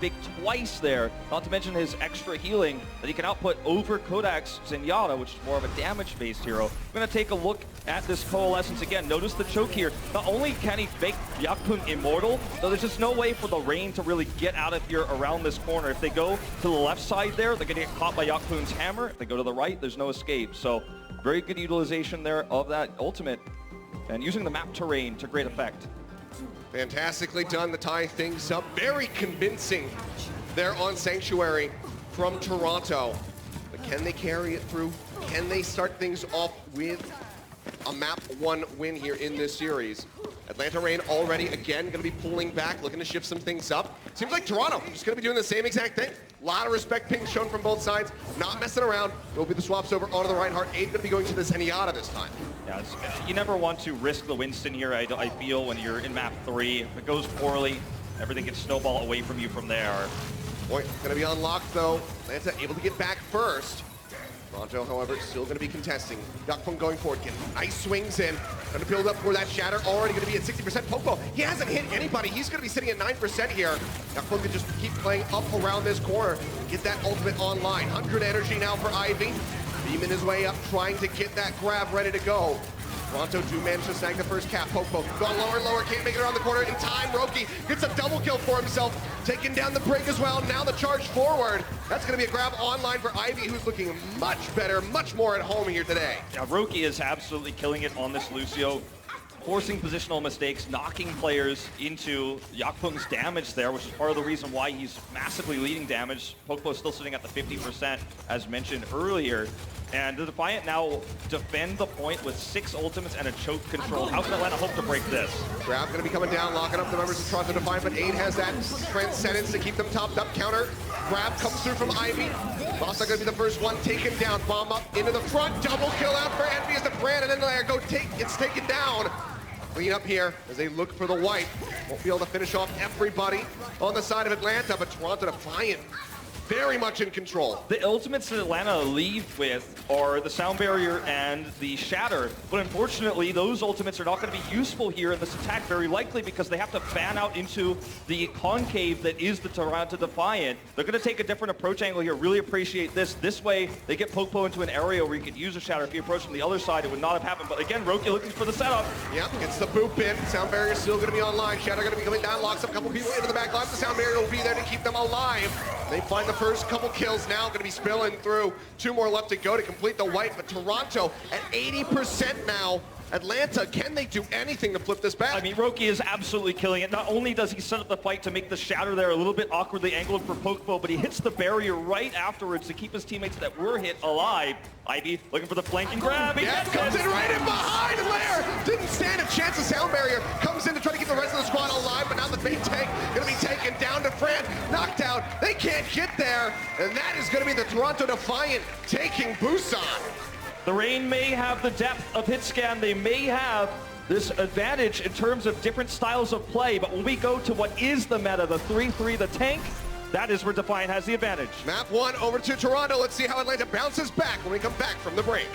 big twice there, not to mention his extra healing that he can output over Kodak's Zenyatta, which is more of a damage-based hero. We're going to take a look at this Coalescence again. Notice the choke here. Not only can he make Yakpung immortal, though there's just no way for the Rain to really get out of here around this corner. If they go to the left side there, they're going to get caught by Yakpung's hammer. If they go to the right, there's no escape. So very good utilization there of that ultimate, and using the map terrain to great effect. Fantastically done to tie things up. Very convincing there on Sanctuary from Toronto. But can they carry it through? Can they start things off with a map 1 win here in this series? Atlanta Reign already, again, going to be pulling back, looking to shift some things up. Seems like Toronto just going to be doing the same exact thing. A lot of respect being shown from both sides, not messing around. Will be the swaps over onto the Reinhardt. Aid going to be going to the Zenyatta this time. Yeah, you never want to risk the Winston here, I feel, when you're in map 3. If it goes poorly, everything can snowball away from you from there. Point going to be unlocked, though. Atlanta able to get back first. Toronto, however, still going to be contesting. Yakpung going forward, getting nice swings in. Going to build up for that shatter, already going to be at 60%. Popo, he hasn't hit anybody. He's going to be sitting at 9% here. Yakpung can just keep playing up around this corner, get that ultimate online. 100 energy now for Ivy. Beaming his way up, trying to get that grab ready to go. Toronto do manage to snag the first cap. Popo going lower, can't make it around the corner in time. Roki gets a double kill for himself, taking down the break as well. Now the charge forward. That's going to be a grab online for Ivy, who's looking much better, much more at home here today. Yeah, Roki is absolutely killing it on this Lucio, forcing positional mistakes, knocking players into Yakpung's damage there, which is part of the reason why he's massively leading damage. Popo still sitting at the 50%, as mentioned earlier. And the Defiant now defend the point with 6 ultimates and a choke control. How can Atlanta hope to break this? Grab going to be coming down, locking up the members of Toronto Defiant, but Aid has that transcendence to keep them topped up. Counter, grab comes through from Ivy. Lost going to be the first one taken down. Bomb up into the front, double kill out for Envy as the brand, and then there it's taken down. Clean up here as they look for the wipe. Won't be able to finish off everybody on the side of Atlanta, but Toronto Defiant very much in control. The ultimates that Atlanta lead with are the Sound Barrier and the Shatter, but unfortunately those ultimates are not going to be useful here in this attack, very likely because they have to fan out into the concave that is the Toronto Defiant. They're going to take a different approach angle here, really appreciate this. This way they get Popo into an area where you could use a Shatter. If you approach from the other side, it would not have happened, but again, Roki looking for the setup. Yep, it's the boop in. Sound Barrier still going to be online. Shatter going to be coming down, locks up a couple people into the back line. The Sound Barrier will be there to keep them alive. They find the first couple kills now, going to be spilling through. 2 more left to go to complete the wipe, but Toronto at 80% now. Atlanta, can they do anything to flip this back? I mean, Roki is absolutely killing it. Not only does he set up the fight to make the Shatter there a little bit awkwardly angled for Popo, but he hits the barrier right afterwards to keep his teammates that were hit alive. Ivy looking for the flanking grab. Yeah, comes in right in behind Lair. Didn't stand a chance. The Sound Barrier comes in to try to keep the rest of the squad alive, but now the main tank going to be taken down to Fran. Knocked out. They can't get there, and that is going to be the Toronto Defiant taking Busan. The Reign may have the depth of hit scan, they may have this advantage in terms of different styles of play, but when we go to what is the meta, the 3-3, the tank, that is where Defiant has the advantage. Map 1 over to Toronto. Let's see how Atlanta bounces back when we come back from the break.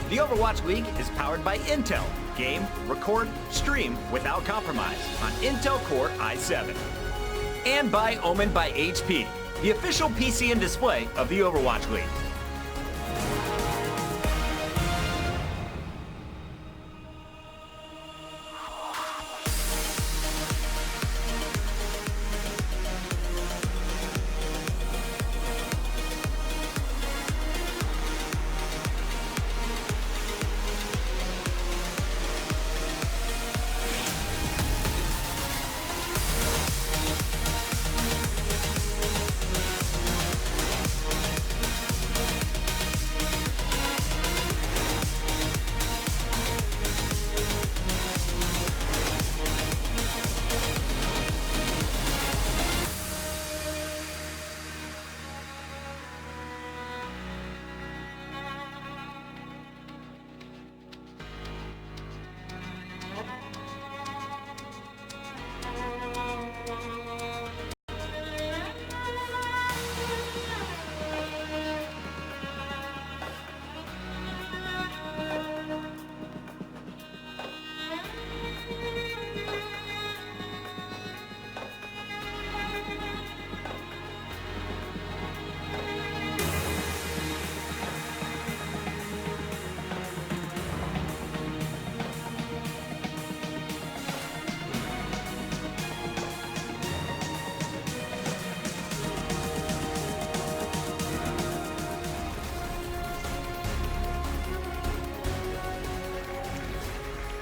The Overwatch League is powered by Intel. Game, record, stream without compromise on Intel Core i7. And by Omen by HP, the official PC and display of the Overwatch League.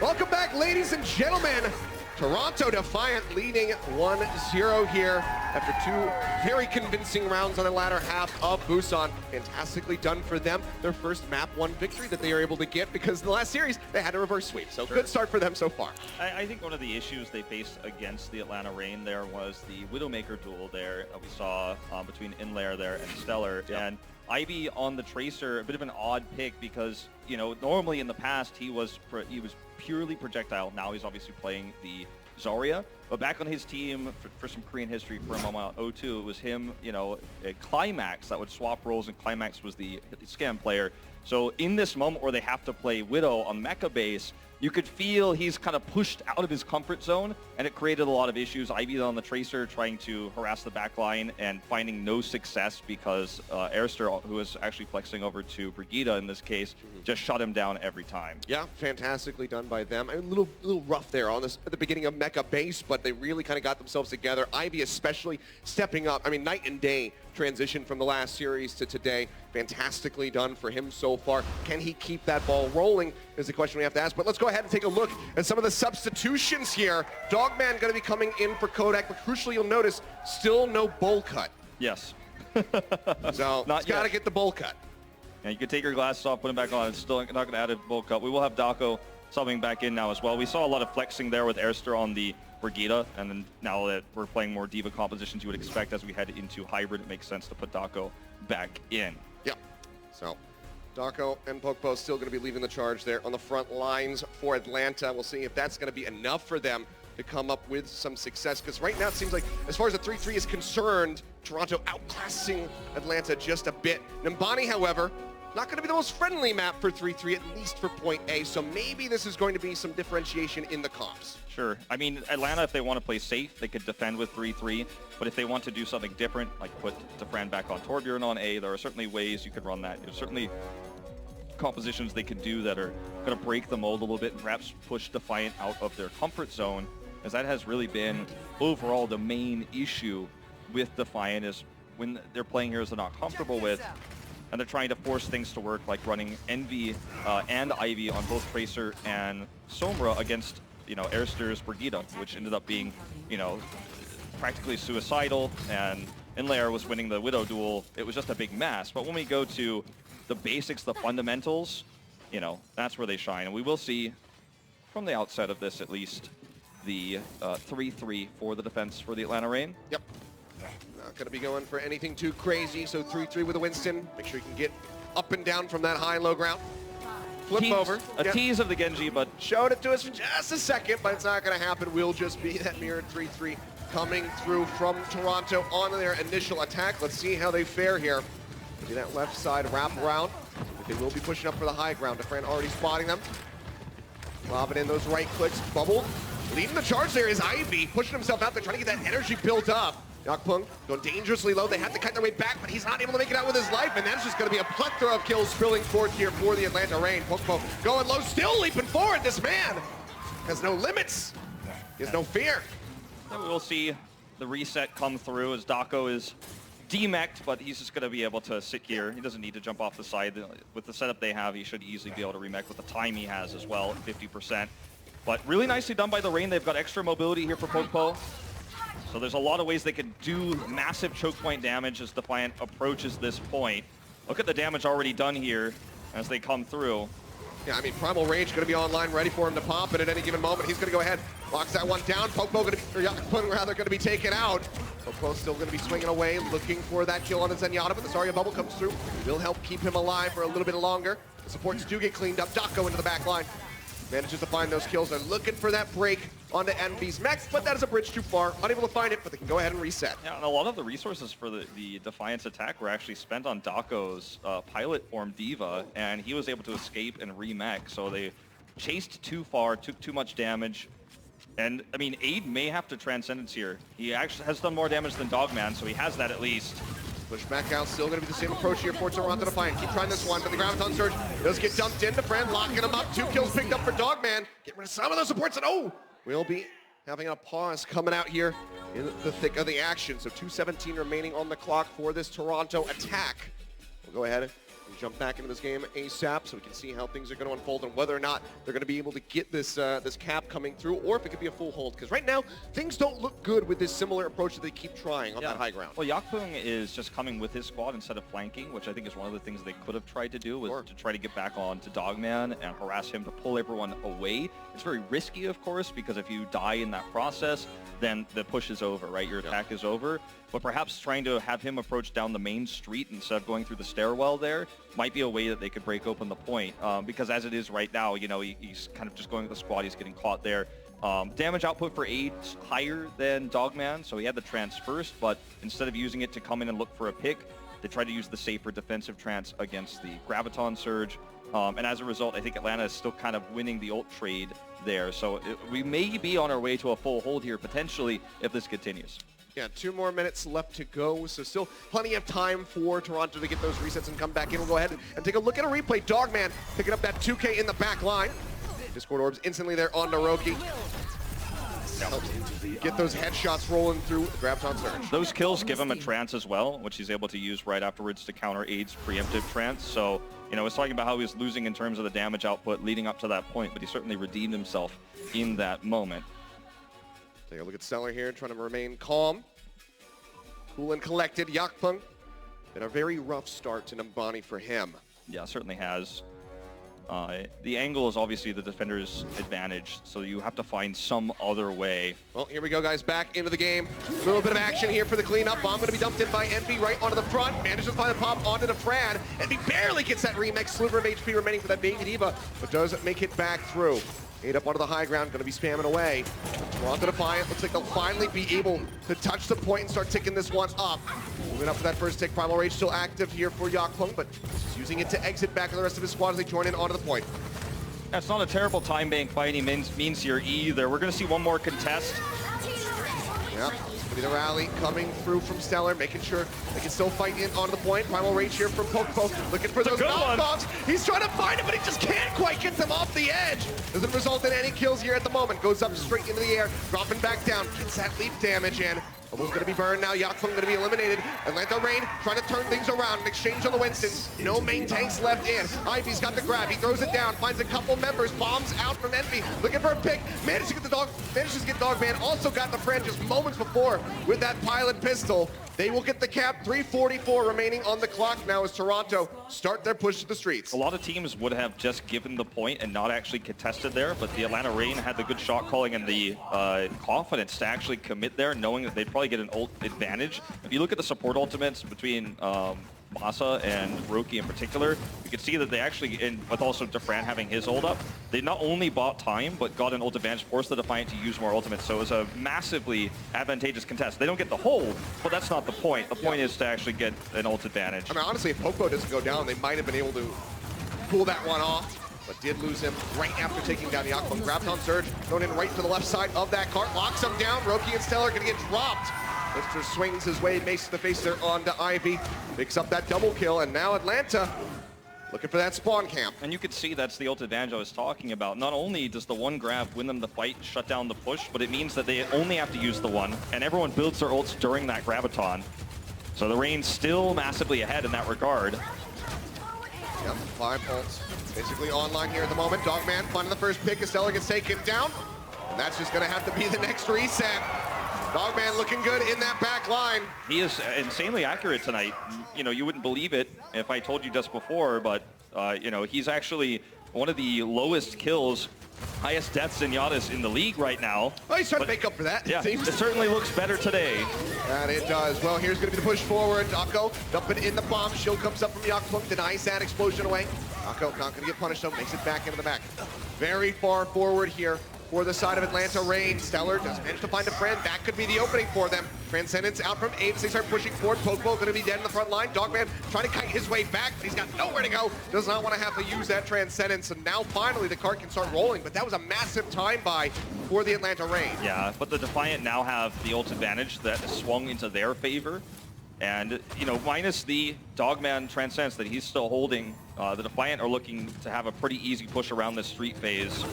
Welcome back, ladies and gentlemen. Toronto Defiant leading 1-0 here after 2 very convincing rounds on the latter half of Busan. Fantastically done for them. Their first map 1 victory that they are able to get because in the last series they had a reverse sweep. So good start for them so far. I think one of the issues they faced against the Atlanta Reign there was the Widowmaker duel there that we saw between Inlair there and Stellar. Yep. And Ivy on the Tracer, a bit of an odd pick because, you know, normally in the past he was purely projectile. Now he's obviously playing the Zarya. But back on his team, for some Korean history for a moment, O2, it was him, you know, Climax that would swap roles, and Climax was the scam player. So in this moment where they have to play Widow on mecha base, you could feel he's kind of pushed out of his comfort zone, and it created a lot of issues. Ivy on the Tracer trying to harass the backline and finding no success because Airster, who was actually flexing over to Brigitte in this case, just shut him down every time. Yeah, fantastically done by them. A little rough there on this at the beginning of mecha base, but they really kind of got themselves together. Ivy especially stepping up. I mean, night and day transition from the last series to today. Fantastically done for him so far. Can he keep that ball rolling is the question we have to ask. But let's go ahead and take a look at some of the substitutions here. Dogman going to be coming in for Kodak, but crucially you'll notice still no bowl cut. Yes. So Not it's got to yet. get the bowl cut. And you can take your glasses off, put them back on. It's still not going to add a bowl cut. We will have Dako subbing back in now as well. We saw a lot of flexing there with Airster on the Brigitte, and then now that we're playing more Diva compositions, you would expect as we head into hybrid, it makes sense to put Dako back in. Yep. So Dako and Pokpo still going to be leading the charge there on the front lines for Atlanta. We'll see if that's going to be enough for them to come up with some success, because right now it seems like, as far as the 3-3 is concerned, Toronto outclassing Atlanta just a bit. Nimbani, however, not going to be the most friendly map for 3-3, at least for point A, so maybe this is going to be some differentiation in the comps. Sure. I mean, Atlanta, if they want to play safe, they could defend with 3-3, but if they want to do something different, like put Defran back on Torbjorn on A, there are certainly ways you could run that. There's certainly compositions they could do that are going to break the mold a little bit and perhaps push Defiant out of their comfort zone, as that has really been overall the main issue with Defiant, is when they're playing heroes they're not comfortable with, and they're trying to force things to work, like running Envy and Ivy on both Tracer and Sombra against, you know, Airster's Brigitte, which ended up being, you know, practically suicidal, and Inlair was winning the Widow duel. It was just a big mess. But when we go to the basics, the fundamentals, you know, that's where they shine. And we will see, from the outset of this at least, the 3-3 for the defense for the Atlanta Reign. Yep. Not going to be going for anything too crazy, so 3-3 with a Winston. Make sure you can get up and down from that high and low ground. Flip over. A Yep. tease of the Genji, but Showed it to us for just a second, but it's not going to happen. Will just be that mirrored 3-3 coming through from Toronto on their initial attack. Let's see how they fare here. See that left side wrap around. They will be pushing up for the high ground. Defran already spotting them. Lobbing in those right clicks. Bubble. Leading the charge there is Ivy, pushing himself out there, trying to get that energy built up. Yakpung going dangerously low. They have to cut their way back, but he's not able to make it out with his life, and that's just going to be a plethora of kills spilling forth here for the Atlanta Reign. Pokpo going low, still leaping forward. This man has no limits. He has no fear. and we'll see the reset come through as Dako is demeched, but he's just going to be able to sit here. He doesn't need to jump off the side. With the setup they have, he should easily be able to remech with the time he has as well, at 50%. But really nicely done by the Reign. They've got extra mobility here for Pokpo. So there's a lot of ways they could do massive choke point damage as Defiant approaches this point. Look at the damage already done here as they come through. Yeah, I mean, Primal Rage going to be online, ready for him to pop, and at any given moment, he's going to go ahead, locks that one down. Pokpo going to be, or Yakpung rather, going to be taken out. Pokpo still going to be swinging away, looking for that kill on the Zenyatta, but the Zarya bubble comes through. Will help keep him alive for a little bit longer. The supports do get cleaned up. Dako into the back line. Manages to find those kills. They're looking for that break onto Envy's mechs, but that is a bridge too far. Unable to find it, but they can go ahead and reset. Yeah, and a lot of the resources for the Defiance attack were actually spent on Dako's pilot form Diva, and he was able to escape and remech. So they chased too far, took too much damage. And, I mean, Aid may have to Transcendence here. He actually has done more damage than Dogman, so he has that at least. Push back out, still going to be the same approach here for Toronto Defiant. Keep trying this one, but the Graviton Surge does get dumped into Friend, locking him up. 2 kills picked up for Dogman. Get rid of some of those supports, and oh! We'll be having a pause coming out here in the thick of the action. So 2:17 remaining on the clock for this Toronto attack. We'll go ahead Jump back into this game ASAP so we can see how things are going to unfold and whether or not they're going to be able to get this this cap coming through, or if it could be a full hold. Because right now, things don't look good with this similar approach that they keep trying on that high ground. Well, Yakpung is just coming with his squad instead of flanking, which I think is one of the things they could have tried to do, was to try to get back on to Dogman and harass him to pull everyone away. It's very risky, of course, because if you die in that process, then the push is over, right? Your attack is over. But perhaps trying to have him approach down the main street instead of going through the stairwell there might be a way that they could break open the point. Because as it is right now, you know, he's kind of just going with the squad. He's getting caught there. Damage output for Aid's higher than Dogman, so he had the trance first, but instead of using it to come in and look for a pick, they tried to use the safer defensive trance against the Graviton Surge. And as a result, I think Atlanta is still kind of winning the ult trade there. So we may be on our way to a full hold here, potentially, if this continues. Yeah, 2 more minutes left to go, so still plenty of time for Toronto to get those resets and come back in. We'll go ahead and take a look at a replay. Dogman picking up that 2K in the back line. Discord orbs instantly there on Naroki. Get those headshots rolling through the Graviton Surge. Those kills give him a trance as well, which he's able to use right afterwards to counter Aid's preemptive trance. So, you know, I was talking about how he was losing in terms of the damage output leading up to that point, but he certainly redeemed himself in that moment. Take a look at Stellar here, trying to remain calm. Cool and collected. Yakpung, been a very rough start to Numbani for him. Yeah, certainly has. The angle is obviously the defender's advantage, so you have to find some other way. Well, here we go, guys, back into the game. A little bit of action here for the cleanup. Bomb going to be dumped in by Envy right onto the front. Manages to find the pop onto the Fran. Envy barely gets that remix. Sliver of HP remaining for that Baby Diva, but does make it back through. 8 up onto the high ground, going to be spamming away. Toronto Defiant, looks like they'll finally be able to touch the point and start ticking this one up. Moving up for that first tick. Primal Rage still active here for Yakpung, but he's using it to exit back to the rest of his squad as they join in onto the point. That's not a terrible time bank by any means here either. We're going to see one more contest. Yep, be the rally coming through from Stellar, making sure they can still fight in onto the point. Primal Rage here from Poke, looking for those knockoffs. He's trying to find it, but he just can't quite get them off the edge. Doesn't result in any kills here at the moment. Goes up straight into the air, dropping back down, gets that leap damage in. Almost going to be burned now. Yakpung going to be eliminated. Atlanta Rain trying to turn things around. An exchange on the Winstons. No main tanks left in. Ivy's got the grab. He throws it down. Finds a couple members. Bombs out from Envy. Looking for a pick. Manages to get the dog. Manages to get Dogman. Also got the friend just moments before with that pilot pistol. They will get the cap. 3:44 remaining on the clock now as Toronto start their push to the streets. A lot of teams would have just given the point and not actually contested there, but the Atlanta Rain had the good shot calling and the confidence to actually commit there, knowing that they'd probably get an ult advantage. If you look at the support ultimates between Masa and Roki in particular, you can see that they actually, with also Defran having his ult up, they not only bought time, but got an ult advantage, forced the Defiant to use more ultimates. So it was a massively advantageous contest. They don't get the hold, but that's not the point. The point is to actually get an ult advantage. I mean, honestly, if Popo doesn't go down, they might have been able to pull that one off, but did lose him right after taking down Yakpung. Graviton Surge thrown in right to the left side of that cart, locks him down. Roki and Stellar going to get dropped. Lister swings his way, mace to the face there onto Ivy, picks up that double kill, and now Atlanta looking for that spawn camp. And you could see that's the ult advantage I was talking about. Not only does the one grab win them the fight, shut down the push, but it means that they only have to use the one, and everyone builds their ults during that Graviton. So the Rain's still massively ahead in that regard. Yep, 5 ults basically online here at the moment. Dogman finding the first pick as Stellar gets taken down, and that's just going to have to be the next reset. Dogman looking good in that back line. He is insanely accurate tonight. You know, you wouldn't believe it if I told you just before, but, you know, he's actually one of the lowest kills, highest deaths in Yadis in the league right now. Oh, he's trying to make up for that. Yeah, it certainly looks better today. And it does. Well, here's going to be the push forward. Akko dumping in the bomb. Shield comes up from Yakpung, denies that explosion away. Akko not going to get punished, though. Makes it back into the back. Very far forward here for the side of Atlanta Rain. Stellar does manage to find a friend. That could be the opening for them. Transcendence out from Abe. They start pushing forward. Popo going to be dead in the front line. Dogman trying to kite his way back, but he's got nowhere to go. Does not want to have to use that Transcendence. And now finally the cart can start rolling. But that was a massive time buy for the Atlanta Rain. Yeah, but the Defiant now have the ult advantage that swung into their favor. And, you know, minus the Dogman Transcendence that he's still holding, the Defiant are looking to have a pretty easy push around this street phase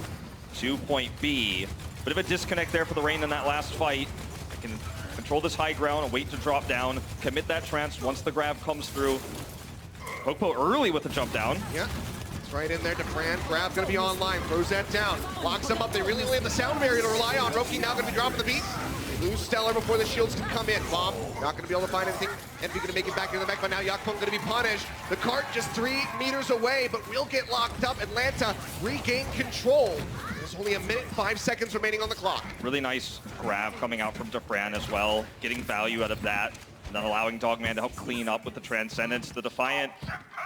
to point B. Bit of a disconnect there for the Rain in that last fight. They can control this high ground and wait to drop down, commit that trance once the grab comes through. Popo early with the jump down. Yeah. It's right in there. DeFran, grab gonna be online, throws that down, locks them up. They really only have the sound barrier to rely on. Roki now gonna be dropping the beat. They lose Stellar before the shields can come in. Bomb not gonna be able to find anything. Envy gonna make it back into the back, but now Yakpong gonna be punished. The cart just 3 meters away, but will get locked up. Atlanta regain control. There's only 1 minute, 5 seconds remaining on the clock. Really nice grab coming out from DeFran as well, getting value out of that. And then allowing Dogman to help clean up with the Transcendence. The Defiant,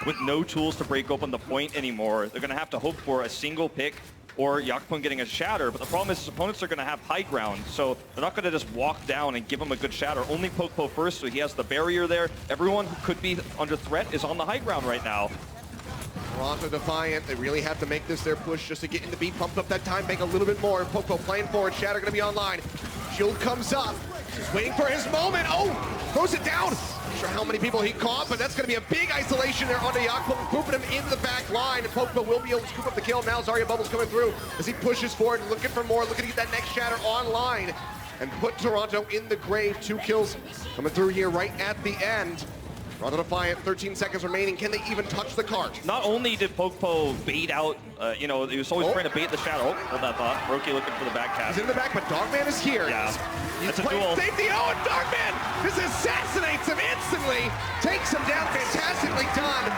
with no tools to break open the point anymore, they're going to have to hope for a single pick or Yakpung getting a shatter. But the problem is his opponents are going to have high ground, so they're not going to just walk down and give him a good shatter. Only Popo first, so he has the barrier there. Everyone who could be under threat is on the high ground right now. Toronto Defiant, they really have to make this their push just to get in the beat, pumped up that time, make a little bit more. Popo playing forward, Shatter going to be online. Shield comes up, just waiting for his moment. Oh, throws it down. Not sure how many people he caught, but that's going to be a big isolation there onto Yakpong, pooping him into the back line, and Popo will be able to scoop up the kill. Now Zarya Bubbles coming through as he pushes forward, looking for more, looking to get that next Shatter online and put Toronto in the grave. 2 kills coming through here right at the end. Toronto Defiant, 13 seconds remaining. Can they even touch the cart? Not only did Popo bait out, he was always trying to bait the shadow. Hold that thought. Roki looking for the back cast. He's in the back, but Dogman is here. Yeah, He's that's a playing duel. safety. Oh, and Dogman just assassinates him instantly. Takes him down. Fantastically done.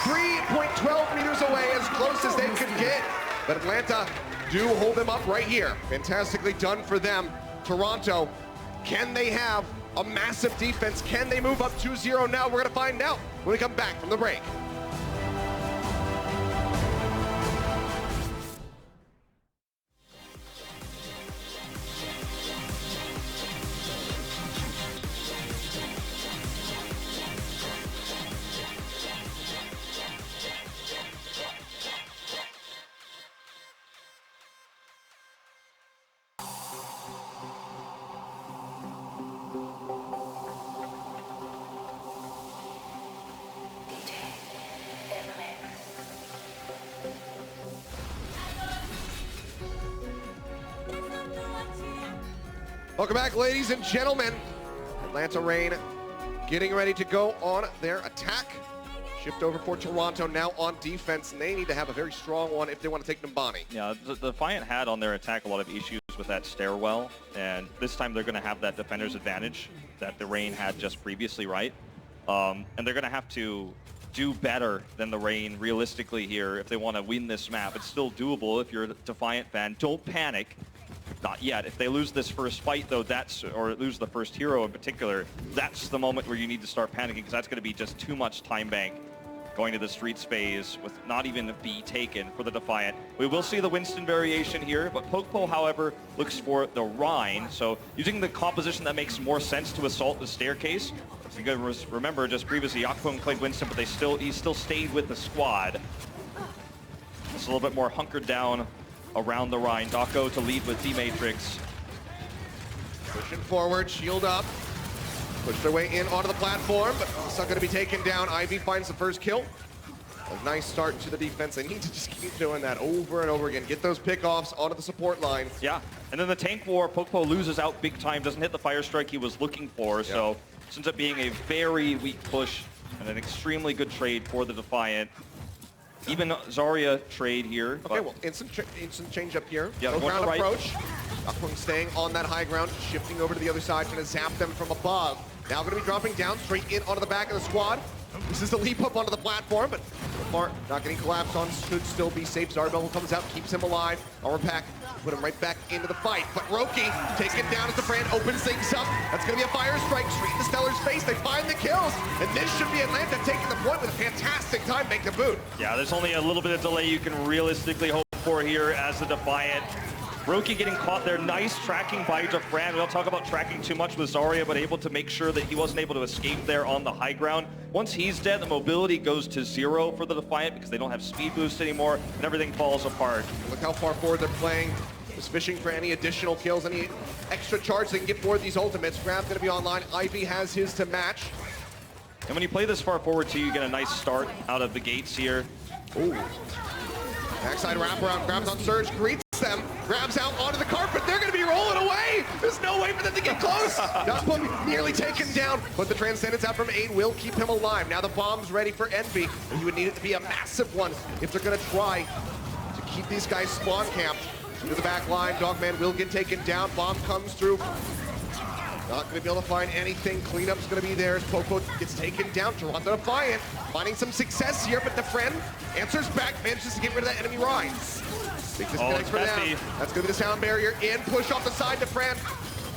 3.12 meters away, as close as they could get. But Atlanta do hold them up right here. Fantastically done for them. Toronto, can they have a massive defense? Can they move up 2-0 now? We're going to find out when we come back from the break. Welcome back, ladies and gentlemen. Atlanta Reign getting ready to go on their attack. Shift over for Toronto now on defense, and they need to have a very strong one if they want to take Numbani. Yeah, the Defiant had on their attack a lot of issues with that stairwell, and this time they're going to have that defender's advantage that the Reign had just previously, right? And they're going to have to do better than the Reign realistically here if they want to win this map. It's still doable if you're a Defiant fan. Don't panic. Not yet. If they lose this first fight, though, or lose the first hero in particular, that's the moment where you need to start panicking, because that's going to be just too much time bank going to the streets phase with not even a B taken for the Defiant. We will see the Winston variation here, but Popo, however, looks for the Rhine. So using the composition that makes more sense to assault the staircase. You guys remember just previously, Yakpong played Winston, but he still stayed with the squad. It's a little bit more hunkered down around the Rhine. Dako to lead with D-Matrix. Pushing forward, shield up. Push their way in onto the platform, but it's not going to be taken down. Ivy finds the first kill. A nice start to the defense. They need to just keep doing that over and over again. Get those pickoffs onto the support line. Yeah, and then the tank war, Popo loses out big time, doesn't hit the fire strike he was looking for, so this ends up being a very weak push and an extremely good trade for the Defiant. Even Zarya trade here. Okay, well, instant change up here. Yeah, no ground right. approach. Yakpong staying on that high ground, shifting over to the other side, trying to zap them from above. Now going to be dropping down straight in onto the back of the squad. This is the leap up onto the platform, but so far not getting collapsed on, should still be safe. Zarbel comes out, keeps him alive. Armor pack, put him right back into the fight. But Roki taken down as the brand opens things up. That's going to be a fire strike straight in the Stellar's face. They find the kills, and this should be Atlanta taking the point with a fantastic time make the boot. Yeah, there's only a little bit of delay you can realistically hope for here as the Defiant. Roki getting caught there. Nice tracking by DeFran. We don't talk about tracking too much with Zarya, but able to make sure that he wasn't able to escape there on the high ground. Once he's dead, the mobility goes to 0 for the Defiant because they don't have speed boost anymore, and everything falls apart. Look how far forward they're playing. Just fishing for any additional kills, any extra charge they can get for these ultimates. Grab's going to be online. Ivy has his to match. And when you play this far forward too, you get a nice start out of the gates here. Ooh. Backside wraparound. Grabs on Surge, greets them. grabs out onto the carpet. They're going to be rolling away. There's no way for them to get close. Duckpunk nearly taken down, but the Transcendence out from 8 will keep him alive. Now the bomb's ready for Envy, and he would need it to be a massive one if they're going to try to keep these guys spawn camped. To the back line, Dogman will get taken down. Bomb comes through. Not going to be able to find anything. Cleanup's going to be there as Popo gets taken down. Toronto Defiant finding some success here, but the friend answers back, manages to get rid of that enemy ride. Big disconnect for them. That's going to be the sound barrier in. Push off the side. Defran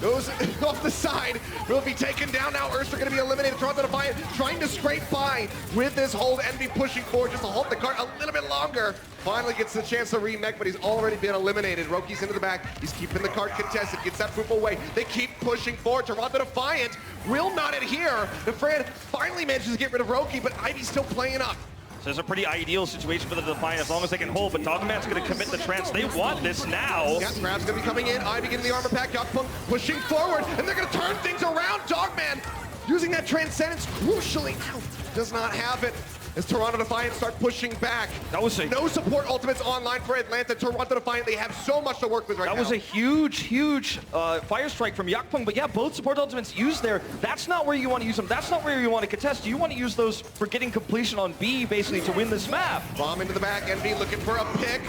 goes off the side. Will be taken down now. Ursa going to be eliminated. Toronto Defiant trying to scrape by with this hold. Envy pushing forward just to hold the cart a little bit longer. Finally gets the chance to remake, but he's already been eliminated. Roki's into the back. He's keeping the cart contested. Gets that poop away. They keep pushing forward. Toronto Defiant will not adhere. Defran finally manages to get rid of Roki, but Ivy's still playing up. So it's a pretty ideal situation for the Defiant as long as they can hold, but Dogman's going to commit the trance. They want this now. Yeah, Grab's going to be coming in. Ivy getting the armor pack. Yakpunk pushing forward, and they're going to turn things around. Dogman using that Transcendence crucially now does not have it. As Toronto Defiant start pushing back. That was no support ultimates online for Atlanta. Toronto Defiant, they have so much to work with right now. That was a huge fire strike from Yakpung, but yeah, both support ultimates used there. That's not where you want to use them. That's not where you want to contest. You want to use those for getting completion on B, basically, to win this map. Bomb into the back, Envy looking for a pick.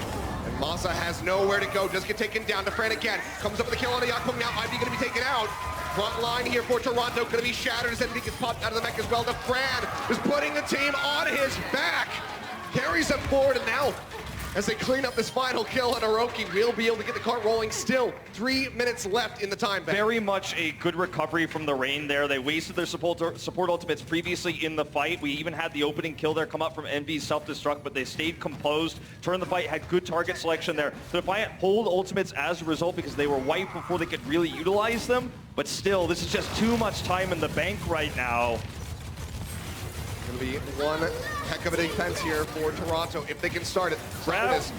And Masa has nowhere to go. Just get taken down. Defran again. Comes up with a kill on the Yakpung. Now Ivy going to be taken out. Front line here for Toronto, going to be shattered as Envy gets popped out of the mech as well. Defran is putting the team on his back. Carries them forward, and now, as they clean up this final kill on Aroki, we'll be able to get the cart rolling still. 3 minutes left in the time bank. Very much a good recovery from the rain there. They wasted their support ultimates previously in the fight. We even had the opening kill there come up from Envy's self-destruct, but they stayed composed, turned the fight, had good target selection there. The Defiant pulled ultimates as a result because they were wiped before they could really utilize them. But still, this is just too much time in the bank right now. Going to be one heck of a defense here for Toronto if they can start it. Grab's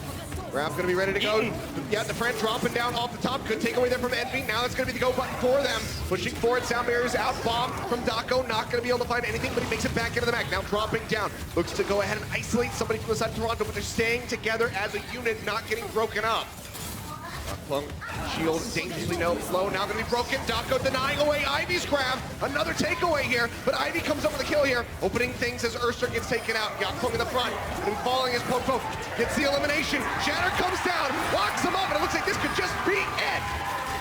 going to be ready to go. Yeah, the friend dropping down off the top. Good takeaway there from Envy. Now it's going to be the go button for them. Pushing forward, sound barriers out. Bomb from Daco. Not going to be able to find anything, but he makes it back into the back. Now dropping down. Looks to go ahead and isolate somebody from the side of Toronto, but they're staying together as a unit, not getting broken up. Plum shield dangerously low. Now going to be broken. Daco denying away Ivy's grab. Another takeaway here, but Ivy comes up with a kill here, opening things as Urster gets taken out. Yakpung in the front, and falling as Popo gets the elimination. Shatter comes down, locks him up, and it looks like this could just be it.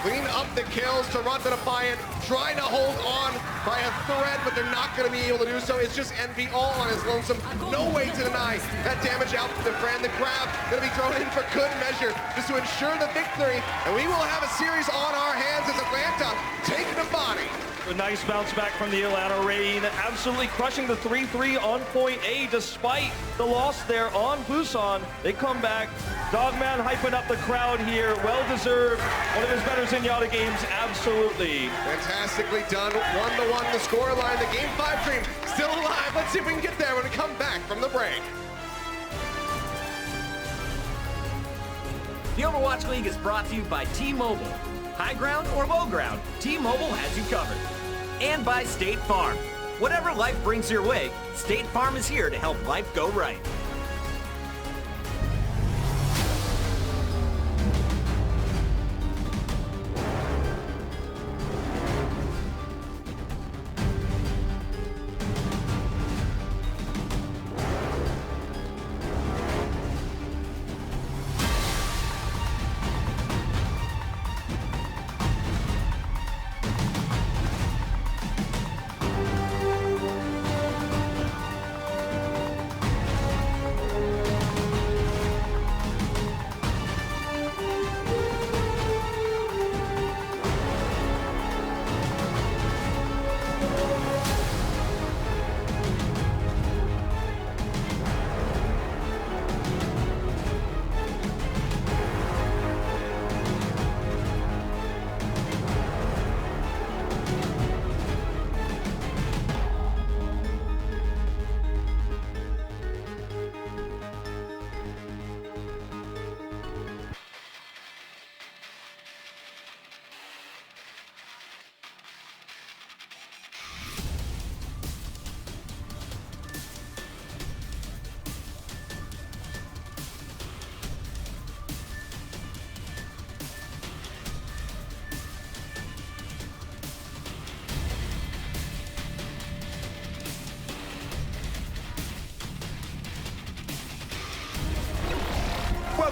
Clean up the kills. Toronto Defiant trying to hold on by a thread, but they're not going to be able to do so. It's just Envy all on his lonesome. No way to deny that damage out to the friend. The grab going to be thrown in for good measure just to ensure the victory. And we will have a series on our hands as Atlanta take the body. A nice bounce back from the Atlanta Reign, absolutely crushing the 3-3 on point A despite the loss there on Busan. They come back. Dogman hyping up the crowd here. Well-deserved. One of his better Zenyatta games, absolutely. Fantastically done. 1-1 the scoreline. The Game 5 dream still alive. Let's see if we can get there when we come back from the break. The Overwatch League is brought to you by T-Mobile. High ground or low ground, T-Mobile has you covered. And by State Farm. Whatever life brings your way, State Farm is here to help life go right.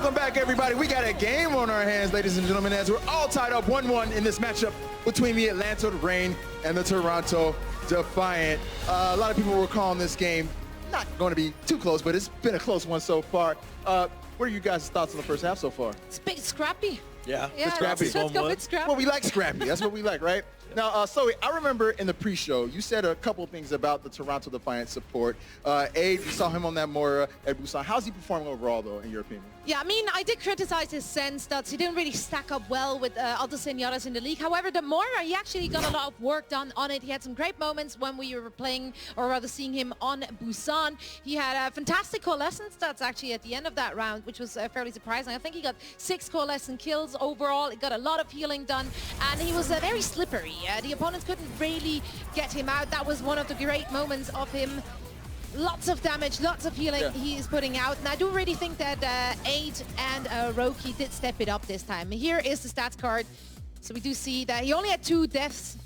Welcome back, everybody. We got a game on our hands, ladies and gentlemen, as we're all tied up 1-1 in this matchup between the Atlanta Reign and the Toronto Defiant. A lot of people were calling this game not going to be too close, but it's been a close one so far. What are you guys' thoughts on the first half so far? It's a bit scrappy. Yeah, Scrappy. Let's go with scrappy. Well, we like scrappy. That's what we like, right? Now, Zoe, I remember in the pre-show, you said a couple of things about the Toronto Defiant support. Aid, we saw him on that Moira at Busan. How's he performing overall, though, in your opinion? Yeah, I mean, I did criticize his sense that he didn't really stack up well with other senioritas in the league. However, the Moira, he actually got a lot of work done on it. He had some great moments when we were playing, or rather seeing him on Busan. He had a fantastic coalescence stats actually at the end of that round, which was fairly surprising. I think he got 6 coalescent kills overall. He got a lot of healing done, and he was very slippery. The opponents couldn't really get him out. That was one of the great moments of him. Lots of damage, lots of healing he is putting out. And I do really think that Aid and Roki did step it up this time. Here is the stats card. So we do see that he only had 2 deaths.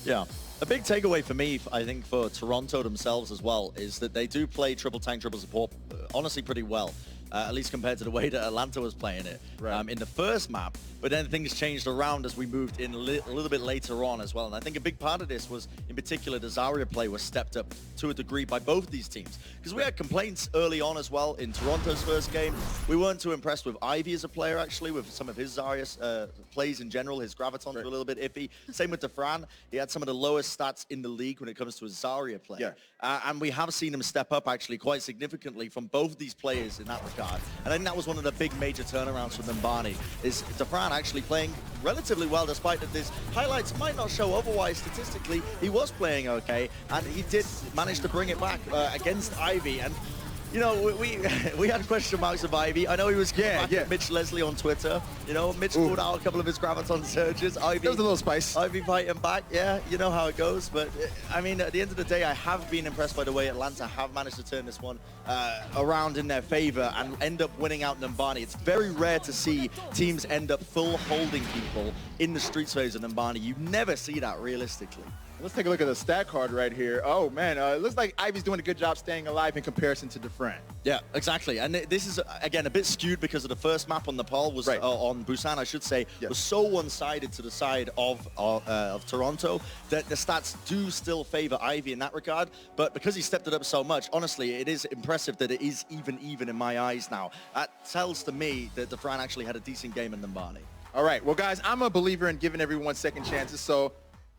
Yeah. A big takeaway for me, I think, for Toronto themselves as well, is that they do play triple tank, triple support, honestly, pretty well. At least compared to the way that Atlanta was playing it in the first map. But then things changed around as we moved in a little bit later on as well. And I think a big part of this was, in particular, the Zarya play was stepped up to a degree by both these teams. Because we had complaints early on as well in Toronto's first game. We weren't too impressed with Ivy as a player, actually, with some of his Zarya plays in general. His gravitons were a little bit iffy. Same with DeFran. He had some of the lowest stats in the league when it comes to his Zarya play. And we have seen him step up, actually, quite significantly from both these players in that regard. And I think that was one of the big major turnarounds for Numbani, is DeFran actually playing relatively well, despite that his highlights might not show otherwise statistically. He was playing okay, and he did manage to bring it back against Ivy. And you know, we had question marks of Ivy. I know he was Mitch Leslie on Twitter. You know, Mitch called out a couple of his graviton surges. Ivy, there was a little spice. Ivy fighting back. Yeah, you know how it goes. But I mean, at the end of the day, I have been impressed by the way Atlanta have managed to turn this one around in their favor and end up winning out Numbani. It's very rare to see teams end up full holding people in the streets phase of Numbani. You never see that realistically. Let's take a look at the stat card right here. Oh, man, it looks like Ivy's doing a good job staying alive in comparison to DeFran. Yeah, exactly. And this is, again, a bit skewed because of the first map on Nepal was, on Busan, I should say, was so one-sided to the side of Toronto that the stats do still favor Ivy in that regard. But because he stepped it up so much, honestly, it is impressive that it is even in my eyes now. That tells to me that DeFran actually had a decent game in Numbani. All right, well, guys, I'm a believer in giving everyone second chances, so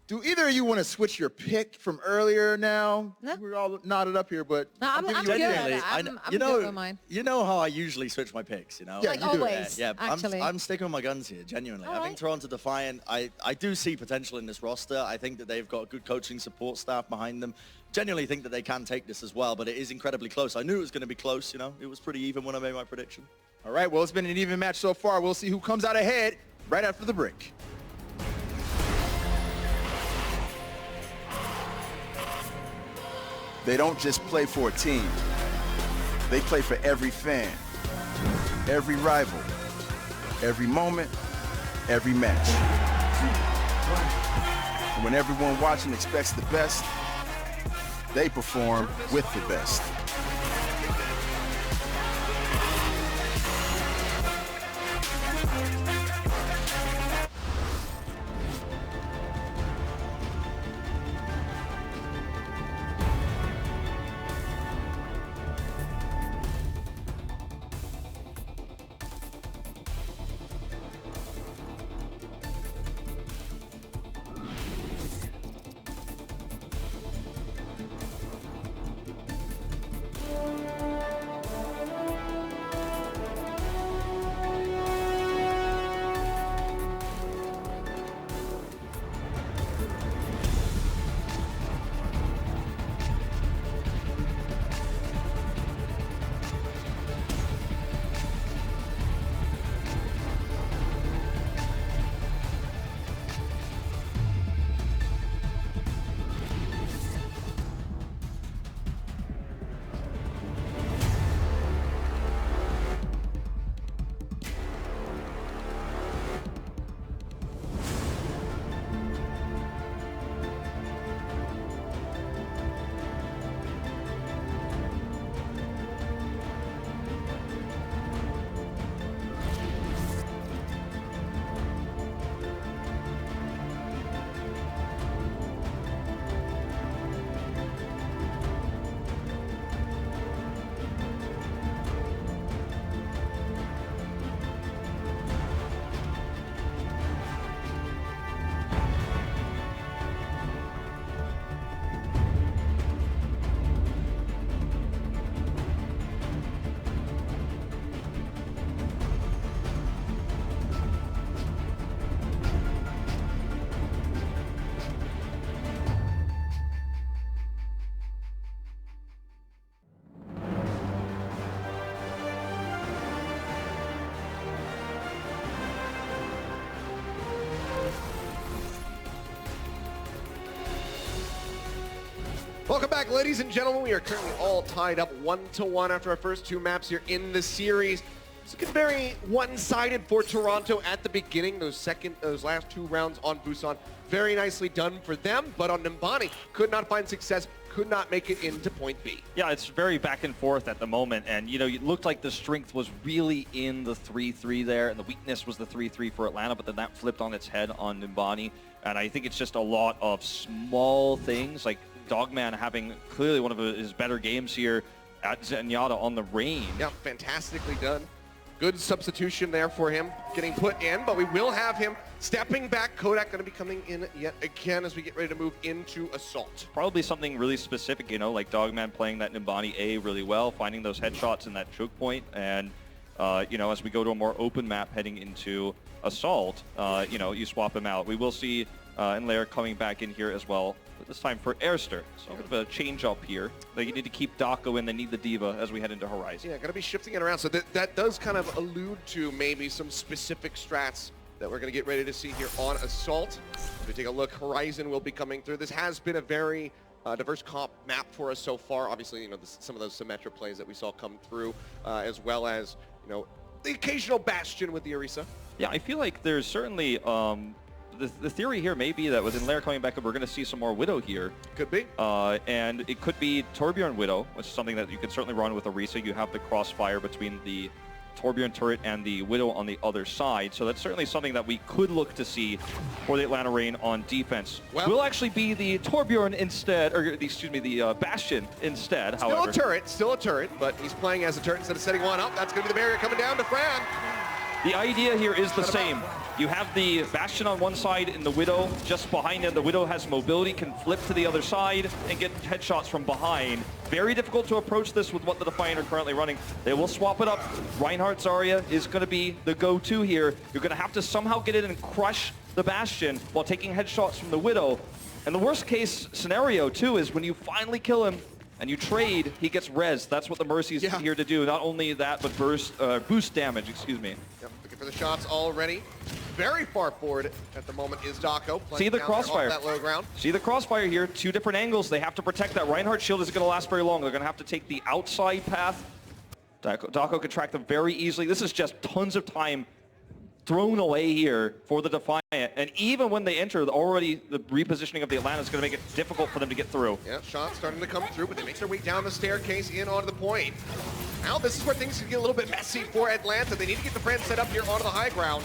do either of you want to switch your pick from earlier now? No. We're all knotted up here, but no, I'm good. I'm good with mine. You know how I usually switch my picks, you know? Yeah, like you do. always, actually. I'm sticking with my guns here, genuinely. I think Toronto Defiant, I do see potential in this roster. I think that they've got a good coaching support staff behind them. Genuinely think that they can take this as well, but it is incredibly close. I knew it was going to be close, you know? It was pretty even when I made my prediction. All right, well, it's been an even match so far. We'll see who comes out ahead right after the break. They don't just play for a team. They play for every fan, every rival, every moment, every match. And when everyone watching expects the best, they perform with the best. Welcome back, ladies and gentlemen. We are currently all tied up 1-1 after our first 2 maps here in the series. It's looking very one-sided for Toronto at the beginning. Those last 2 rounds on Busan, very nicely done for them. But on Nimbani, could not find success, could not make it into point B. Yeah, it's very back and forth at the moment. And, you know, it looked like the strength was really in the 3-3 there, and the weakness was the 3-3 for Atlanta, but then that flipped on its head on Nimbani. And I think it's just a lot of small things, like Dogman having clearly one of his better games here at Zenyatta on the Rain. Yeah, fantastically done. Good substitution there for him getting put in, but we will have him stepping back. Kodak going to be coming in yet again as we get ready to move into Assault. Probably something really specific, you know, like Dogman playing that Nimbani A really well, finding those headshots in that choke point, and you know, as we go to a more open map heading into Assault, you know, you swap him out. We will see Enlair coming back in here as well, but this time for Airster. So a bit of a change up here. They need to keep Dako in, they need the Diva as we head into Horizon. Yeah, going to be shifting it around. So that does kind of allude to maybe some specific strats that we're going to get ready to see here on Assault. If we take a look, Horizon will be coming through. This has been a very diverse comp map for us so far. Obviously, you know, some of those Symmetra plays that we saw come through, as well as, you know, the occasional Bastion with the Orisa. Yeah, I feel like there's certainly the theory here may be that with Enlair coming back up, we're going to see some more Widow here. Could be. And it could be Torbjorn Widow, which is something that you can certainly run with Orisa. You have the crossfire between the Torbjorn turret and the Widow on the other side. So that's certainly something that we could look to see for the Atlanta Reign on defense. Well, will actually be the Torbjorn instead, or excuse me, the Bastion instead, however. Still a turret, but he's playing as a turret instead of setting one up. That's going to be the barrier coming down to Fran. The idea here is the same. You have the Bastion on one side and the Widow just behind him. The Widow has mobility, can flip to the other side and get headshots from behind. Very difficult to approach this with what the Defiant are currently running. They will swap it up. Reinhardt Zarya is going to be the go-to here. You're going to have to somehow get in and crush the Bastion while taking headshots from the Widow. And the worst case scenario, too, is when you finally kill him and you trade, he gets res. That's what the Mercy is here to do. Not only that, but boost damage, excuse me. Yep, looking for the shots already. Very far forward at the moment is Dako. See the crossfire. That low ground. See the crossfire here. 2 different angles. They have to protect that. Reinhardt shield isn't going to last very long. They're going to have to take the outside path. Dako can track them very easily. This is just tons of time thrown away here for the Defiant. And even when they enter, already the repositioning of the Atlanta is going to make it difficult for them to get through. Yeah, shots starting to come through, but they make their way down the staircase in onto the point. Now this is where things can get a little bit messy for Atlanta. They need to get the Fran set up here onto the high ground.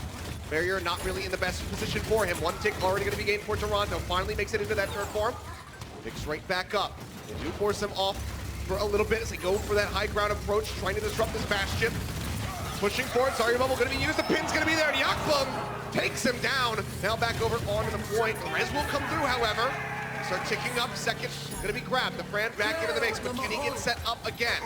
Barrier not really in the best position for him. 1 tick already going to be gained for Toronto. Finally makes it into that turret form. Picks right back up. They do force him off for a little bit as they go for that high ground approach, trying to disrupt this Bastion. Pushing forward, Zarya Bubble going to be used. The pin's going to be there. Yakbum takes him down. Now back over onto the point. Rez will come through, however. Start ticking up. Second going to be grabbed. The Fran back into the mix, but can he get set up again?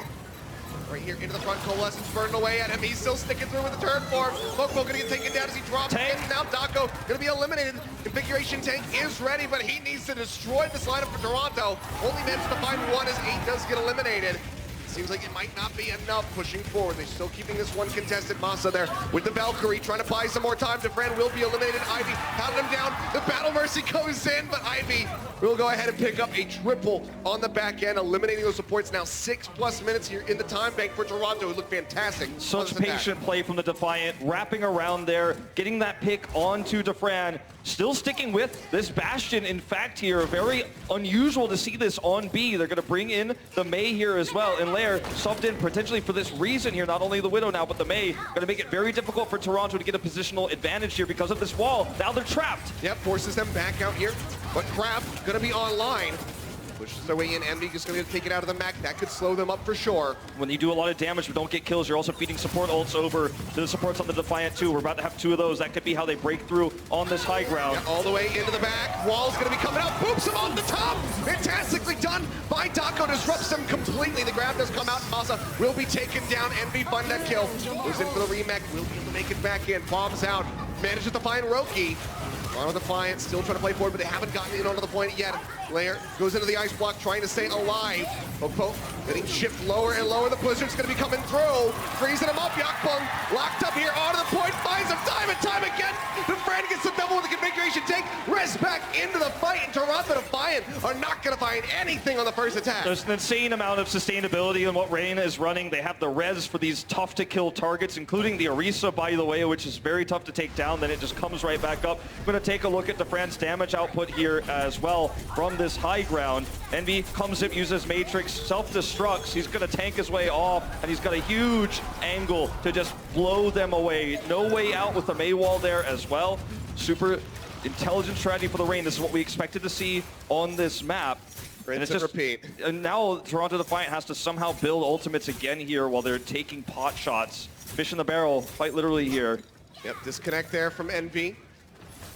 Right here into the front, Coalescence burning away at him. He's still sticking through with the turret form. Mokpo going to get taken down as he drops in. Now Dako going to be eliminated. Configuration tank is ready, but he needs to destroy this lineup for Toronto. Only managed to find 1 as 8 does get eliminated. Seems like it might not be enough pushing forward. They're still keeping this one contested. Masa there with the Valkyrie trying to buy some more time. Defran will be eliminated. Ivy pounded him down. The Battle Mercy goes in, but Ivy will go ahead and pick up a triple on the back end, eliminating those supports. Now 6+ minutes here in the time bank for Toronto. It looked fantastic. Such patient play from the Defiant, wrapping around there, getting that pick onto Defran. Still sticking with this Bastion. In fact, here, very unusual to see this on B. They're going to bring in the Mei here as well. And Lair subbed in potentially for this reason here. Not only the Widow now, but the Mei. Going to make it very difficult for Toronto to get a positional advantage here because of this wall. Now they're trapped. Yep, forces them back out here. But Crab going to be online. Pushes their way in. Envy just going to take it out of the mech. That could slow them up for sure. When you do a lot of damage but don't get kills, you're also feeding support ults over to the supports on the Defiant too. We're about to have 2 of those. That could be how they break through on this high ground. Yeah, all the way into the back. Wall's going to be coming out. Boops him off the top. Fantastically done by Dako. Disrupts them completely. The grab does come out. Masa will be taken down. Envy find that kill. Goes in for the remake. Will be able to make it back in. Bombs out. Manages to find Roki. On the Defiant, still trying to play forward, but they haven't gotten in onto the point yet. Lair goes into the ice block, trying to stay alive. Popo getting shipped lower and lower. The Blizzard's going to be coming through. Freezing him up. Yakbung locked up here onto the point. Finds him time and time again. The Fran gets the double with the configuration configuration tank. Rez back into the fight, and Toronto Defiant are not going to find anything on the first attack. There's an insane amount of sustainability in what Reign is running. They have the res for these tough-to-kill targets, including the Orisa, by the way, which is very tough to take down. Then it just comes right back up. I'm going to take a look at Defran's damage output here as well from this high ground. Envy comes in, uses Matrix, self-destructs. He's going to tank his way off, and he's got a huge angle to just blow them away. No way out with the Mei wall there as well. Super intelligent strategy for the Reign. This is what we expected to see on this map. Rinse and repeat. And now Toronto Defiant has to somehow build ultimates again here while they're taking pot shots. Fish in the barrel, quite literally here. Yep, disconnect there from Envy.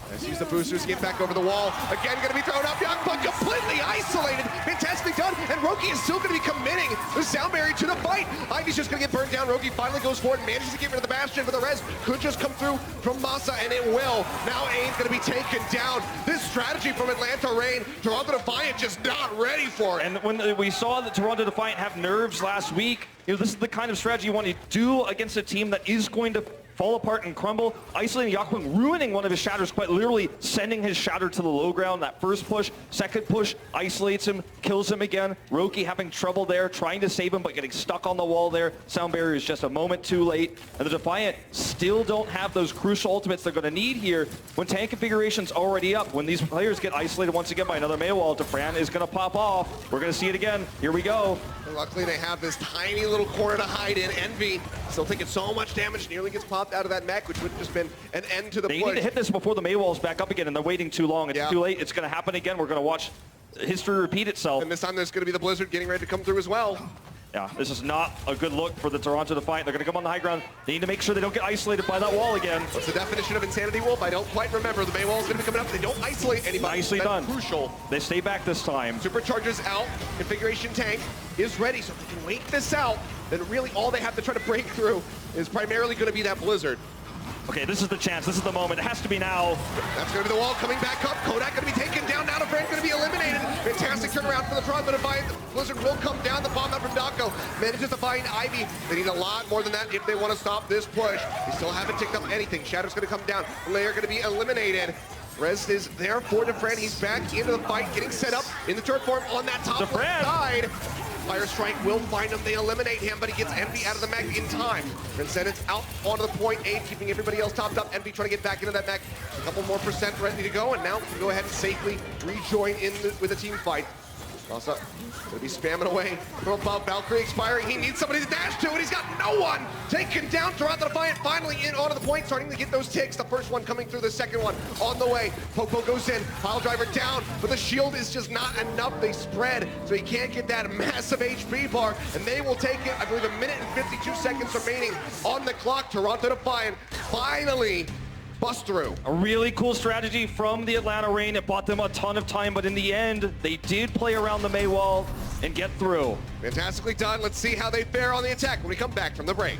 Let's use the boosters to get back over the wall. Again, going to be thrown up. Yakpun completely isolated. Fantastically done. And Roki is still going to be committing the sound barrier to the fight. Ivy's just going to get burned down. Roki finally goes forward and manages to get rid of the Bastion, but the res could just come through from Masa, and it will. Now Aim's going to be taken down. This strategy from Atlanta Reign, Toronto Defiant just not ready for it. And when we saw that Toronto Defiant have nerves last week, you know, this is the kind of strategy you want to do against a team that is going to fall apart and crumble. Isolating Yakpun, ruining one of his shatters, quite literally sending his shatter to the low ground. That first push, second push, isolates him, kills him again. Roki having trouble there, trying to save him, but getting stuck on the wall there. Sound barrier is just a moment too late. And the Defiant still don't have those crucial ultimates they're going to need here when tank configuration's already up. When these players get isolated once again by another Mei wall, Defran is going to pop off. We're going to see it again. Here we go. And luckily they have this tiny little corner to hide in. Envy still taking so much damage, nearly gets popped out of that mech, which would have just been an end to the They push. need to hit this before the Mei wall's back up again, and they're waiting too long. It's too late. It's going to happen again. We're going to watch history repeat itself. And this time there's going to be the Blizzard getting ready to come through as well. Yeah, this is not a good look for the Toronto Defiant. They're going to come on the high ground. They need to make sure they don't get isolated by that wall again. What's the definition of Insanity Wolf? I don't quite remember. The Mei wall is going to be coming up. They don't isolate anybody. Nicely That's done. Crucial. They stay back this time. Supercharger's out. Configuration tank is ready. So if they can wait this out, then really all they have to try to break through is primarily going to be that Blizzard. Okay, this is the chance. This is the moment. It has to be now. That's going to be the wall coming back up. Kodak going to be taken down. Now Defran going to be eliminated. Fantastic turnaround for the Toronto Defiant. The Blizzard will come down. The bomb out from Dako manages to find Ivy. They need a lot more than that if they want to stop this push. They still haven't ticked up anything. Shadow's going to come down. Lair going to be eliminated. Rez is there for Defran. He's back into the fight, getting set up in the turret form on that top left side. Fire Strike will find him. They eliminate him, but he gets Envy out of the mech in time. Transcendence out onto the point 8, keeping everybody else topped up. Envy trying to get back into that mech. A couple more percent ready to go, and now can go ahead and safely rejoin in with the team fight. Also, gonna be spamming away from above. Valkyrie expiring. He needs somebody to dash to, and he's got no one. Taken down. Toronto Defiant finally in onto the point, starting to get those ticks. The first one coming through, the second one on the way. Popo goes in. Pile driver down, but the shield is just not enough. They spread, so he can't get that massive HP bar, and they will take it. I believe 1 minute and 52 seconds remaining on the clock. Toronto Defiant finally bust through. A really cool strategy from the Atlanta Reign. It bought them a ton of time, but in the end, they did play around the Mei wall and get through. Fantastically done. Let's see how they fare on the attack when we come back from the break.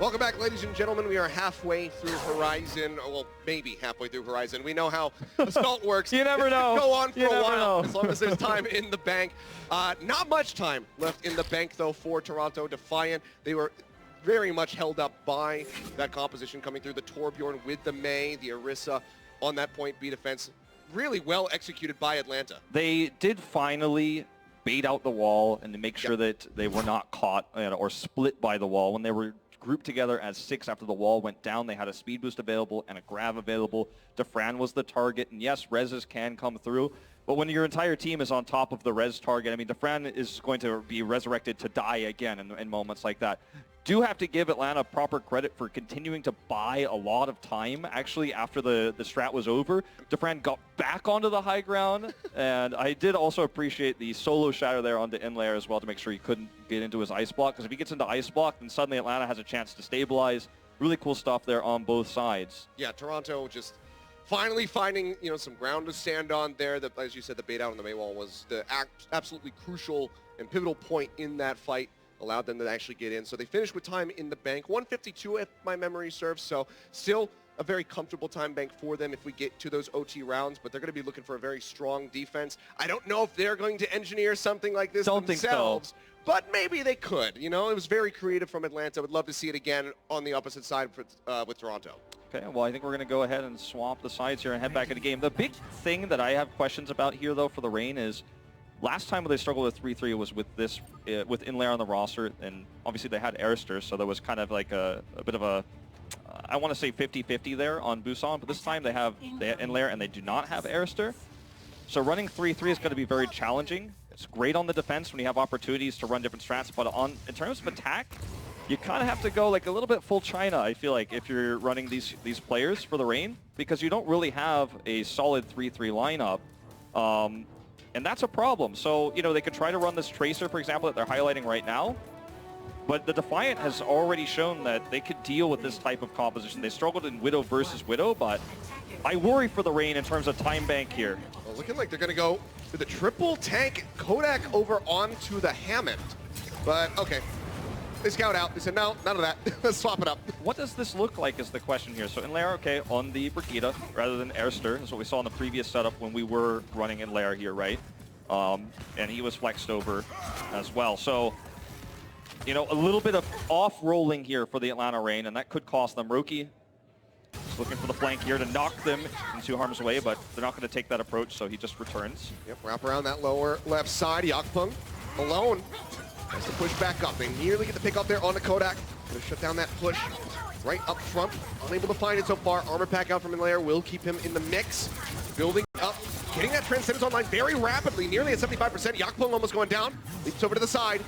Welcome back, ladies and gentlemen. We are halfway through Horizon, or well, maybe halfway through Horizon. We know how Assault works. You never know. Go on for You a never while, know. as long as there's time in the bank. Not much time left in the bank, though, for Toronto Defiant. They were very much held up by that composition coming through. The Torbjorn with the Mei, the Orisa on that point B defense. Really well executed by Atlanta. They did finally bait out the wall and to make sure that they were not caught or split by the wall. When they were grouped together as 6 after the wall went down, they had a speed boost available and a grab available. Defran was the target, and yes, reses can come through, but when your entire team is on top of the res target, I mean, Defran is going to be resurrected to die again in moments like that. do have to give Atlanta proper credit for continuing to buy a lot of time. Actually, after the strat was over, Defran got back onto the high ground, and I did also appreciate the solo shatter there onto Inlayer as well to make sure he couldn't get into his ice block, because if he gets into ice block, then suddenly Atlanta has a chance to stabilize. Really cool stuff there on both sides. Yeah, Toronto just finally finding, you know, some ground to stand on there. That, as you said, the bait out on the Maywall was the absolutely crucial and pivotal point in that fight. Allowed them to actually get in. So they finished with time in the bank. 152 if my memory serves. So still a very comfortable time bank for them if we get to those OT rounds, but they're going to be looking for a very strong defense. I don't know if they're going to engineer something like this themselves, but maybe they could. You know, it was very creative from Atlanta. I would love to see it again on the opposite side with Toronto. Okay, well, I think we're going to go ahead and swap the sides here and head back into the game. The big thing that I have questions about here, though, for the Reign is last time when they struggled with 3-3 was with this, with Inlayer on the roster, and obviously they had Arister, so there was kind of like a bit of a, I want to say 50-50 there on Busan, but this time they have Inlayer and they do not have Arister. So running 3-3 is going to be very challenging. It's great on the defense when you have opportunities to run different strats, but in terms of attack, you kind of have to go like a little bit full China, I feel like, if you're running these players for the Reign, because you don't really have a solid 3-3 lineup. And that's a problem. So, you know, they could try to run this Tracer, for example, that they're highlighting right now. But the Defiant has already shown that they could deal with this type of composition. They struggled in Widow versus Widow, but I worry for the Reign in terms of time bank here. Well, looking like they're going to go with the triple tank Kodak over onto the Hammond. But, okay. They scout out. They said, no, none of that. Let's swap it up. What does this look like is the question here. So Inlayer, okay, on the Brigitte rather than Arister. That's what we saw in the previous setup when we were running Inlayer here, right? And he was flexed over as well. So, you know, a little bit of off-rolling here for the Atlanta Reign, and that could cost them. Roki is looking for the flank here to knock them into harm's way, but they're not going to take that approach, so he just returns. Yep, wrap around that lower left side. Yakpung alone. Has to push back up. They nearly get the pick up there on the Kodak. Gonna shut down that push right up front. Unable to find it so far. Armor pack out from Inlayer will keep him in the mix. Building up. Getting that Transcendence online very rapidly. Nearly at 75%. Yakpung almost going down. Leaps over to the side.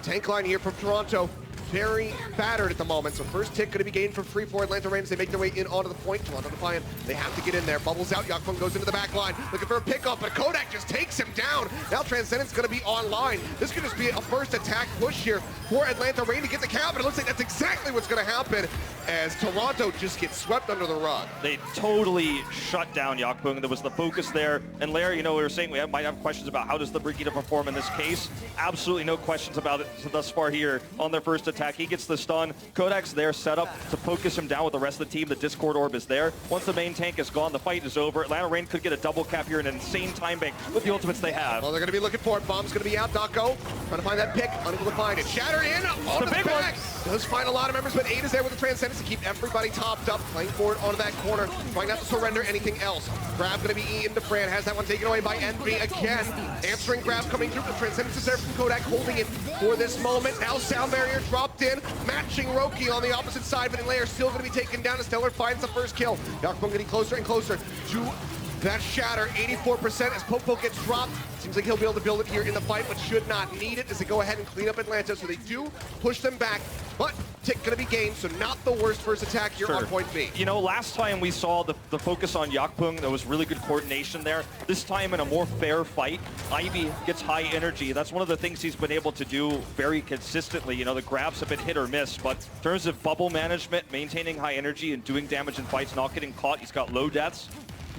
Tank line here from Toronto. Very battered at the moment. So first tick going to be gained for free for Atlanta Reign as they make their way in onto the point. Toronto Defiant, they have to get in there. Bubbles out. Yakpung goes into the back line. Looking for a pickup, but Kodak just takes him down. Now Transcendence going to be online. This could just be a first attack push here for Atlanta Reign to get the cap. And it looks like that's exactly what's going to happen as Toronto just gets swept under the rug. They totally shut down Yakpung. There was the focus there. And Larry, you know, we were saying we might have questions about how does the Brigitte perform in this case. Absolutely no questions about it thus far here on their first attack. He gets the stun. Kodak's there set up to focus him down with the rest of the team. The Discord Orb is there. Once the main tank is gone, the fight is over. Atlanta Reign could get a double cap here in an insane time bank with the ultimates they have. Well, they're going to be looking for it. Bomb's going to be out. Dako trying to find that pick. Unable to find it. Shatter in. On the back. Does find a lot of members, but 8 is there with the Transcendence to keep everybody topped up. Playing forward onto that corner. Trying not to surrender anything else. Grab going to be eaten to Fran. Has that one taken away by Envy again. Answering grab coming through. The Transcendence is there from Kodak holding it for this moment. Now Sound Barrier dropped in. Matching Roki on the opposite side, but Inlayer still going to be taken down as Stellar finds the first kill. Yakpung getting closer and closer to that shatter. 84% as Popo gets dropped. Seems like he'll be able to build it here in the fight, but should not need it as they go ahead and clean up Atlanta. So they do push them back, but tick going to be gained, so not the worst first attack here on point B. You know, last time we saw the focus on Yakpung, there was really good coordination there. This time in a more fair fight, Ivy gets high energy. That's one of the things he's been able to do very consistently. You know, the grabs have been hit or miss, but in terms of bubble management, maintaining high energy and doing damage in fights, not getting caught, he's got low deaths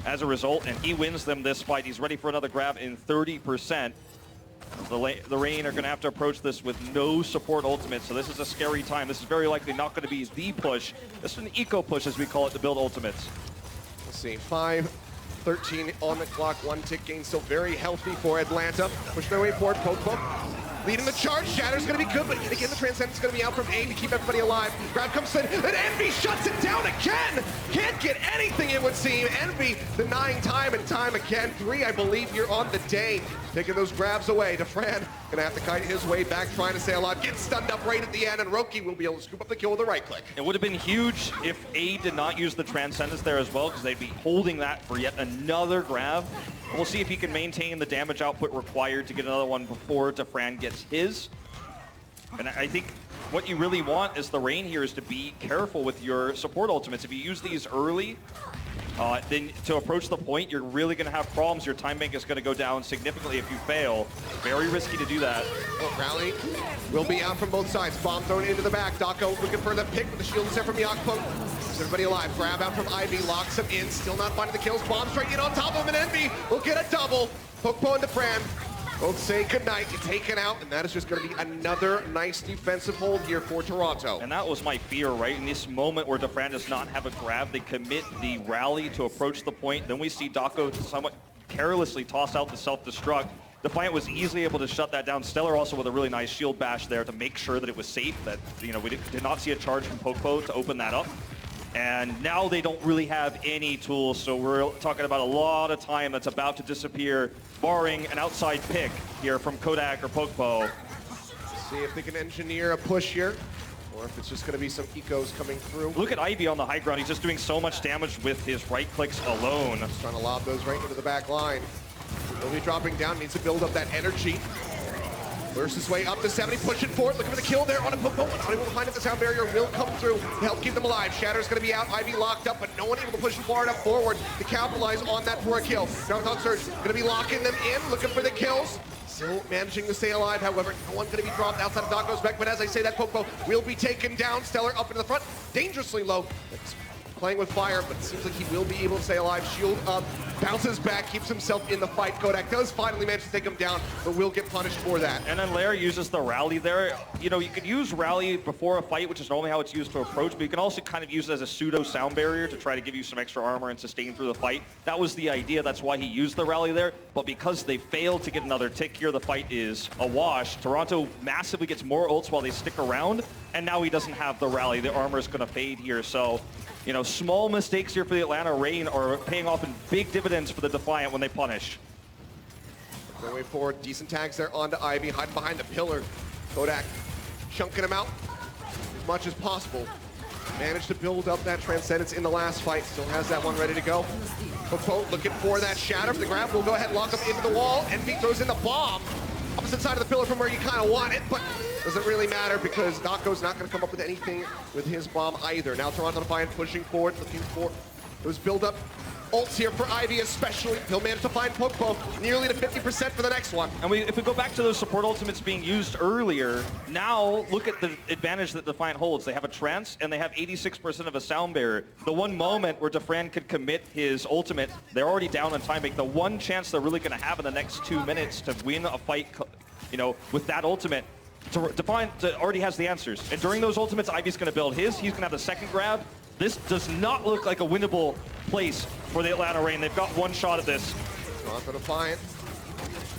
as a result, and he wins them this fight. He's ready for another grab in 30%. The Reign are going to have to approach this with no support ultimate, so this is a scary time. This is very likely not going to be the push. This is an eco push, as we call it, to build ultimates. Let's see, 5-13 on the clock. 1 tick gain, still very healthy for Atlanta. Push their way forward. Poke leading the charge. Shatter's going to be good, but again, the Transcendence is going to be out from A to keep everybody alive. Grab comes in, and Envy shuts it down again. Can't get anything, it would seem. Envy denying time and time again. 3, I believe, here on the day. Taking those grabs away. Defran gonna have to kite his way back, trying to stay alive. Gets stunned up right at the end, and Roki will be able to scoop up the kill with a right click. It would have been huge if A did not use the Transcendence there as well, because they'd be holding that for yet another grab. We'll see if he can maintain the damage output required to get another one before Defran gets his. And I think what you really want as the Reign here is to be careful with your support ultimates. If you use these early, then to approach the point, you're really going to have problems. Your time bank is going to go down significantly if you fail. Very risky to do that. Oh, rally will be out from both sides. Bomb thrown into the back. Dako looking for the pick with the shield set from Yakpung. Is everybody alive? Grab out from Ivy, locks him in. Still not finding the kills. Bomb straight in on top of him, and Envy will get a double. Pokpo and DeFran both say goodnight. You're taken out, and that is just going to be another nice defensive hold here for Toronto. And that was my fear, right? In this moment where DeFran does not have a grab, they commit the rally to approach the point. Then we see Dako somewhat carelessly toss out the self-destruct. Defiant was easily able to shut that down. Stellar also with a really nice shield bash there to make sure that it was safe, that, you know, we did not see a charge from Pokpo to open that up. And now they don't really have any tools, so we're talking about a lot of time that's about to disappear, barring an outside pick here from Kodak or Pokpo. See if they can engineer a push here, or if it's just going to be some ecos coming through. Look at Ivy on the high ground. He's just doing so much damage with his right clicks alone. Just trying to lob those right into the back line. He'll be dropping down, needs to build up that energy. Bursts his way up to 70, pushing forward, looking for the kill there on a Pokpo. Not able to find it, the sound barrier will come through to help keep them alive. Shatter's gonna be out, Ivy locked up, but no one able to push him far enough forward to capitalize on that for a kill. Marathon Surge gonna be locking them in, looking for the kills. Still managing to stay alive, however, no one's gonna be dropped outside of Dako's back, but as I say, that Pokpo will be taken down. Stellar up into the front, dangerously low. It's playing with fire, but it seems like he will be able to stay alive. Shield up, bounces back, keeps himself in the fight. Kodak does finally manage to take him down, but will get punished for that. And then Lair uses the rally there. You know, you could use rally before a fight, which is normally how it's used to approach, but you can also kind of use it as a pseudo sound barrier to try to give you some extra armor and sustain through the fight. That was the idea. That's why he used the rally there. But because they failed to get another tick here, the fight is a wash. Toronto massively gets more ults while they stick around, and now he doesn't have the rally. The armor is going to fade here, so you know, small mistakes here for the Atlanta Reign are paying off in big dividends for the Defiant when they punish. Their way forward, decent tags there onto Ivy, hiding behind the pillar. Kodak chunking him out as much as possible. Managed to build up that Transcendence in the last fight. Still has that one ready to go. Pokpo looking for that shatter for the grab. We'll go ahead and lock him into the wall. Envy throws in the bomb. Opposite side of the pillar from where you kind of want it, but doesn't really matter because Dako's not going to come up with anything with his bomb either. Now Toronto Defiant pushing forward, looking for those build-up ults here for Ivy especially. He'll manage to find Pokpo nearly to 50% for the next one. And if we go back to those support ultimates being used earlier, now look at the advantage that Defiant holds. They have a trance and they have 86% of a sound barrier. The one moment where DeFran could commit his ultimate, they're already down on time bank. The one chance they're really going to have in the next 2 minutes to win a fight, you know, with that ultimate, Defiant already has the answers. And during those ultimates, Ivy's going to build his. He's going to have the second grab. This does not look like a winnable place for the Atlanta Reign. They've got one shot at this. Toronto Defiant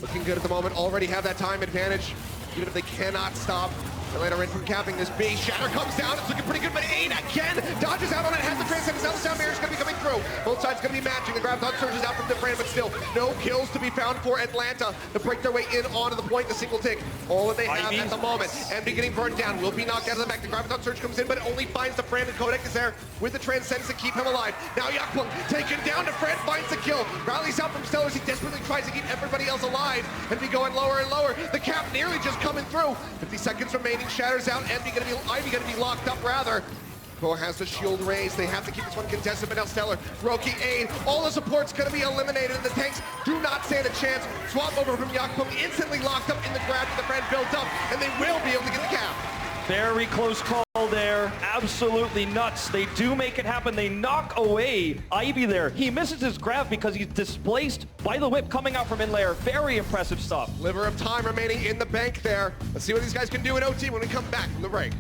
looking good at the moment. Already have that time advantage, even if they cannot stop Atlanta Reign from capping this B. Shatter comes down. It's looking pretty good, but Aid again dodges out on it. Has the Transcendence. Now the sound barrier is going to be coming through. Both sides going to be matching. The grab dodge surges out from DeFran, but still no kills to be found for Atlanta to break their way in onto the point. The single tick, all that they have at the moment. Envy getting burned down. Will be knocked out of the back. The grab dodge surge comes in, but it only finds DeFran, and Kodak is there with the Transcendence to keep him alive. Now Yakpung taken down. DeFran finds the kill. Rallies out from Stellar as he desperately tries to keep everybody else alive and be going lower and lower. The cap nearly just coming through. 50 seconds remaining. Shatters out. Ivy gonna be locked up rather. Poe has the shield raised. They have to keep this one contested, but now Stellar, Roki, Aid, all the support's gonna be eliminated, and the tanks do not stand a chance. Swap over from Yakpung, instantly locked up in the grab with the friend built up, and they will be able to get the cap. Very close call there. Absolutely nuts. They do make it happen. They knock away Ivy there. He misses his grab because he's displaced by the whip coming out from in layer. Very impressive stuff. Sliver of time remaining in the bank there. Let's see what these guys can do in OT when we come back from the break.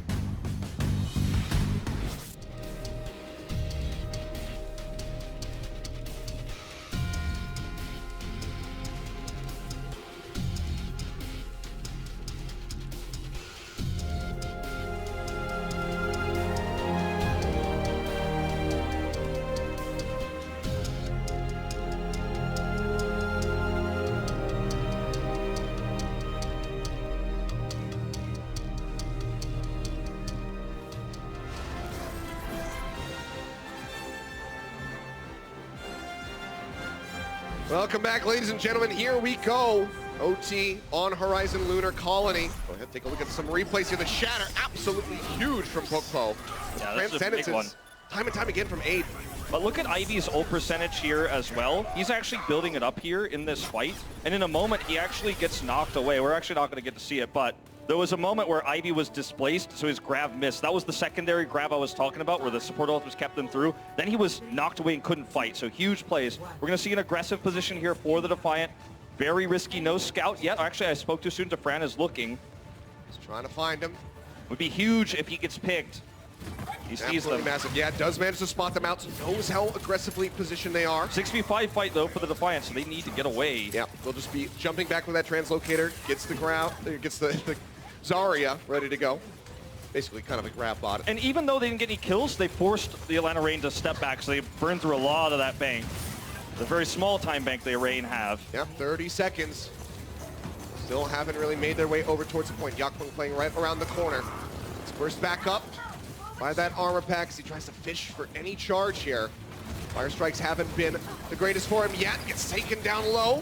Welcome back, ladies and gentlemen. Here we go. OT on Horizon Lunar Colony. Go ahead, take a look at some replays here. The shatter, absolutely huge from Pokpo. Yeah, that's a big one. Time and time again from Aid. But look at Ivy's ult percentage here as well. He's actually building it up here in this fight. And in a moment, he actually gets knocked away. We're actually not going to get to see it, but there was a moment where Ivy was displaced, so his grab missed. That was the secondary grab I was talking about, where the support ult was kept them through. Then he was knocked away and couldn't fight, so huge plays. We're going to see an aggressive position here for the Defiant. Very risky, no scout yet. Actually, I spoke to a student. Fran is looking. He's trying to find him. Would be huge if he gets picked. He sees Absolutely them. massive. Yeah, does manage to spot them out. Knows how aggressively positioned they are. 6v5 fight, though, for the Defiant, so they need to get away. Yeah, they'll just be jumping back with that translocator. Gets the ground, gets the Zarya ready to go. Basically kind of a grab bot. And even though they didn't get any kills, they forced the Atlanta Reign to step back, so they burned through a lot of that bank. The very small time bank the Reign have. Yeah, 30 seconds. Still haven't really made their way over towards the point. Yakpung playing right around the corner. It's burst back up by that armor pack as he tries to fish for any charge here. Fire strikes haven't been the greatest for him yet. Gets taken down low.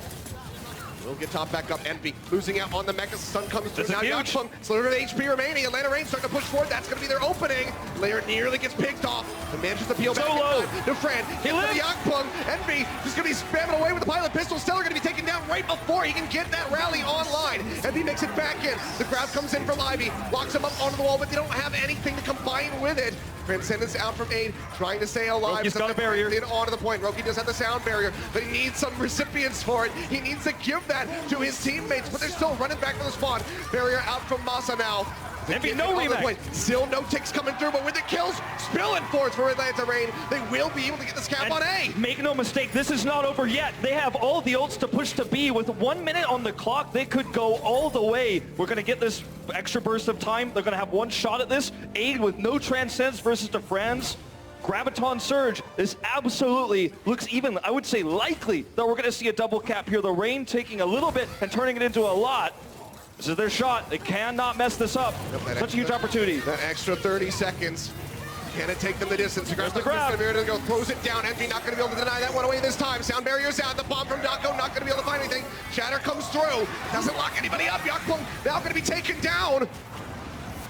Will get top back up. Envy losing out on the mecha. Sun comes through. Now Yakpung, sliver of HP remaining. Atlanta Reign starting to push forward. That's going to be their opening. Layer nearly gets picked off. The manages to peel back. Solo. No Fran. Hit for the Yakpung. Envy just going to be spamming away with the pilot pistol. Stellar going to be taken down right before he can get that rally online. Envy makes it back in. The grab comes in from Ivy. Locks him up onto the wall, but they don't have anything to combine with it. Transcendence out from Aid, trying to stay alive. Roki's got a barrier. In onto the point. Roki does have the sound barrier, but he needs some recipients for it. He needs to give that to his teammates, but they're still running back to the spawn. Barrier out from Masa now. Envy, no remake. Still no ticks coming through, but with the kills spilling forth for Atlanta Reign, they will be able to get this cap on A. Make no mistake, this is not over yet. They have all the ults to push to B. With 1 minute on the clock, they could go all the way. We're going to get this extra burst of time. They're going to have one shot at this. Aid with no Transcends versus the Friends. Graviton Surge. This absolutely looks even, I would say, likely that we're going to see a double cap here. The Reign taking a little bit and turning it into a lot. This is their shot. They cannot mess this up. Such a huge opportunity. That extra 30 seconds. Can it take them the distance? There's the grab. Go, throws it down. Envy not going to be able to deny that one away this time. Sound barrier's out. The bomb from Dako not going to be able to find anything. Shatter comes through. Doesn't lock anybody up. Yakpung now going to be taken down.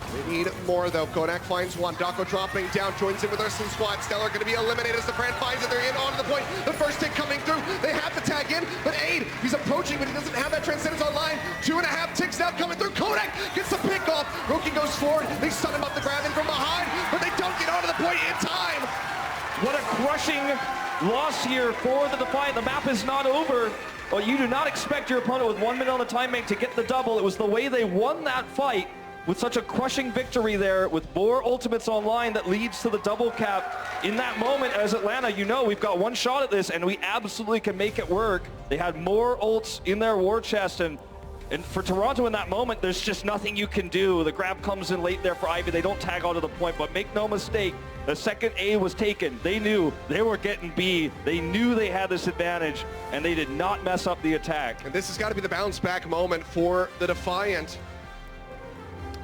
They need more though. Kodak finds one. Dako dropping down, joins in with our squad. Stellar going to be eliminated as the Fran finds it. They're in onto the point. The first hit coming through. They have to tag in, but Aid, he's approaching, but he doesn't have that Transcendence online. 2.5 ticks now coming through. Kodak gets the pick off. Roki goes forward. They stun him up the grab in from behind, but they don't get onto the point in time. What a crushing loss here for the Defiant. The map is not over. Well, you do not expect your opponent with 1 minute on the time bank to get the double. It was the way they won that fight. With such a crushing victory there, with more ultimates online that leads to the double cap. In that moment, as Atlanta, you know, we've got one shot at this, and we absolutely can make it work. They had more ults in their war chest, and for Toronto in that moment, there's just nothing you can do. The grab comes in late there for Ivy. They don't tag onto the point, but make no mistake, the second A was taken. They knew they were getting B. They knew they had this advantage, and they did not mess up the attack. And this has got to be the bounce back moment for the Defiant.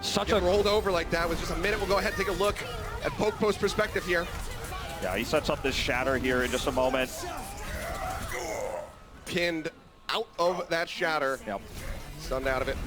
Such Get a rolled over like that with just a minute. We'll go ahead and take a look at Pokpo's perspective here. Yeah, he sets up this shatter here in just a moment. Pinned out of that shatter. Yep. Stunned out of it.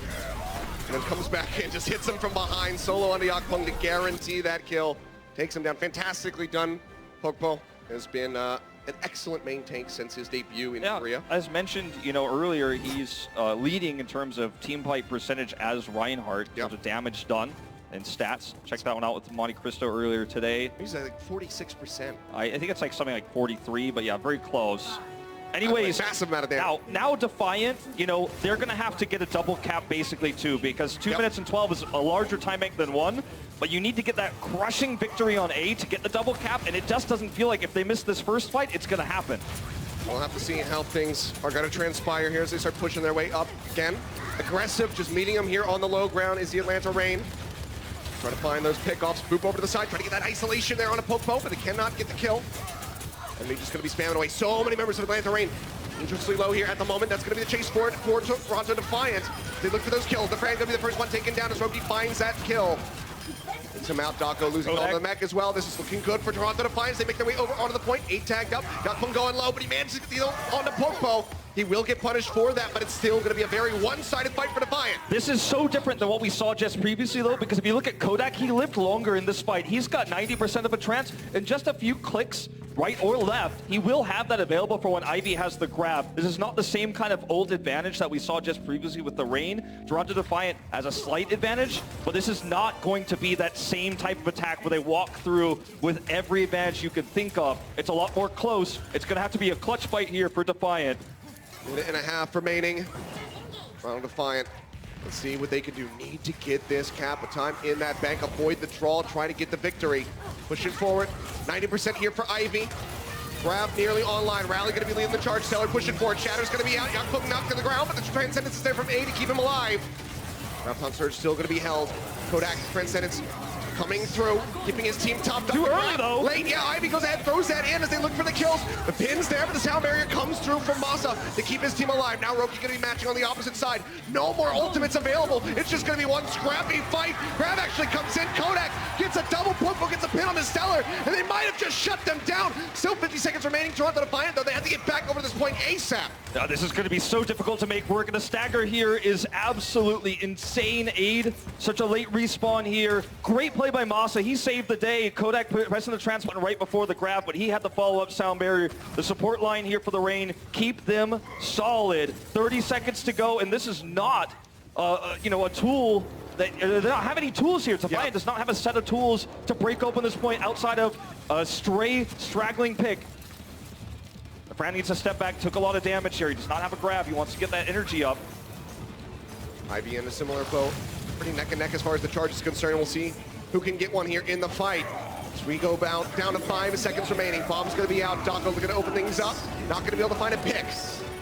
And then comes back in, just hits him from behind. Solo onto Yakpung to guarantee that kill. Takes him down. Fantastically done. Pokpo has been an excellent main tank since his debut in Korea. As mentioned, you know, earlier, he's leading in terms of team fight percentage as Reinhardt, in terms of damage done and stats. Check that one out with Monte Cristo earlier today. He's at like 46%. I think it's like something like 43, but yeah, very close. Anyways, massive amount of damage. Now Defiant, you know, they're going to have to get a double cap basically too, because 2 minutes and 12 is a larger time bank than 1, but you need to get that crushing victory on A to get the double cap, and it just doesn't feel like if they miss this first fight, it's going to happen. We'll have to see how things are going to transpire here as they start pushing their way up again. Aggressive, just meeting them here on the low ground is the Atlanta Reign. Trying to find those pickoffs, boop over to the side, trying to get that isolation there on a Pokpo, but they cannot get the kill. And they're just going to be spamming away so many members of Atlanta Reign. Dangerously low here at the moment. That's going to be the chase for it for Toronto Defiant. They look for those kills. The Fran going to be the first one taken down as Roki finds that kill. Gets him out. Dako losing all the mech as well. This is looking good for Toronto Defiant. They make their way over onto the point. 8 tagged up. Yakpung going low, but he manages to get the ult onto Pokpo. He will get punished for that, but it's still going to be a very one-sided fight for Defiant. This is so different than what we saw just previously, though, because if you look at Kodak, he lived longer in this fight. He's got 90% of a trance. In just a few clicks, right or left, he will have that available for when Ivy has the grab. This is not the same kind of old advantage that we saw just previously with the Rain. Toronto Defiant has a slight advantage, but this is not going to be that same type of attack where they walk through with every advantage you could think of. It's a lot more close. It's going to have to be a clutch fight here for Defiant. Minute and a half remaining. Toronto Defiant. Let's see what they can do. Need to get this cap of time in that bank. Avoid the draw. Try to get the victory. Pushing forward. 90% here for Ivy. Grab nearly online. Rally going to be leading the charge. Stellar pushing forward. Shatter's going to be out. Yakpung knocked to the ground, but the Transcendence is there from A to keep him alive. Grab Surge still going to be held. Kodak Transcendence coming through, keeping his team topped up. Too early, though. Late, yeah, Ivy goes ahead, throws that in as they look for the kills. The pin's there, but the sound barrier comes through from Masa to keep his team alive. Now Roki gonna be matching on the opposite side. No more ultimates available. It's just gonna be one scrappy fight. Grab actually comes in. Kodak gets a double poke, gets a pin on the Stellar, and they might have just shut them down. Still 50 seconds remaining. Toronto Defiant, though, they have to get back over this point ASAP. This is going to be so difficult to make work. The stagger here is absolutely insane. Aid, such a late respawn here. Great play by Masa. He saved the day. Kodak pressing the trans button right before the grab, but he had the follow-up sound barrier. The support line here for the Rain. Keep them solid. 30 seconds to go, and this is not, you know, a tool that they don't have any tools here. Defiant does not have a set of tools to break open this point outside of a stray, straggling pick. Fran needs to step back, took a lot of damage here. He does not have a grab. He wants to get that energy up. Ivy in a similar boat. Pretty neck and neck as far as the charge is concerned. We'll see who can get one here in the fight. As we go down to 5 seconds remaining. Bomb's going to be out. Doggo going to open things up. Not going to be able to find a pick.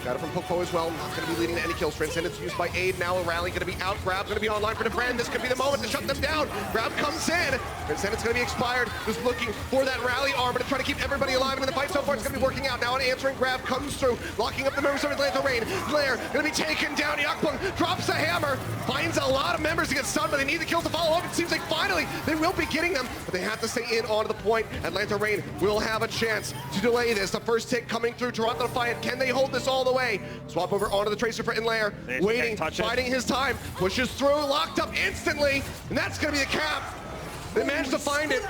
Got it from Popo as well. Not going to be leading to any kills. Transcendence used by Aid. Now a rally going to be out. Grab going to be online for Defend. This could be the moment to shut them down. Grab comes in. Transcendence going to be expired. Just looking for that rally arm, but to try to keep everybody alive. And in the fight so far, it's going to be working out. Now an answering grab comes through, locking up the members of Atlanta Rain. Blair going to be taken down. Yakpung drops the hammer. Finds a lot of members to get stunned, but they need the kills to follow up. It seems like finally they will be getting them, but they have to stay in onto the point. Atlanta Rain will have a chance to delay this. The first hit coming through. Toronto Defiant. Can they hold this all the way? Swap over onto the Tracer for Inlayer. Waiting, biding his time. Pushes through, locked up instantly. And that's going to be the cap. They managed to find it.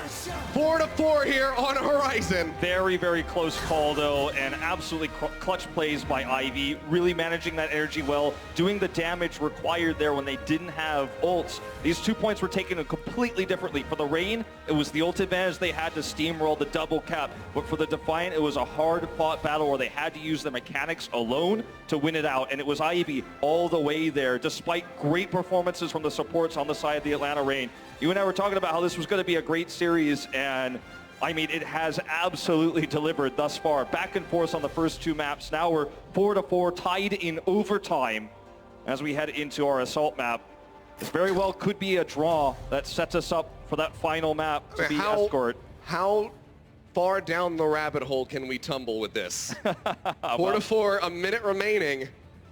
4-4 here on Horizon. Very, very close call, though, and absolutely clutch plays by Ivy. Really managing that energy well, doing the damage required there when they didn't have ults. These 2 points were taken completely differently. For the Rain, it was the ult advantage they had to steamroll the double cap. But for the Defiant, it was a hard-fought battle where they had to use the mechanics alone to win it out. And it was Ivy all the way there, despite great performances from the supports on the side of the Atlanta Rain. You and I were talking about how this was going to be a great series, and I mean, it has absolutely delivered thus far. Back and forth on the first 2 maps. Now we're 4-4, tied in overtime as we head into our assault map. This very well could be a draw that sets us up for that final map to be Escort. How far down the rabbit hole can we tumble with this? 4-4, a minute remaining.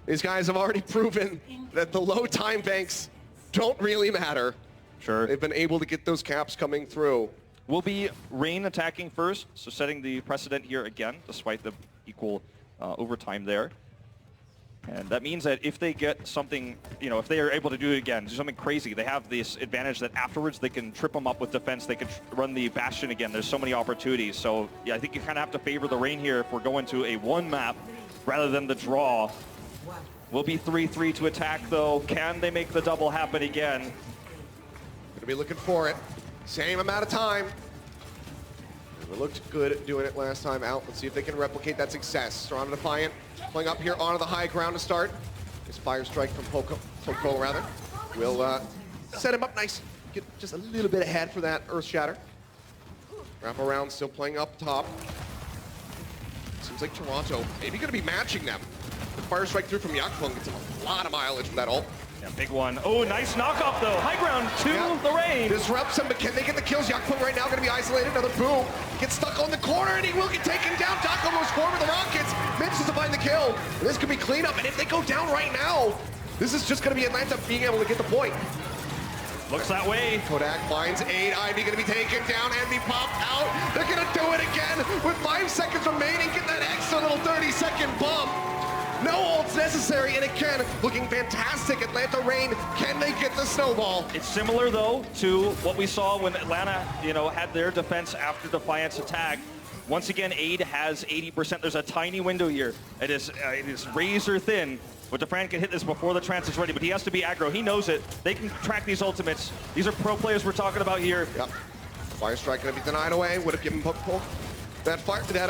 These guys have already proven that the low time banks don't really matter. Sure. They've been able to get those caps coming through. Will be Rain attacking first, so setting the precedent here again, despite the equal overtime there. And that means that if they get something, you know, if they are able to do it again, do something crazy, they have this advantage that afterwards they can trip them up with defense, they can run the Bastion again. There's so many opportunities. So yeah, I think you kind of have to favor the Rain here if we're going to a 1 map rather than the draw. Will be 3-3 to attack, though. Can they make the double happen again? Gonna be looking for it. Same amount of time. It looked good at doing it last time out. Let's see if they can replicate that success. Toronto Defiant playing up here onto the high ground to start. This fire strike from Poco rather. Will set him up nice. Get just a little bit ahead for that Earth Shatter. Wrap around, still playing up top. Seems like Toronto maybe gonna be matching them. The fire strike through from Yakpung gets a lot of mileage from that ult. Yeah, big one. Oh, nice knockoff, though. High ground to the Rain. Disrupts him, but can they get the kills? Yakpung right now going to be isolated. Another boom. Gets stuck on the corner, and he will get taken down. Dako moves forward with the Rockets. Manages to find the kill. And this could be cleanup, and if they go down right now, this is just going to be Atlanta being able to get the point. Looks that way. Kodak finds Aid. Ivy going to be taken down. Envy popped out. They're going to do it again with 5 seconds remaining. Get that extra little 30-second bump. No what's necessary, and again, looking fantastic. Atlanta Reign, can they get the snowball? It's similar, though, to what we saw when Atlanta, had their defense after Defiant's attack. Once again, Aid has 80%. There's a tiny window here. It is razor thin. But Defran can hit this before the trance is ready, but he has to be aggro. He knows it. They can track these ultimates. These are pro players we're talking about here. Yep. Fire Strike gonna be denied away. Would have given pull. That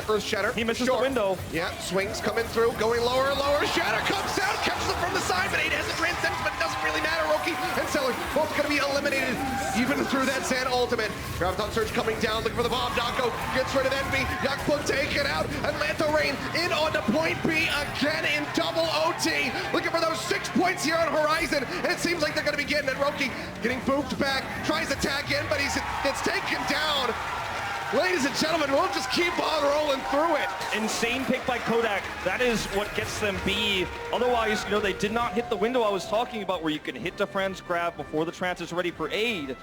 Earth Shatter. He misses the window. Yeah, swings coming through, going lower and lower. Shatter comes down, catches him from the side, but Aid has the transcendence, but it doesn't really matter. Roki and Seller both gonna be eliminated, even through that Sand ultimate. Graviton Surge coming down, looking for the bomb. Dako gets rid of Envy. Yakpo taken out. Atlanta Reign in on the point B again in double OT. Looking for those 6 points here on Horizon, and it seems like they're gonna be getting it. Roki getting booped back, tries to tag in, but gets taken down. Ladies and gentlemen, we'll just keep on rolling through it. Insane pick by Kodak. That is what gets them B. Otherwise, they did not hit the window I was talking about where you can hit Defran's grab before the trance is ready for Aid.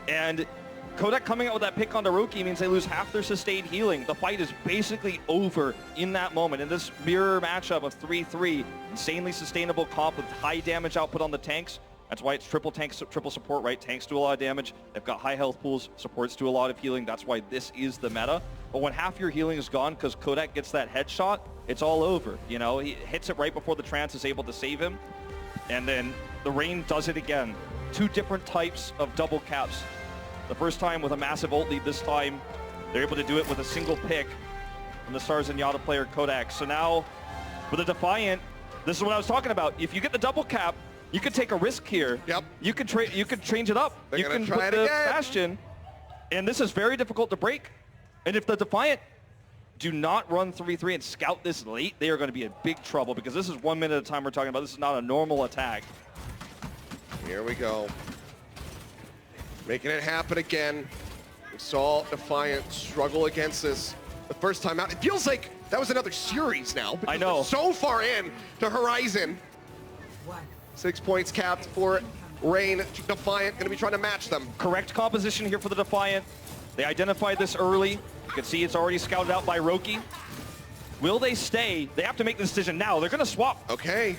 And Kodak coming out with that pick on Roki means they lose half their sustained healing. The fight is basically over in that moment. In this mirror matchup of 3-3, insanely sustainable comp with high damage output on the tanks. That's why it's triple support, right? Tanks do a lot of damage. They've got high health pools. Supports do a lot of healing. That's why this is the meta. But when half your healing is gone because Kodak gets that headshot, it's all over. He hits it right before the trance is able to save him. And then the Reign does it again. 2 different types of double caps. The first time with a massive ult lead. This time, they're able to do it with a single pick from the Stars and Yada player Kodak. So now, with a Defiant, this is what I was talking about. If you get the double cap, you could take a risk here. Yep. You could change it up. They're you can try put it the again. Bastion, and this is very difficult to break. And if the Defiant do not run 3-3 and scout this late, they are going to be in big trouble because this is 1 minute at a time we're talking about. This is not a normal attack. Here we go. Making it happen again. We saw Defiant struggle against this the first time out. It feels like that was another series now. I know. They're so far in to Horizon. 6 points capped for Reign. Defiant going to be trying to match them. Correct composition here for the Defiant. They identified this early. You can see it's already scouted out by Roki. Will they stay? They have to make the decision now. They're going to swap. Okay.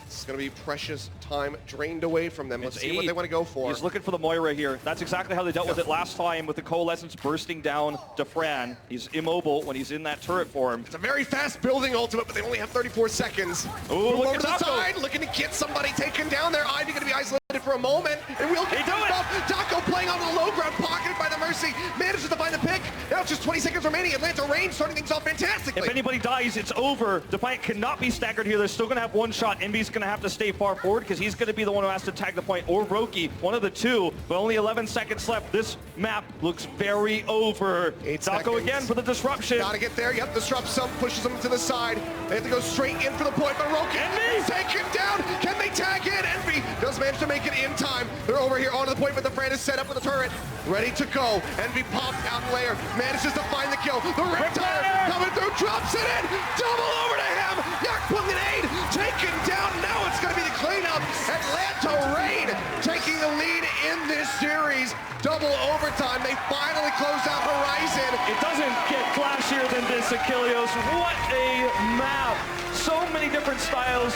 This is going to be precious time drained away from them. Let's see what they want to go for. He's looking for the Moira here. That's exactly how they dealt with it last time with the Coalescence bursting down Defran. He's immobile when he's in that turret form. It's a very fast building ultimate, but they only have 34 seconds. Ooh, look over at the Dako. side, looking to get somebody taken down there. Ivy going to be isolated for a moment, and we'll get off. Dako playing on the low ground, pocketed by the Mercy. Manages to find the pick. Now it's just 20 seconds remaining. Atlanta Reign starting things off fantastically. If anybody dies, it's over. Defiant cannot be staggered here. They're still going to have one shot. Envy's going to have to stay far forward because he's going to be the one who has to tag the point, or Roki, one of the two, but only 11 seconds left. This map looks very over. Dako again for the disruption. Gotta get there. Yep, disrupts some, pushes them to the side. They have to go straight in for the point, but Roki is taken down. Can they tag in? Envy does manage to make it in time. They're over here onto the point, but the Fran is set up with the turret, ready to go. Envy popped out layer, manages to find the kill. The Riptire coming through, drops it in, double over to him. Yakpung and Aid taken down. Now it's going to be the cleanup. Atlanta Reign taking the lead in this series. Double overtime. They finally close out Horizon. It doesn't get flashier than this, Achilles. What a map. So many different styles,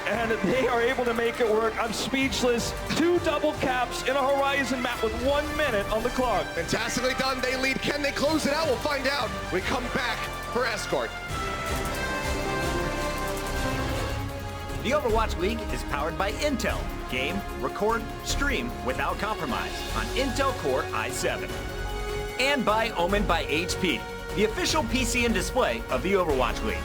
and they are able to make it work. I'm speechless. 2 double caps in a Horizon map with 1 minute on the clock. Fantastically done. They lead. Can they close it out? We'll find out. We come back for Escort. The Overwatch League is powered by Intel. Game, record, stream without compromise on Intel Core i7. And by Omen by HP, the official PC and display of the Overwatch League.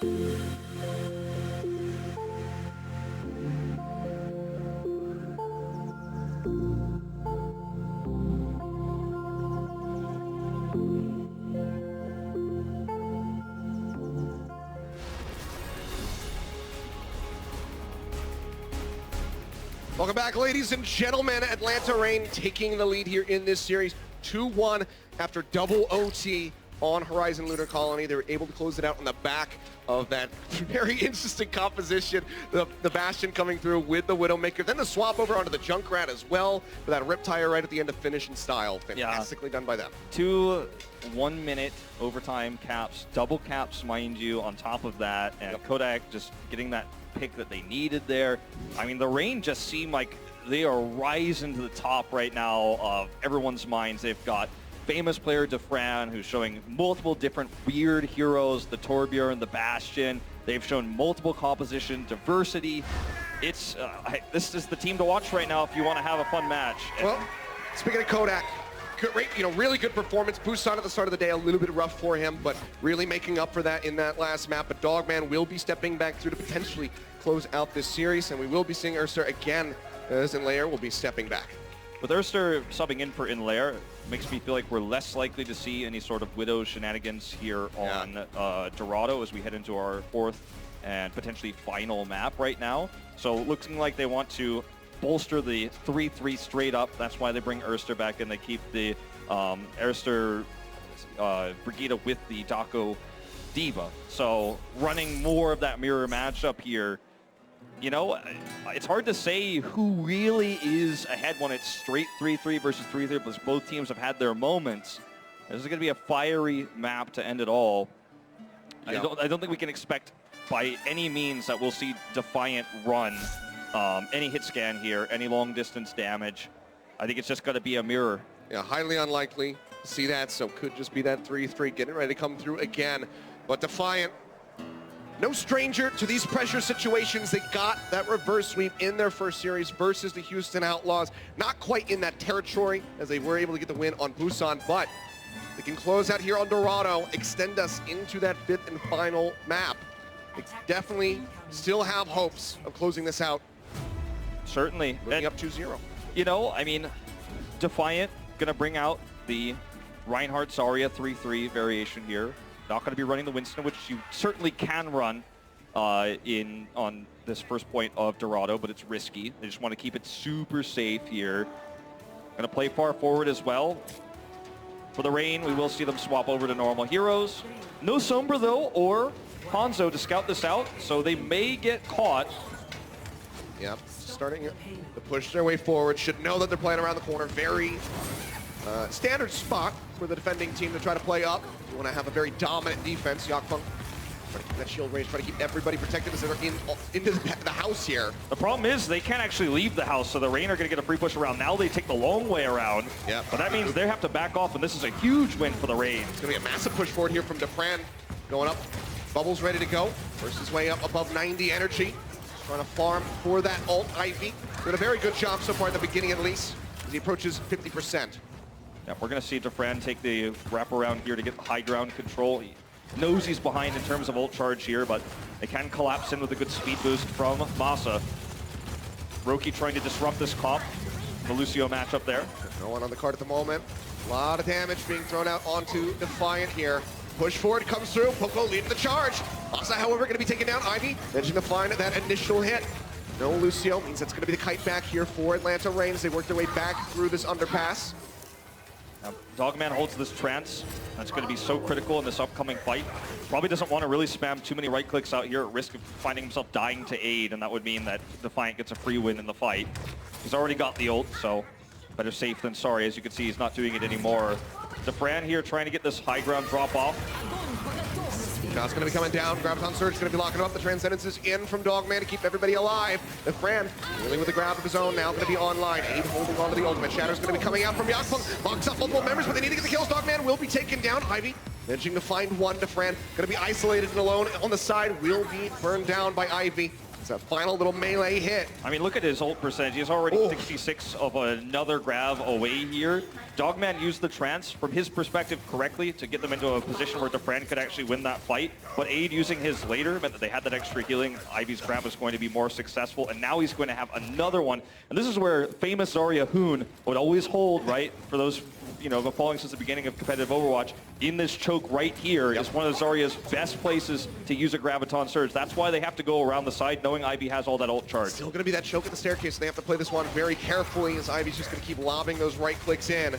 Welcome back, ladies and gentlemen. Atlanta Reign taking the lead here in this series, 2-1 after double OT on Horizon Lunar Colony. They were able to close it out on the back of that very interesting composition. The Bastion coming through with the Widowmaker, then the swap over onto the Junkrat as well for that Riptire right at the end of finish in style. Fantastically done by them. 2 1-minute overtime caps, double caps, mind you, on top of that, and Kodak just getting that pick that they needed there. I mean, the Reign just seem like they are rising to the top right now of everyone's minds. They've got famous player Defran, who's showing multiple different weird heroes, the Torbjorn, the Bastion. They've shown multiple composition, diversity. It's this is the team to watch right now if you want to have a fun match. Well, speaking of Kodak, good, really good performance. Busan at the start of the day, a little bit rough for him, but really making up for that in that last map. But Dogman will be stepping back through to potentially close out this series, and we will be seeing Urster again as Inlayer will be stepping back. With Urster subbing in for Inlayer, makes me feel like we're less likely to see any sort of Widow shenanigans here on Dorado as we head into our 4th and potentially final map right now. So looking like they want to bolster the 3-3 straight up. That's why they bring Urster back and they keep the Urster Brigida with the Dako Diva. So running more of that mirror matchup here. You know, it's hard to say who really is ahead when it's straight 3-3 versus 3-3, because both teams have had their moments. This is going to be a fiery map to end it all. Yeah. I don't think we can expect by any means that we'll see Defiant run any hit scan here, any long distance damage. I think it's just going to be a mirror. Yeah, highly unlikely to see that, so could just be that 3-3 getting ready to come through again. But Defiant, no stranger to these pressure situations. They got that reverse sweep in their first series versus the Houston Outlaws. Not quite in that territory as they were able to get the win on Busan, but they can close out here on Dorado, extend us into that 5th and final map. They definitely still have hopes of closing this out. Certainly. Looking up 2-0. You know, I mean, Defiant gonna bring out the Reinhardt Zarya 3-3 variation here. Not going to be running the Winston, which you certainly can run on this first point of Dorado, but it's risky. They just want to keep it super safe here. Going to play far forward as well. For the Reign, we will see them swap over to normal heroes. No Sombra, though, or Hanzo to scout this out, so they may get caught. Yep, starting to push their way forward. Should know that they're playing around the corner. Very standard spot for the defending team to try to play up. You want to have a very dominant defense. Yakfeng trying to keep that shield range, trying to keep everybody protected as they're into the house here. The problem is they can't actually leave the house, so the Reign are going to get a free push around. Now they take the long way around. Yeah. But that means they have to back off, and this is a huge win for the Reign. It's going to be a massive push forward here from Defran. Going up. Bubbles ready to go. Works his way up above 90 energy. Trying to farm for that ult. Ivy doing a very good job so far at the beginning at least, as he approaches 50%. Yeah, we're going to see Defran take the wraparound here to get the high ground control. He knows he's behind in terms of ult charge here, but they can collapse in with a good speed boost from Masa. Roki trying to disrupt this comp. The Lucio matchup there. No one on the card at the moment. A lot of damage being thrown out onto Defiant here. Push forward comes through. Poco leading the charge. Masa, however, going to be taking down Ivy. Managing to find that initial hit. No Lucio means that's going to be the kite back here for Atlanta Reign as they work their way back through this underpass. Now, Dogman holds this trance. That's going to be so critical in this upcoming fight. Probably doesn't want to really spam too many right clicks out here at risk of finding himself dying to aid, and that would mean that Defiant gets a free win in the fight. He's already got the ult, so better safe than sorry. As you can see, he's not doing it anymore. Defran here trying to get this high ground drop off. Now it's going to be coming down. Graviton Surge is going to be locking up. The Transcendence is in from Dogman to keep everybody alive. Defran dealing with the grab of his own now, going to be online. Aid holding on to the ultimate. Shatter's going to be coming out from Yakfeng. Locks up multiple members, but they need to get the kills. Dogman will be taken down. Ivy managing to find one. Defran going to be isolated and alone on the side. Will be burned down by Ivy. It's a final little melee hit. I mean, look at his ult percentage. He's already 66 of another grab away here. Dogman used the trance, from his perspective, correctly to get them into a position where Defran could actually win that fight. But Aid using his later meant that they had that extra healing. Ivy's grab was going to be more successful, and now he's going to have another one. And this is where famous Zarya Hoon would always hold, right? For those, you know, following since the beginning of competitive Overwatch, in this choke right here is one of Zarya's best places to use a Graviton Surge. That's why they have to go around the side, knowing Ivy has all that ult charge. Still going to be that choke at the staircase, so they have to play this one very carefully as Ivy's just going to keep lobbing those right clicks in.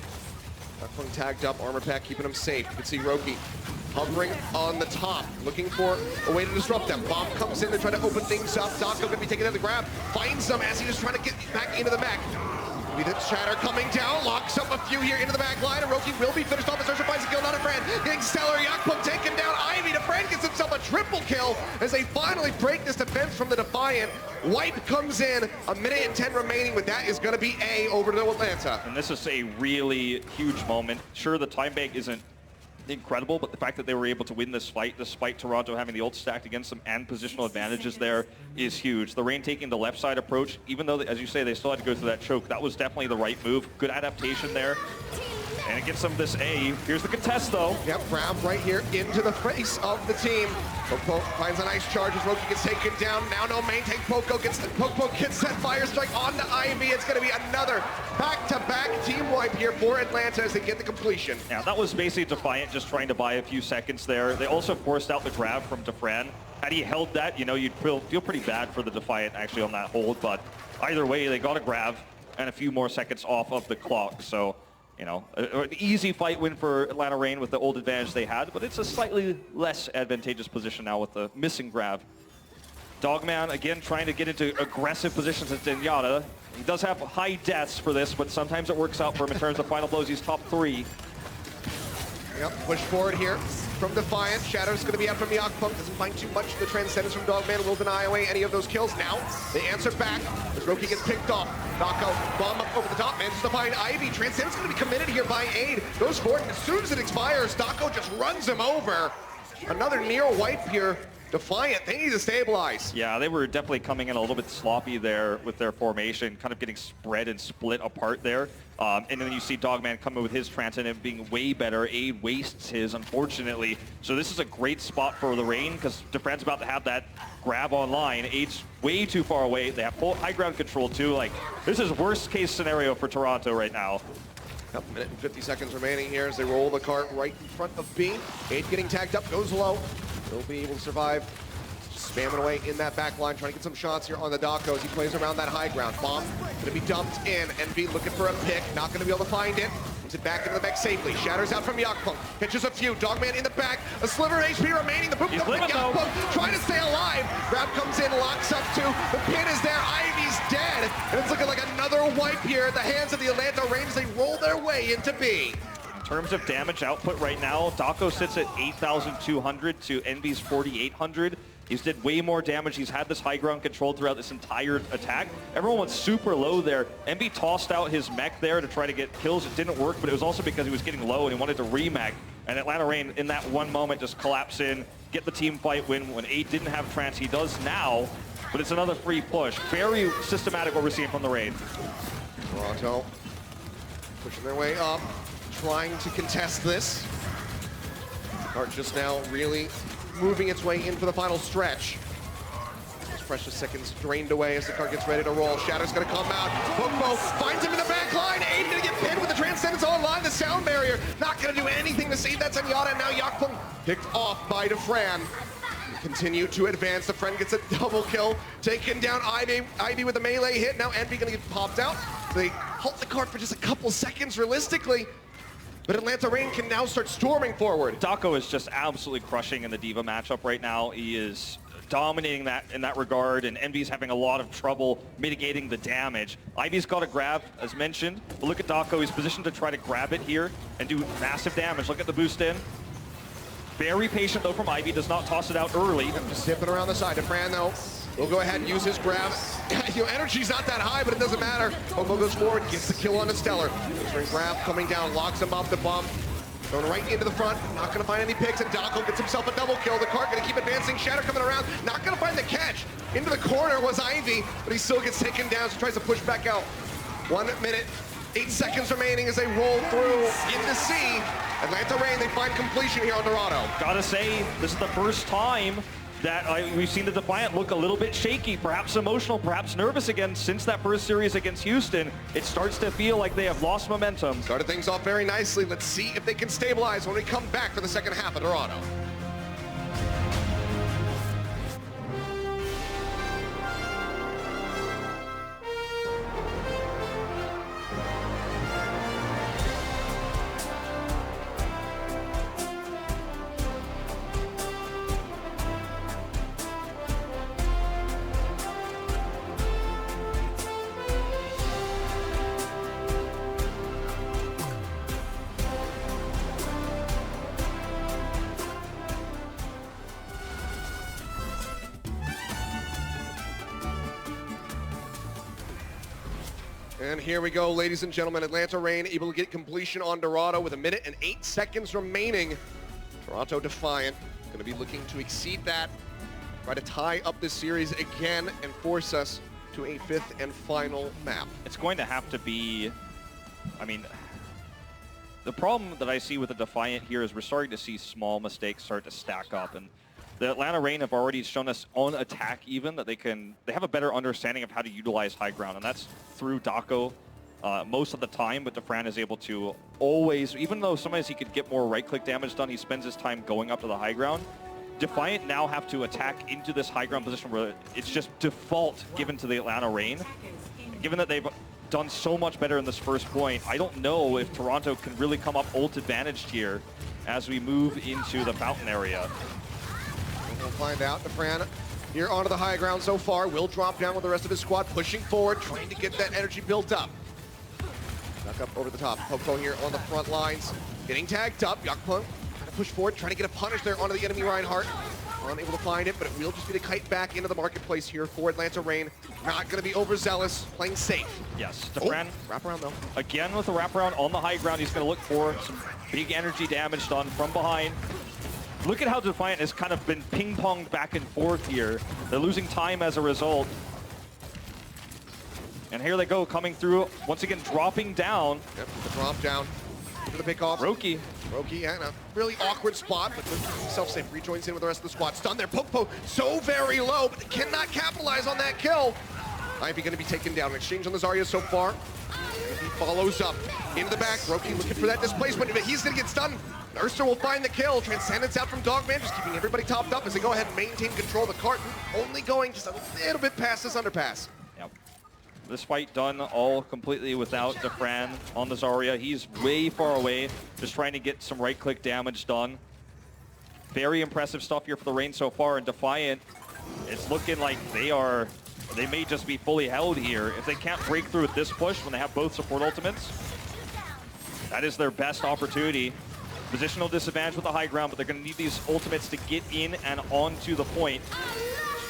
Duckling tagged up, armor pack keeping him safe. You can see Roki hovering on the top, looking for a way to disrupt them. Bomb comes in to try to open things up. Dako going to be taking out the grab, finds them as he's just trying to get back into the mech. The Shatter coming down, locks up a few here into the back line. Roki will be finished off. The search finds a kill, not a friend. Getting stellar, Yakpung taken down. Ivy, the friend gets himself a triple kill as they finally break this defense from the Defiant. Wipe comes in, a minute and 10 remaining, but that is going to be A over to Atlanta. And this is a really huge moment. Sure, the time bank isn't incredible, but the fact that they were able to win this fight despite Toronto having the ult stacked against them and positional advantages there is huge. The Reign taking the left side approach, even though, as you say, they still had to go through that choke, that was definitely the right move. Good adaptation there. And it gets them this A. Here's the contest, though. Yep, grab right here into the face of the team. Poco finds a nice charge as Roki gets taken down. Now no main take. Poco gets that fire strike onto Ivy. It's going to be another back-to-back team wipe here for Atlanta as they get the completion. Yeah, that was basically Defiant just trying to buy a few seconds there. They also forced out the grab from Defran. Had he held that, you know, you'd feel pretty bad for the Defiant actually on that hold. But either way, they got a grab and a few more seconds off of the clock. So, you know, an easy fight win for Atlanta Reign with the old advantage they had, but it's a slightly less advantageous position now with the missing grab. Dogman, again, trying to get into aggressive positions at Zenyatta. He does have high deaths for this, but sometimes it works out for him in terms of final blows. He's top 3. Yep, push forward here from Defiant. Shadow's going to be out from the Yakpunk. Doesn't find too much of the Transcendence from Dogman. Will deny away any of those kills. Now, they answer back as Roki gets picked off. Dako, bomb up over the top, manages to find Ivy. Transcendence going to be committed here by Aid. Goes forward, and as soon as it expires, Dako just runs him over. Another near wipe here. Defiant, they need to stabilize. Yeah, they were definitely coming in a little bit sloppy there with their formation, kind of getting spread and split apart there. And then you see Dogman coming with his Transcendent being way better. Aid wastes his, unfortunately. So this is a great spot for the Reign because Defran's about to have that grab online. Aid's way too far away. They have full high ground control too. Like, this is worst case scenario for Toronto right now. Yep, minute and 50 seconds remaining here as they roll the cart right in front of B. Aid getting tagged up, goes low. He'll be able to survive. Just spamming away in that back line, trying to get some shots here on the Dako as he plays around that high ground. Bomb gonna be dumped in. Envy looking for a pick, not gonna be able to find it. Puts it back into the mech safely. Shatters out from Yakpunk. Pitches a few. Dogman in the back. A sliver of HP remaining. The boot up with Yakpunk trying to stay alive. Grab comes in, locks up two. The pin is there. Ivy's dead. And it's looking like another wipe here at the hands of the Atlanta Reign as they roll their way into B. In terms of damage output right now, Dako sits at 8,200 to Envy's 4,800. He's did way more damage. He's had this high ground controlled throughout this entire attack. Everyone went super low there. Envy tossed out his mech there to try to get kills. It didn't work, but it was also because he was getting low and he wanted to remech. And Atlanta Reign, in that one moment, just collapse in, get the team fight win. When 8 didn't have trance, he does now, but it's another free push. Very systematic what we're seeing from the Reign. Toronto pushing their way up, trying to contest this. Cart just now really moving its way in for the final stretch. Those precious seconds drained away as the cart gets ready to roll. Shadow's gonna come out. Poco finds him in the back line. Aid gonna get pinned with the Transcendence online. The sound barrier not gonna do anything to save that Zenyatta. And now Yakpung picked off by Defran. Continue to advance. The friend gets a double kill. Taking down Ivy with a melee hit. Now Envy gonna get popped out. They halt the cart for just a couple seconds realistically. But Atlanta Reign can now start storming forward. Dako is just absolutely crushing in the Diva matchup right now. He is dominating that in that regard, and Envy's having a lot of trouble mitigating the damage. Ivy's got a grab, as mentioned. But look at Dako. He's positioned to try to grab it here and do massive damage. Look at the boost in. Very patient, though, from Ivy. Does not toss it out early. Just zipping around the side. Defran, though, will go ahead and use his grab. You know, energy's not that high, but it doesn't matter. Poco goes forward, gets the kill on the Stellar. Grab coming down, locks him off the bump. Going right into the front, not going to find any picks, and Dako gets himself a double kill. The cart going to keep advancing. Shatter coming around, not going to find the catch. Into the corner was Ivy, but he still gets taken down, so tries to push back out. 1 minute, 8 seconds remaining as they roll through into C. Atlanta Reign, they find completion here on Dorado. Gotta say, this is the first time that we've seen the Defiant look a little bit shaky, perhaps emotional, perhaps nervous again since that first series against Houston. It starts to feel like they have lost momentum. Started things off very nicely. Let's see if they can stabilize when we come back for the second half of Dorado. And here we go, ladies and gentlemen. Atlanta Reign able to get completion on Dorado with 1 minute and 8 seconds remaining. Toronto Defiant going to be looking to exceed that, try to tie up this series again and force us to a 5th and final map. It's going to have to be, I mean, the problem that I see with the Defiant here is we're starting to see small mistakes start to stack up, and the Atlanta Reign have already shown us on attack even that they have a better understanding of how to utilize high ground, and that's through Dako most of the time, but DeFran is able to always, even though sometimes he could get more right-click damage done, he spends his time going up to the high ground. Defiant now have to attack into this high ground position where it's just default given to the Atlanta Reign. Given that they've done so much better in this first point, I don't know if Toronto can really come up ult advantaged here as we move into the fountain area. We'll find out. DeFran here onto the high ground so far. Will drop down with the rest of his squad, pushing forward, trying to get that energy built up. Back up over the top. Popo here on the front lines, getting tagged up. Yakpunk trying to push forward, trying to get a punish there onto the enemy Reinhardt. Unable to find it, but it will just be the kite back into the marketplace here for Atlanta Reign. Not going to be overzealous, playing safe. Yes, DeFran. Wrap around though. Again with the wraparound on the high ground, he's going to look for some big energy damage done from behind. Look at how Defiant has kind of been ping-ponged back and forth here. They're losing time as a result. And here they go, coming through, once again dropping down. Yep, the drop down. Look at the pick off. Roki in a really awkward spot, but self-safe rejoins in with the rest of the squad. Stun there, Popo so very low, but they cannot capitalize on that kill. Ivy going to be taken down. Exchange on the Zarya so far. He follows up into the back. Roki looking for that displacement, but he's going to get stunned. Urster will find the kill. Transcendence out from Dogman, just keeping everybody topped up as they go ahead and maintain control of the cart. Only going just a little bit past this underpass. Yep. This fight done all completely without DeFran on the Zarya. He's way far away, just trying to get some right-click damage done. Very impressive stuff here for the Reign so far, and Defiant, it's looking like they may just be fully held here. If they can't break through with this push when they have both support ultimates, that is their best opportunity. Positional disadvantage with the high ground, but they're going to need these ultimates to get in and onto the point.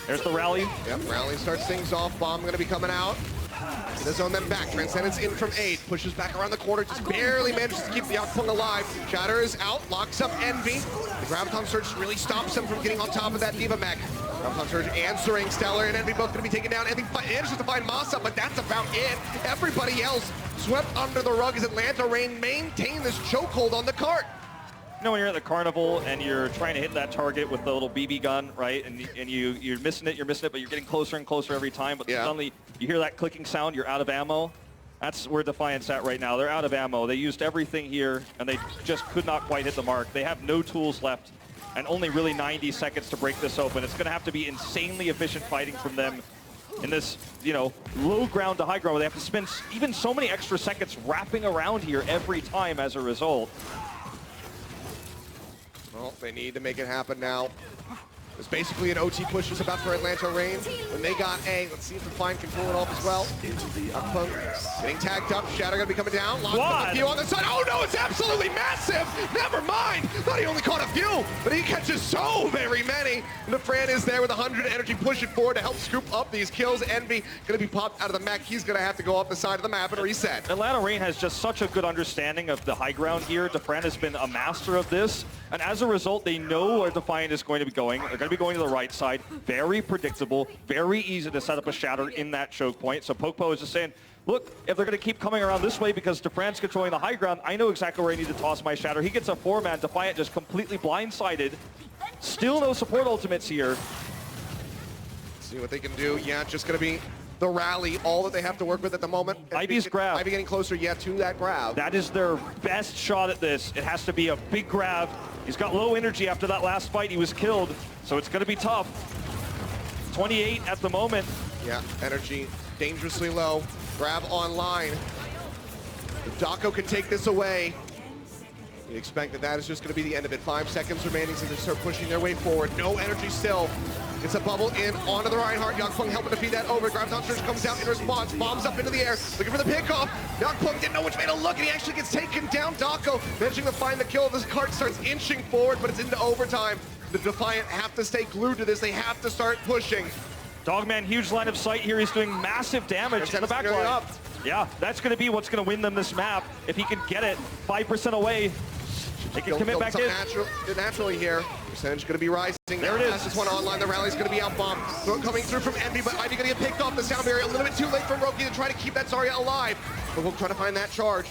There's the rally. Yep, rally starts things off. Bomb going to be coming out. Gonna zone them back. Transcendence in from 8. Pushes back around the corner. Just barely manages to keep the Yakpung alive. Shatter is out. Locks up Envy. The Graviton Surge really stops him from getting on top of that D.Va mech. Graviton Surge answering Stellar and Envy both going to be taken down. Envy manages to find Masa, but that's about it. Everybody else swept under the rug as Atlanta Reign maintain this chokehold on the cart. You know, when you're at the carnival and you're trying to hit that target with the little BB gun, right? And you're missing it, but you're getting closer and closer every time. But suddenly you hear that clicking sound, you're out of ammo. That's where Defiant's at right now. They're out of ammo. They used everything here, and they just could not quite hit the mark. They have no tools left, and only really 90 seconds to break this open. It's going to have to be insanely efficient fighting from them in this, you know, low ground to high ground, where they have to spend even so many extra seconds wrapping around here every time as a result. Well, they need to make it happen now. It's basically an OT push just about for Atlanta Reign. When they got A, let's see if Defiant can pull it off as well. Getting tagged up, Shatter gonna be coming down. Lots of a few on the side. Oh no, it's absolutely massive! Never mind! Thought he only caught a few, but he catches so very many. And Fran is there with 100 energy pushing forward to help scoop up these kills. Envy gonna be popped out of the mech. He's gonna have to go off the side of the map and reset. Atlanta Reign has just such a good understanding of the high ground here. Defran has been a master of this, and as a result, they know where Defiant is going to be going. They're going to be going to the right side. Very predictable, very easy to set up a Shatter in that choke point. So Pokepo is just saying, look, if they're going to keep coming around this way because Defran's controlling the high ground, I know exactly where I need to toss my Shatter. He gets a 4-man. Defiant just completely blindsided. Still no support ultimates here. See what they can do. Yeah, just going to be the rally, all that they have to work with at the moment. Ivy's grab. Ivy getting closer, yeah, to that grab. That is their best shot at this. It has to be a big grab. He's got low energy after that last fight. He was killed, so it's going to be tough. 28 at the moment. Yeah, energy dangerously low. Grab online. If Dako can take this away, you expect that is just going to be the end of it. 5 seconds remaining as they start pushing their way forward. No energy still. It's a bubble in onto the Reinhardt. Yakpung helping to feed that over. Grabs on Surge, comes down in response. Bombs up into the air. Looking for the pickoff. Yakpung didn't know which way to look, and he actually gets taken down. Dako managing to find the kill. This cart starts inching forward, but it's into overtime. The Defiant have to stay glued to this. They have to start pushing. Dogman, huge line of sight here. He's doing massive damage in the back line. Yeah, that's going to be what's going to win them this map. If he can get it 5% away, they can commit back in. Naturally here. Percentage going to be rising. There it is. This one online. The rally's going to be outbombed. Coming through from Envy, but Ivy going to get picked off the sound barrier. A little bit too late for Roki to try to keep that Zarya alive. But we'll try to find that charge.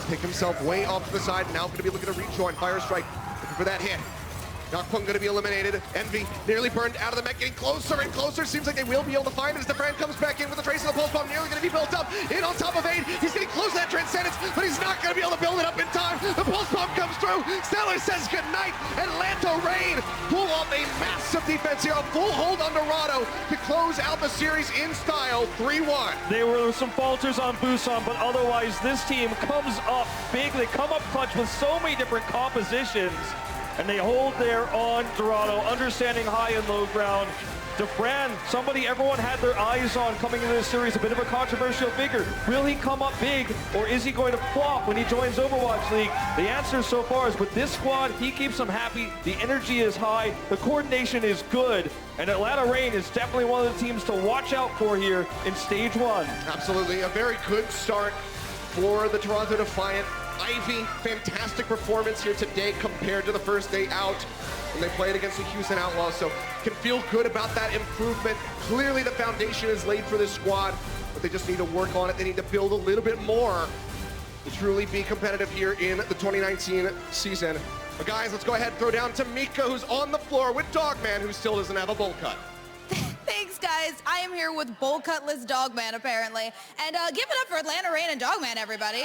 Pick himself way off to the side. Now going to be looking to rejoin. Fire Strike. Looking for that hit. Yakpung going to be eliminated. Envy nearly burned out of the mech, getting closer and closer. Seems like they will be able to find it as the Fran comes back in with the trace of the pulse bomb nearly going to be built up. In on top of 8. He's getting close to that Transcendence, but he's not going to be able to build it up in time. The pulse bomb comes through. Stellar says goodnight. Atlanta Reign pull off a massive defense here. A full hold on Dorado to close out the series in style. 3-1. There were some falters on Busan, but otherwise this team comes up big. They come up clutch with so many different compositions. And they hold there on Dorado, understanding high and low ground. Defran, somebody everyone had their eyes on coming into this series, a bit of a controversial figure. Will he come up big, or is he going to flop when he joins Overwatch League? The answer so far is with this squad, he keeps them happy, the energy is high, the coordination is good, and Atlanta Reign is definitely one of the teams to watch out for here in Stage 1. Absolutely, a very good start for the Toronto Defiant. Ivy, fantastic performance here today compared to the first day out when they played against the Houston Outlaws, so can feel good about that improvement. Clearly the foundation is laid for this squad, but they just need to work on it. They need to build a little bit more to truly be competitive here in the 2019 season. But guys, let's go ahead and throw down to Mika, who's on the floor with Dogman, who still doesn't have a bowl cut. Thanks, guys. I am here with bowl cutless Dogman, apparently. And give it up for Atlanta Reign and Dogman, everybody.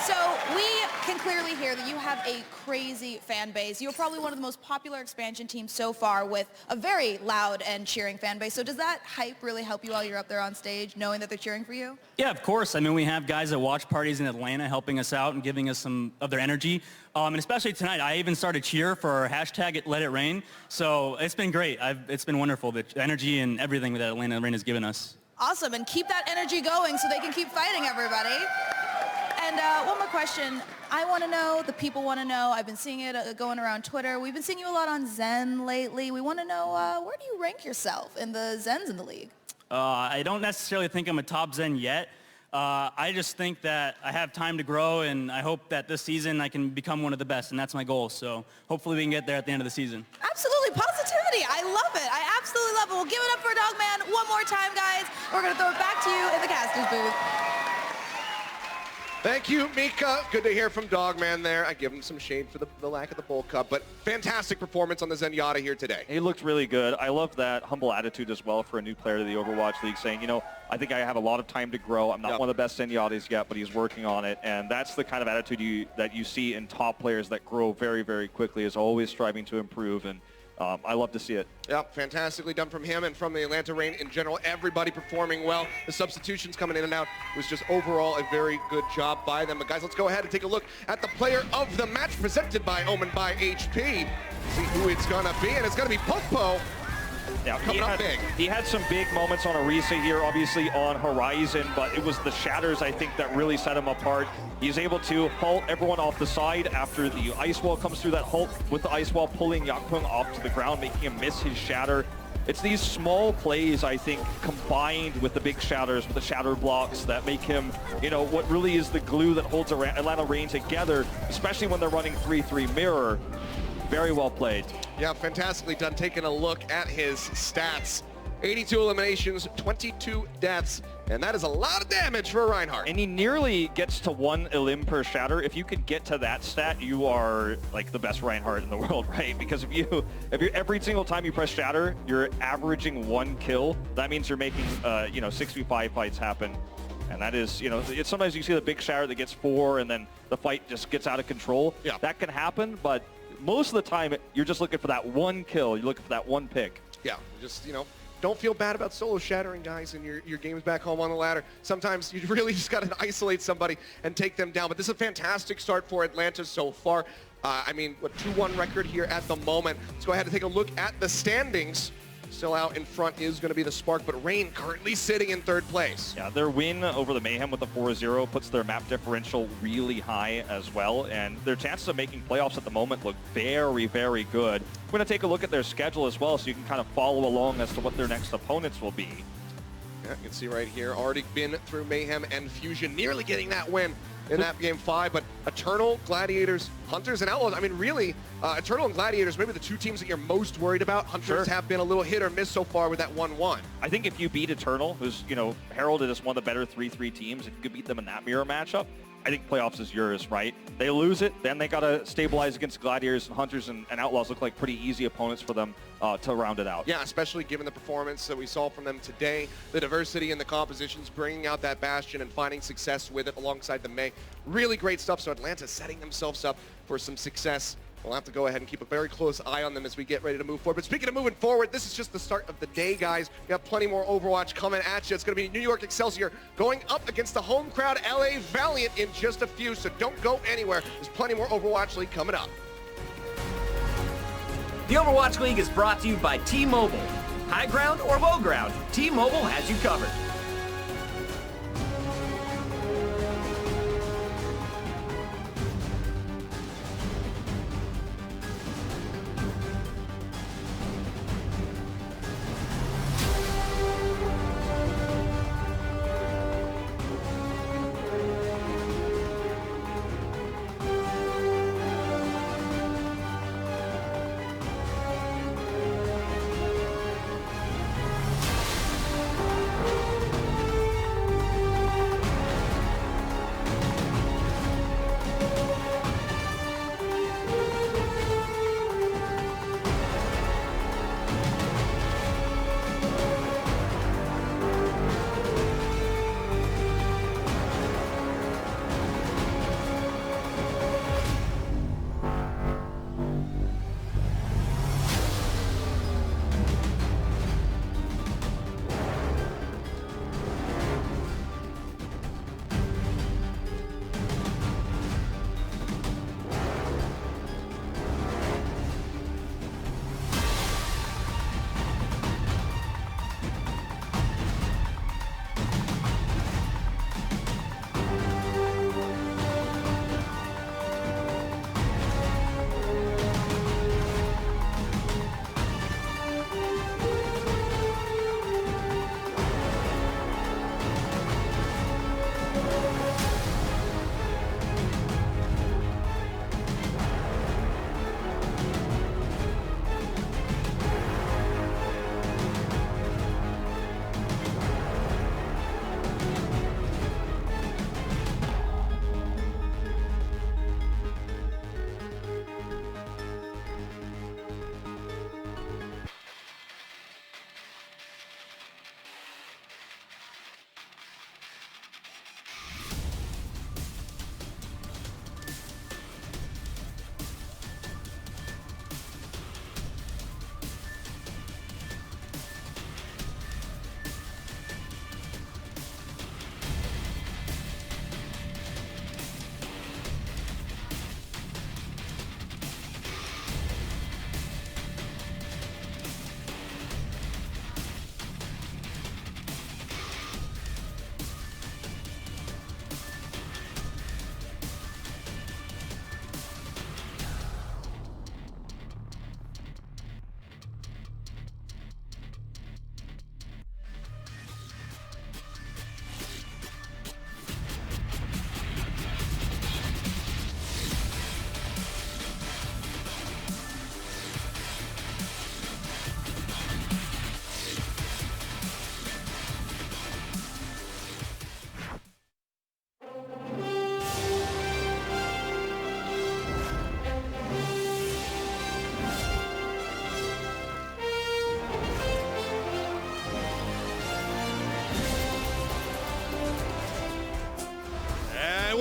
So we can clearly hear that you have a crazy fan base. You're probably one of the most popular expansion teams so far with a very loud and cheering fan base. So does that hype really help you while you're up there on stage, knowing that they're cheering for you? Yeah, of course. I mean, we have guys at watch parties in Atlanta helping us out and giving us some of their energy. And especially tonight, I even started cheer for our hashtag Let It Rain. So it's been great. It's been wonderful, the energy and everything that Atlanta Reign has given us. Awesome, and keep that energy going so they can keep fighting, everybody. And one more question. I want to know, the people want to know, I've been seeing it going around Twitter. We've been seeing you a lot on Zen lately. We want to know, where do you rank yourself in the Zens in the league? I don't necessarily think I'm a top Zen yet. I just think that I have time to grow, and I hope that this season I can become one of the best, and that's my goal. So hopefully we can get there at the end of the season. Absolutely, positivity. I love it. I absolutely love it. We'll give it up for Dogman one more time, guys. We're going to throw it back to you in the caster's booth. Thank you, Mika. Good to hear from Dogman there. I give him some shade for the lack of the bowl cut, but fantastic performance on the Zenyatta here today. He looked really good. I love that humble attitude as well for a new player to the Overwatch League, saying, you know, I think I have a lot of time to grow. I'm not one of the best Zenyattas yet, but he's working on it. And that's the kind of attitude that you see in top players that grow very, very quickly, is always striving to improve. And I love to see it. Yep, fantastically done from him and from the Atlanta Reign in general. Everybody performing well. The substitutions coming in and out was just overall a very good job by them. But guys, let's go ahead and take a look at the player of the match presented by Omen by HP. See who it's gonna be, and it's gonna be Popo. Yeah, Coming up big. He had some big moments on Orisa here, obviously on Horizon, but it was the shatters, I think, that really set him apart. He's able to halt everyone off the side after the ice wall comes through that halt with the ice wall, pulling Yakpung off to the ground, making him miss his shatter. It's these small plays, I think, combined with the big shatters, with the shatter blocks that make him, you know, what really is the glue that holds Atlanta Reign together, especially when they're running 3-3 mirror. Very well played. Yeah, fantastically done. Taking a look at his stats. 82 eliminations, 22 deaths, and that is a lot of damage for Reinhardt. And he nearly gets to 1 elim per shatter. If you could get to that stat, you are like the best Reinhardt in the world, right? Because if you're every single time you press shatter, you're averaging 1 kill. That means you're making, 6v5 fights happen. And that is, it's sometimes you see the big shatter that gets 4 and then the fight just gets out of control. Yeah. That can happen, but most of the time, you're just looking for that 1 kill. You're looking for that 1 pick. Yeah, just, don't feel bad about solo shattering guys in your games back home on the ladder. Sometimes you really just got to isolate somebody and take them down. But this is a fantastic start for Atlanta so far. A 2-1 record here at the moment. Let's go ahead and take a look at the standings. Still out in front is going to be the Spark, but Reign currently sitting in 3rd place. Yeah, their win over the Mayhem with the 4-0 puts their map differential really high as well, and their chances of making playoffs at the moment look very, very good. We're going to take a look at their schedule as well so you can kind of follow along as to what their next opponents will be. Yeah, you can see right here, already been through Mayhem and Fusion, nearly getting that win in that game 5, but Eternal, Gladiators, Hunters, and Outlaws. Really, Eternal and Gladiators, maybe the 2 teams that you're most worried about. Hunters have been a little hit or miss so far with that 1-1. I think if you beat Eternal, who's, heralded as one of the better 3-3 teams, if you could beat them in that mirror matchup, I think playoffs is yours, right? They lose it, then they got to stabilize against Gladiators, and Hunters and Outlaws look like pretty easy opponents for them to round it out. Yeah, especially given the performance that we saw from them today, the diversity in the compositions, bringing out that Bastion and finding success with it alongside the May. Really great stuff, so Atlanta setting themselves up for some success. We'll have to go ahead and keep a very close eye on them as we get ready to move forward. But speaking of moving forward, this is just the start of the day, guys. We have plenty more Overwatch coming at you. It's going to be New York Excelsior going up against the home crowd LA Valiant in just a few, so don't go anywhere. There's plenty more Overwatch League coming up. The Overwatch League is brought to you by T-Mobile. High ground or low ground, T-Mobile has you covered.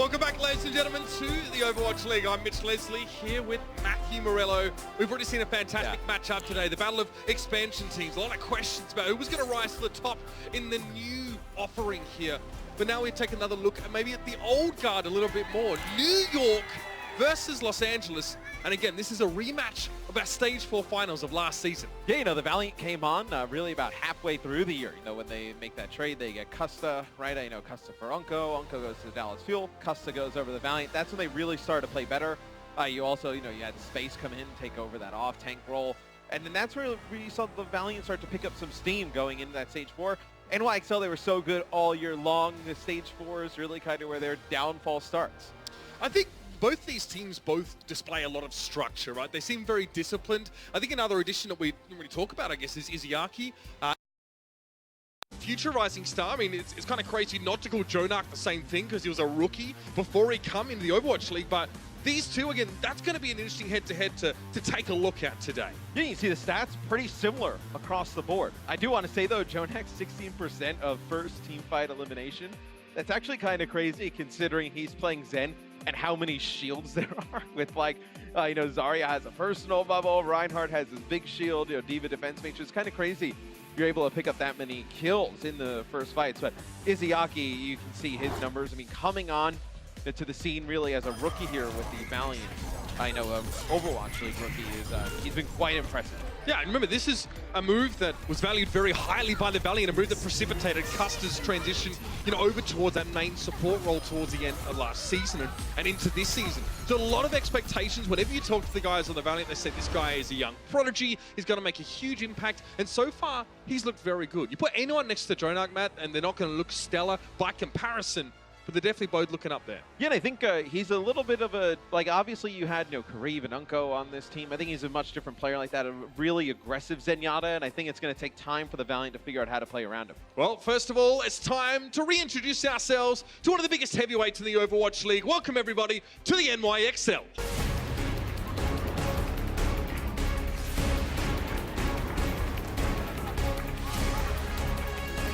welcome back, ladies and gentlemen, to the Overwatch League. I'm Mitch Leslie here with Matthew Morello. We've already seen a fantastic matchup today. The battle of expansion teams. A lot of questions about who was going to rise to the top in the new offering here. But now we take another look at maybe at the old guard a little bit more. New York versus Los Angeles. And again, this is a rematch of our Stage 4 finals of last season. Yeah, you know, the Valiant came on really about halfway through the year. You know, when they make that trade, they get Custa, right? You know, Custa for Unco. Unco goes to Dallas Fuel. Custa goes over the Valiant. That's when they really started to play better. You also, you know, you had Space come in and take over that off-tank role. And then that's where we saw the Valiant start to pick up some steam going into that Stage 4. NYXL, they were so good all year long. The Stage 4 is really kind of where their downfall starts. I think both these teams display a lot of structure, right? They seem very disciplined. I think another addition that we didn't really talk about, I guess, is Izayaki. Future rising star. I mean, it's kind of crazy not to call Jonak the same thing because he was a rookie before he come into the Overwatch League, but these two, again, that's going to be an interesting head-to-head to take a look at today. Yeah, you see the stats pretty similar across the board. I do want to say, though, Jonak's 16% of first team fight elimination. That's actually kind of crazy considering he's playing Zen and how many shields there are with, like, you know, Zarya has a personal bubble, Reinhardt has his big shield, you know, Diva defense mage. It's kind of crazy you're able to pick up that many kills in the first fights. But Izayaki, you can see his numbers. I mean, coming on to the scene really as a rookie here with the Valiant. I know Overwatch League rookie is, he's been quite impressive. Yeah, and remember, this is a move that was valued very highly by the Valiant, a move that precipitated Custa's transition, you know, over towards that main support role towards the end of last season and into this season. So a lot of expectations. Whenever you talk to the guys on the Valiant, they say this guy is a young prodigy, he's going to make a huge impact, and so far, he's looked very good. You put anyone next to Jonak, Matt, and they're not going to look stellar by comparison, but they're definitely both looking up there. Yeah, and I think he's a little bit of a, like, obviously you had, you know, Kariv and Unco on this team. I think he's a much different player like that, a really aggressive Zenyatta, and I think it's going to take time for the Valiant to figure out how to play around him. Well, first of all, it's time to reintroduce ourselves to one of the biggest heavyweights in the Overwatch League. Welcome, everybody, to the NYXL.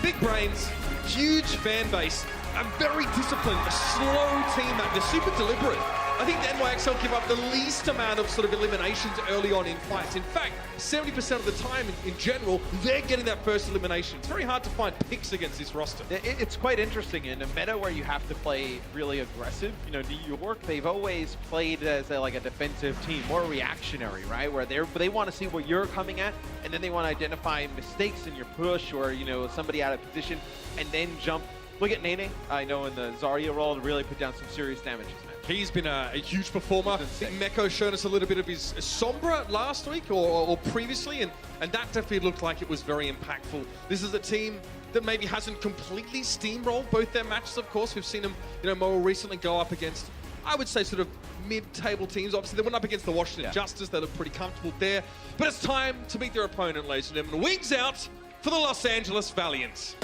Big brains, huge fan base, a very disciplined, a slow team, they're super deliberate. I think the NYXL give up the least amount of sort of eliminations early on in fights. In fact, 70% of the time in general, they're getting that first elimination. It's very hard to find picks against this roster. It's quite interesting in a meta where you have to play really aggressive. You know, New York, they've always played as like a defensive team, more reactionary, right? Where they want to see what you're coming at, and then they want to identify mistakes in your push or, you know, somebody out of position, and then jump. Look at Nene, I know, in the Zarya role to really put down some serious damage. He's been a huge performer. I think Meko's shown us a little bit of his Sombra last week or previously, and that definitely looked like it was very impactful. This is a team that maybe hasn't completely steamrolled both their matches, of course. We've seen them, you know, more recently go up against, I would say, sort of mid-table teams. Obviously, they went up against the Washington Justice. They look pretty comfortable there. But it's time to meet their opponent, ladies and gentlemen. Wings out for the Los Angeles Valiant.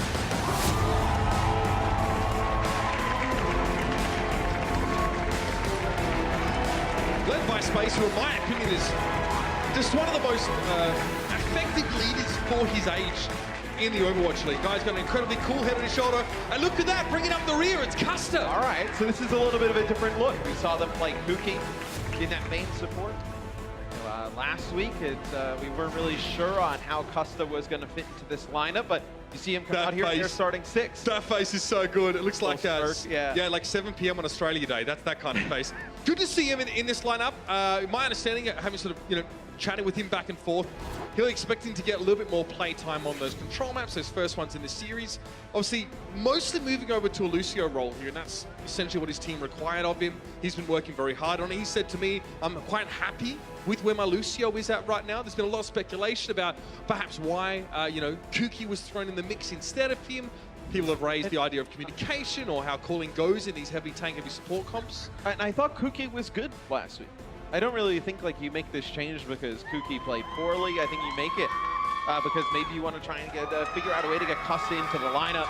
Led by Space, who in my opinion is just one of the most effective leaders for his age in the Overwatch League. Guy's got an incredibly cool head on his shoulder. And look at that, bringing up the rear, it's Custa. All right, so this is a little bit of a different look. We saw them play Kuki in that main support. Last week, we weren't really sure on how Custa was going to fit into this lineup, but you see him come out here and they're starting 6. That face is so good. It looks like yeah, like 7 p.m. on Australia Day. That's that kind of face. Good to see him in this lineup. My understanding, having sort of, you know, chatted with him back and forth, he'll expecting to get a little bit more play time on those control maps, those first ones in the series. Obviously, mostly moving over to a Lucio role here, and that's essentially what his team required of him. He's been working very hard on it. He said to me, I'm quite happy with where my Lucio is at right now. There's been a lot of speculation about perhaps why, you know, Kuki was thrown in the mix instead of him. People have raised the idea of communication or how calling goes in these heavy tank, heavy support comps. And I thought Kuki was good last week. I don't really think like you make this change because Kuki played poorly. I think you make it because maybe you want to try and get figure out a way to get Custa into the lineup.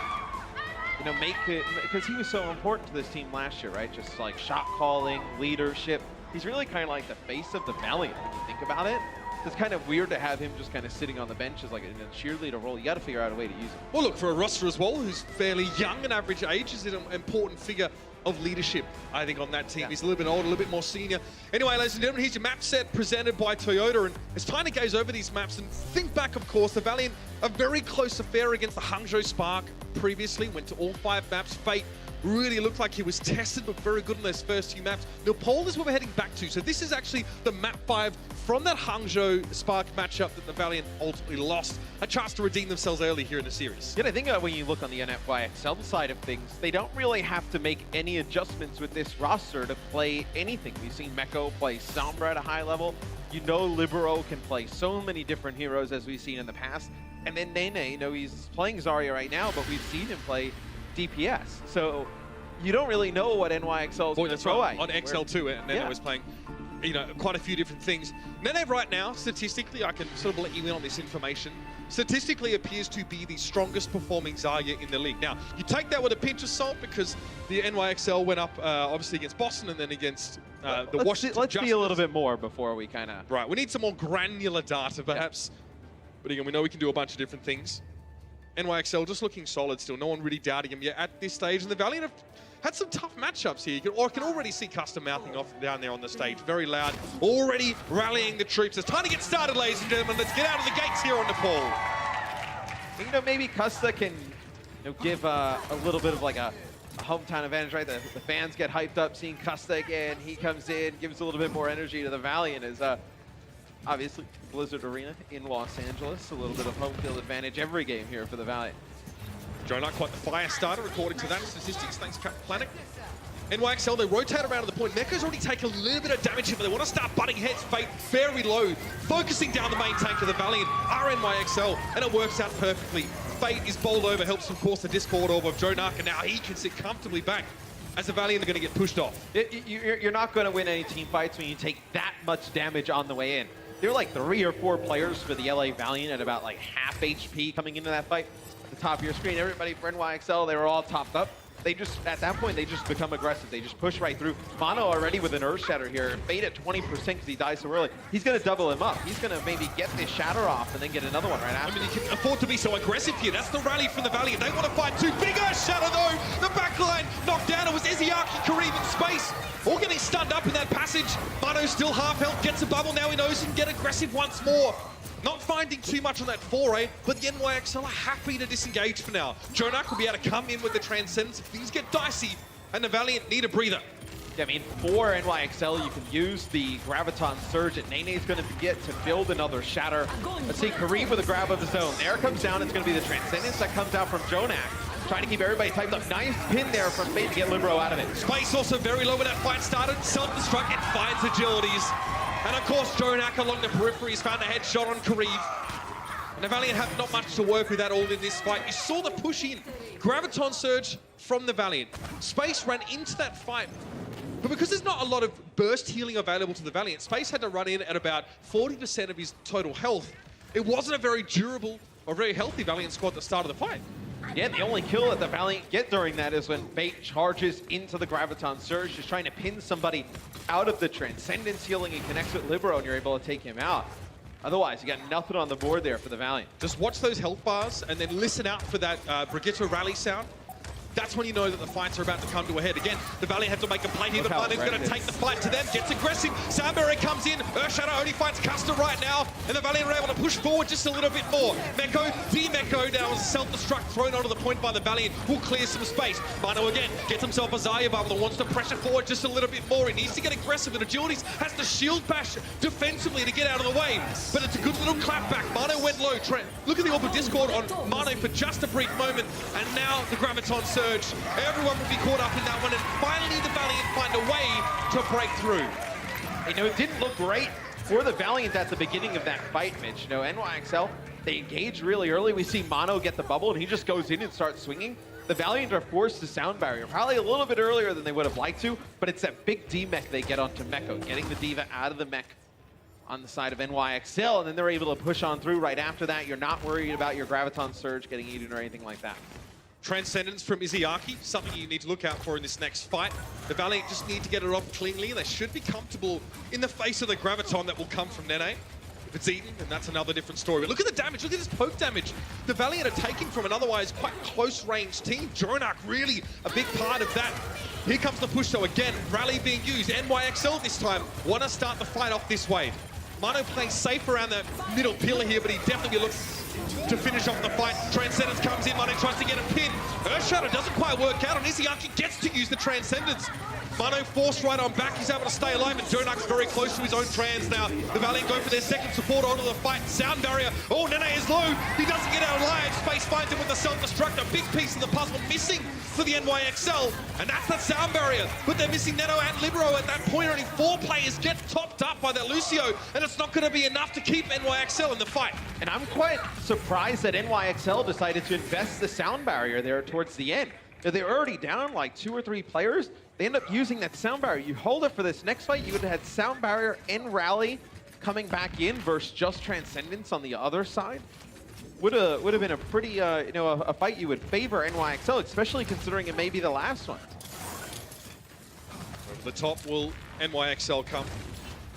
You know, make it, because he was so important to this team last year, right? Just like shot calling, leadership. He's really kind of like the face of the Valiant when you think about it. It's kind of weird to have him just kind of sitting on the bench as like in a cheerleader role. You got to figure out a way to use him. Well, look, for a roster as well who's fairly young and average age, is an important figure of leadership, I think, on that team. He's a little bit older, a little bit more senior. Anyway, ladies and gentlemen, here's your map set presented by Toyota, and it's time to gaze over these maps and think back, of course, the Valiant, a very close affair against the Hangzhou Spark previously, went to all 5 maps. Fate really looked like he was tested, but very good in those first few maps. Nepal is what we're heading back to, so this is actually the map 5 from that Hangzhou Spark matchup that the Valiant ultimately lost. A chance to redeem themselves early here in the series. Yeah, I think when you look on the NYXL side of things, they don't really have to make any adjustments with this roster to play anything. We've seen Meko play Sombra at a high level. You know Libero can play so many different heroes as we've seen in the past. And then Nene, you know, he's playing Zarya right now, but we've seen him play DPS. So you don't really know what NYXL is going to throw at you. On XL2, and Nene was playing, you know, quite a few different things. Nene right now, statistically, I can sort of let you in on this information, statistically appears to be the strongest performing Zarya in the league. Now, you take that with a pinch of salt because the NYXL went up obviously against Boston and then against the Washington Let's Justice. see a little bit more before we kind of... Right, we need some more granular data perhaps. But again, we know we can do a bunch of different things. NYXL just looking solid still. No one really doubting him yet at this stage. And the Valiant have had some tough matchups here. I can already see Custom mouthing off down there on the stage. Very loud. Already rallying the troops. It's time to get started, ladies and gentlemen. Let's get out of the gates here on Nepal. You know, maybe Custa can give a little bit of like a hometown advantage, right? The fans get hyped up seeing Custa again. He comes in, gives a little bit more energy to the Valiant. Is obviously Blizzard Arena in Los Angeles. A little bit of home field advantage every game here for the Valiant. Joe, not quite the fire starter according to that statistics. Thanks, Planet. NYXL, they rotate around to the point. Meko's already taken a little bit of damage here, but they want to start butting heads. Fate very low, focusing down the main tank of the Valiant are NYXL, and it works out perfectly. Fate is bowled over, helps, of course, the Discord orb of Joe Nark, and now he can sit comfortably back as the Valiant are going to get pushed off. You're not going to win any team fights when you take that much damage on the way in. There were like 3 or 4 players for the LA Valiant at about like half HP coming into that fight. At the top of your screen, everybody for NYXL, they were all topped up. They just, at that point, they just become aggressive. They just push right through. Mono already with an Earth Shatter here. Fate at 20% because he dies so early. He's going to double him up. He's going to maybe get this Shatter off and then get another one right after. I mean, you can afford to be so aggressive here. That's the rally from the Valiant. They want to find 2 big Earth Shatter though. The backline knocked down. It was Izzyaki, Kareem in space. All getting stunned up in that passage. Mono still half health, gets a bubble. Now he knows he can get aggressive once more. Not finding too much on that foray, but the NYXL are happy to disengage for now. Jonak will be able to come in with the Transcendence if things get dicey, and the Valiant need a breather. Yeah, I mean, for NYXL, you can use the Graviton Surge that Nene's going to get to build another Shatter. Let's see, Kareem with a grab of his own. There comes down, it's going to be the Transcendence that comes out from Jonak. Trying to keep everybody typed up. Nice pin there from Fate to get Libero out of it. Space also very low when that fight started. Self-destruct, it finds agilities. And of course, Jonak along the periphery has found a headshot on Kareem. And the Valiant have not much to work with at all in this fight. You saw the push in. Graviton Surge from the Valiant. Space ran into that fight. But because there's not a lot of burst healing available to the Valiant, Space had to run in at about 40% of his total health. It wasn't a very durable or very healthy Valiant squad at the start of the fight. Yeah, the only kill that the Valiant get during that is when Fate charges into the Graviton Surge, just trying to pin somebody out of the Transcendence healing and connects with Libero, and you're able to take him out. Otherwise, you got nothing on the board there for the Valiant. Just watch those health bars and then listen out for that Brigitte rally sound. That's when you know that the fights are about to come to a head. Again, the Valiant have to make a play here, but Valiant's going to take the fight to them, gets aggressive. Samberry comes in, Earthshadow only finds Custer right now, and the Valiant are able to push forward just a little bit more. Meko, D-Meko now is self-destruct thrown onto the point by the Valiant, will clear some space. Mano again gets himself a Zarya bubble and wants to pressure forward just a little bit more. He needs to get aggressive, and Agilities has the shield bash defensively to get out of the way, but it's a good little clap back. Mano went low. Look at the Orb of Discord on Mano for just a brief moment, and now the Graviton Surge. Everyone will be caught up in that one, and finally the Valiant find a way to break through. You know, it didn't look great for the Valiant at the beginning of that fight, Mitch. You know, NYXL, they engage really early. We see Mono get the bubble, and he just goes in and starts swinging. The Valiant are forced to sound barrier, probably a little bit earlier than they would have liked to, but it's that big D-mech they get onto Meko, getting the D.Va out of the mech on the side of NYXL, and then they're able to push on through right after that. You're not worried about your Graviton Surge getting eaten or anything like that. Transcendence from Izzyaki, something you need to look out for in this next fight. The Valiant just need to get it off cleanly. They should be comfortable in the face of the Graviton that will come from Nene. If it's eaten, then that's another different story. But look at the damage. Look at this poke damage. The Valiant are taking from an otherwise quite close-range team. Jonak really a big part of that. Here comes the push, though. Again, rally being used. NYXL this time want to start the fight off this way. Mano plays safe around the middle pillar here, but he definitely looks to finish off the fight. Transcendence comes in. Mano tries to get a pin. Earthshatter doesn't quite work out, and Izayaki gets to use the Transcendence. Mano forced right on back. He's able to stay alive, and Jonak's very close to his own trans now. The Valiant go for their second support onto the fight. Sound barrier. Oh, Nene is low. He doesn't get out alive. Space finds him with the self-destruct. A big piece of the puzzle missing for the NYXL, and that's that sound barrier. But they're missing Neto and Libero at that point. Only 4 players get topped up by that Lucio, and it's not going to be enough to keep NYXL in the fight. And I'm quite surprised that NYXL decided to invest the sound barrier there towards the end. They're already down like 2 or 3 players. They end up using that sound barrier. You hold it for this next fight, you would have had sound barrier and rally coming back in versus just Transcendence on the other side. Would have been a pretty, a fight you would favor NYXL, especially considering it may be the last one. Over the top will NYXL come.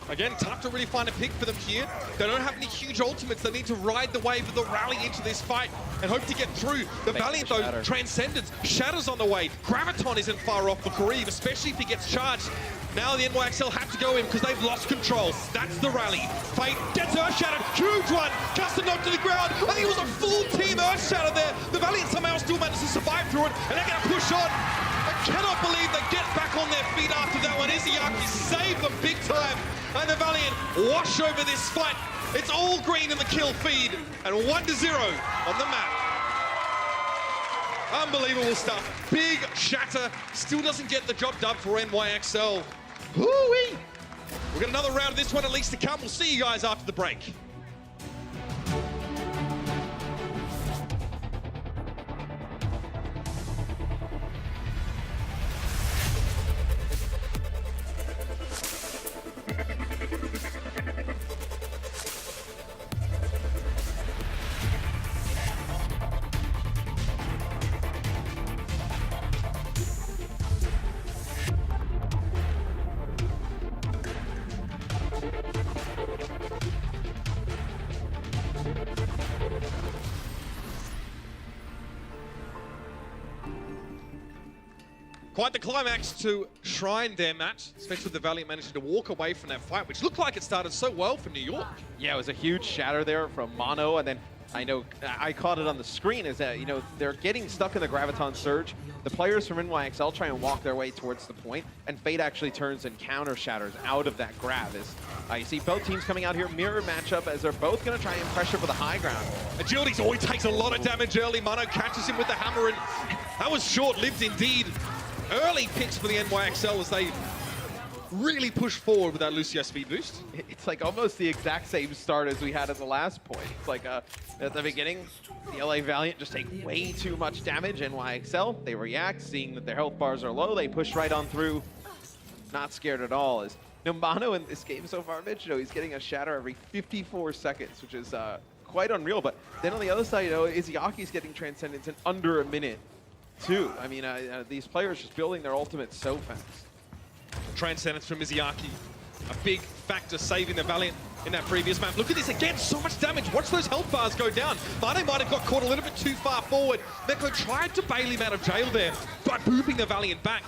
Again, tough to really find a pick for them here. They don't have any huge ultimates. They need to ride the wave of the rally into this fight and hope to get through. The Valiant, though, Transcendence, Shadow's on the way. Graviton isn't far off for Kareev, especially if he gets charged. Now the NYXL have to go in because they've lost control. That's the rally. Fate gets Earthshattered. Huge one. Custom knocked to the ground. I think it was a full team Earthshatter there. The Valiant somehow still managed to survive through it, and they're going to push on. I cannot believe they get back on their feet after that one. Izayaki saved them big time. And the Valiant wash over this fight. It's all green in the kill feed, and 1-0 on the map. Unbelievable stuff. Big shatter. Still doesn't get the job done for NYXL. Woo-wee! We've got another round of this one at least to come. We'll see you guys after the break. Quite the climax to shrine their match, especially with the Valiant managing to walk away from that fight, which looked like it started so well for New York. Yeah, it was a huge shatter there from Mono, and then I know I caught it on the screen is that, they're getting stuck in the Graviton Surge. The players from NYXL try and walk their way towards the point, and Fate actually turns and counter shatters out of that grab. You see both teams coming out here, mirror matchup, as they're both going to try and pressure for the high ground. Agility's always takes a lot of damage early. Mono catches him with the hammer, and that was short-lived indeed. Early picks for the NYXL as they really push forward with that Lucio speed boost. It's like almost the exact same start as we had at the last point. It's like at the beginning, the LA Valiant just take way too much damage. NYXL, they react, seeing that their health bars are low, they push right on through. Not scared at all. As Mono in this game so far, Mitch, he's getting a shatter every 54 seconds, which is quite unreal. But then on the other side, Izayaki's getting Transcendence in under a minute. Too. I mean, these players just building their ultimates so fast. Transcendence from Izayaki. A big factor saving the Valiant in that previous map. Look at this again, so much damage. Watch those health bars go down. Mane might have got caught a little bit too far forward. Meko tried to bail him out of jail there by booping the Valiant back.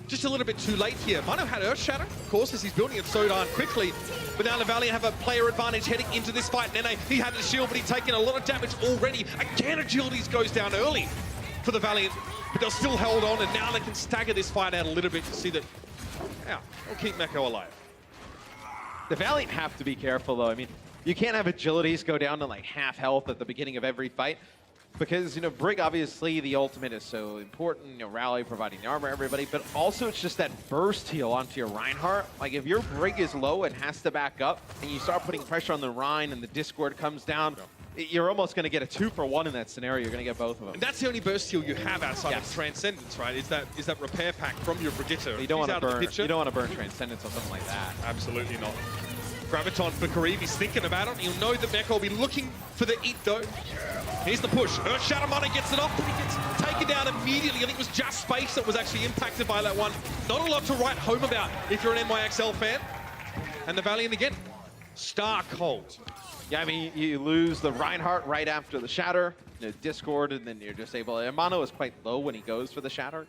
Just a little bit too late here. Mano had Earthshatter, of course, as he's building it so darn quickly. But now the Valiant have a player advantage heading into this fight. Nene, he had the shield, but he's taken a lot of damage already. Again, Agilities goes down early for the Valiant. But they're still held on, and now they can stagger this fight out a little bit to see that, yeah, we'll keep Meko alive. The Valiant have to be careful, though. I mean, you can't have Agilities go down to like half health at the beginning of every fight. Because, Brig, obviously, the ultimate is so important, Rally providing the armor, everybody, but also it's just that burst heal onto your Reinhardt. Like, if your Brig is low and has to back up, and you start putting pressure on the Rein and the Discord comes down, you're almost going to get a 2-for-1 in that scenario. You're going to get both of them. And that's the only burst heal you have outside of Transcendence, right? Is that repair pack from your Brigitte. You don't want to burn Transcendence on something like that. Absolutely not. Graviton for Kareev, he's thinking about it. He'll know that Meko will be looking for the eat, though. Here's the push. Earthshatter Mane gets it off, but he gets taken down immediately. I think it was just space that was actually impacted by that one. Not a lot to write home about if you're an NYXL fan. And the Valiant again, star cold. Yeah, I mean, you lose the Reinhardt right after the Shatter, Discord, and then you're just able to... Mono is quite low when he goes for the Shatter.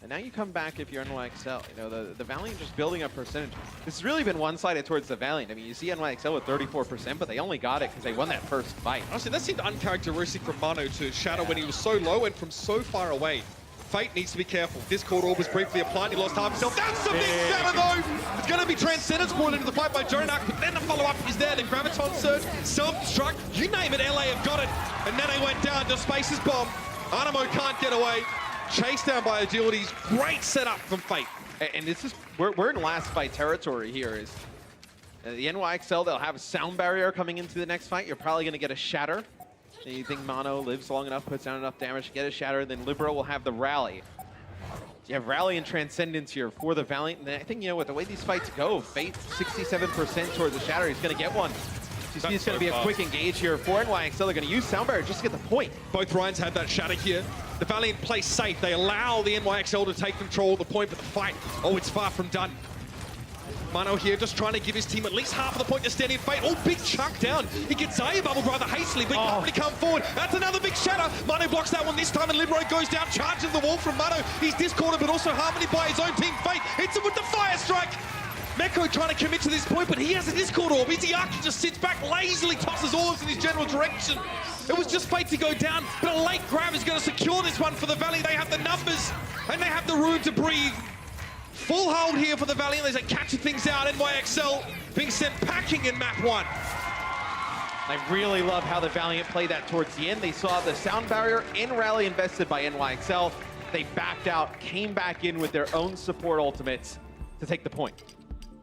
And now you come back if you're NYXL. The Valiant just building up percentage. This has really been one-sided towards the Valiant. I mean, you see NYXL with 34%, but they only got it because they won that first fight. Honestly, that seemed uncharacteristic from Mono to Shadow when he was so low and from so far away. Fate needs to be careful. Discord orb was briefly applied. He lost half himself. That's the big Shadow, though! It's going to be Transcendence brought into the fight by Jonak, but then the follow-up is there. The Graviton Surge, Self-Destruct, you name it, LA have got it. And Nene went down to Space's bomb. Animo can't get away. Chased down by Agilities. Great setup from Fate. And this is, we're in last fight territory here. Is the NYXL, they'll have a sound barrier coming into the next fight. You're probably going to get a Shatter. And you think Mono lives long enough, puts down enough damage to get a Shatter, then Libero will have the Rally. You have Rally and Transcendence here for the Valiant, and I think, with the way these fights go, Fate 67% towards the Shatter, he's going to get one. He's going to be a quick engage here for NYXL. They're going to use Sound Barrier just to get the point. Both Ryans had that Shatter here. The Valiant play safe. They allow the NYXL to take control of the point, but the fight, it's far from done. Mono here just trying to give his team at least half of the point to stand in Fate. Big chunk down. He gets Zaya bubbled rather hastily, but he can't really come forward. That's another big Shatter. Mono blocks that one this time, and Libero goes down, charges the wall from Mono. He's discorded, but also Harmony by his own team. Fate hits him with the Fire Strike. Meko trying to commit to this point, but he has a Discord orb. Izayaki just sits back, lazily tosses orbs in his general direction. It was just Fate to go down, but a late grab is going to secure this one for the Valley. They have the numbers, and they have the room to breathe. Full hold here for the Valiant as they catch things out. NYXL being sent packing in map 1. I really love how the Valiant played that towards the end. They saw the sound barrier in rally invested by NYXL. They backed out, came back in with their own support ultimates to take the point.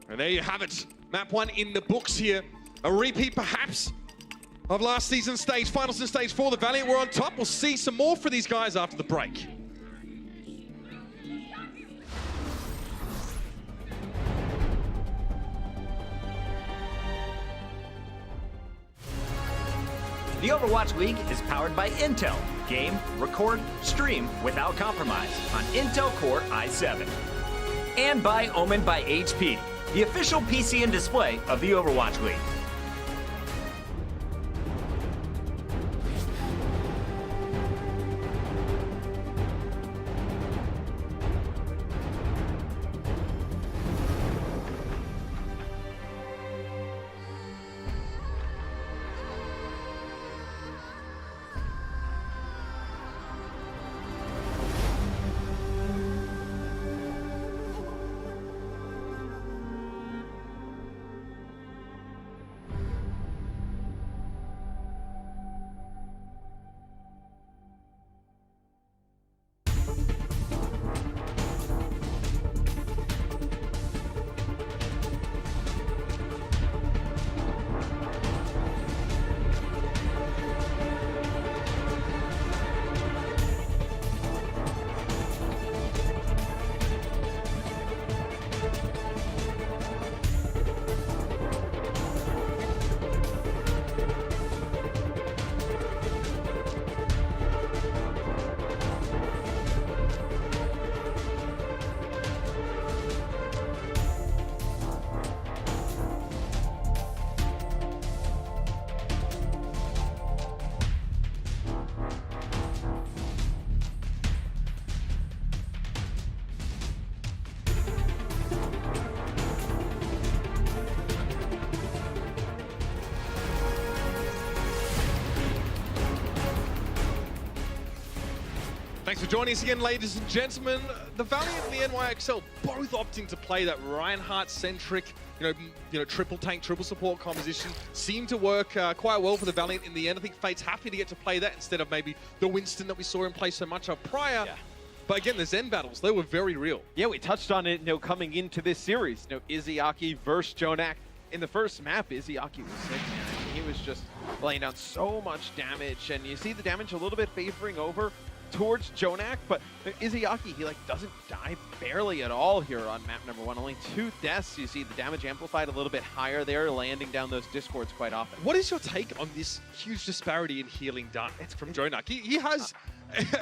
And there you have it. Map 1 in the books here. A repeat, perhaps, of last season's stage. Finals and stage 4. The Valiant were on top. We'll see some more for these guys after the break. The Overwatch League is powered by Intel. Game, record, stream without compromise on Intel Core i7. And by Omen by HP, the official PC and display of the Overwatch League. Thanks for joining us again, ladies and gentlemen. The Valiant and the NYXL both opting to play that Reinhardt-centric, triple tank, triple support composition. Seemed to work quite well for the Valiant in the end. I think Fate's happy to get to play that instead of maybe the Winston that we saw him play so much of prior. Yeah. But again, the Zen battles, they were very real. Yeah, we touched on it, coming into this series. Izayaki versus Jonak. In the first map, Izayaki was sick, man. He was just laying down so much damage, and you see the damage a little bit favoring over towards Jonak, but Izayaki, he doesn't die barely at all here on map number 1. Only 2 deaths. You see the damage amplified a little bit higher there, landing down those discords quite often. What is your take on this huge disparity in healing done from Jonak? He has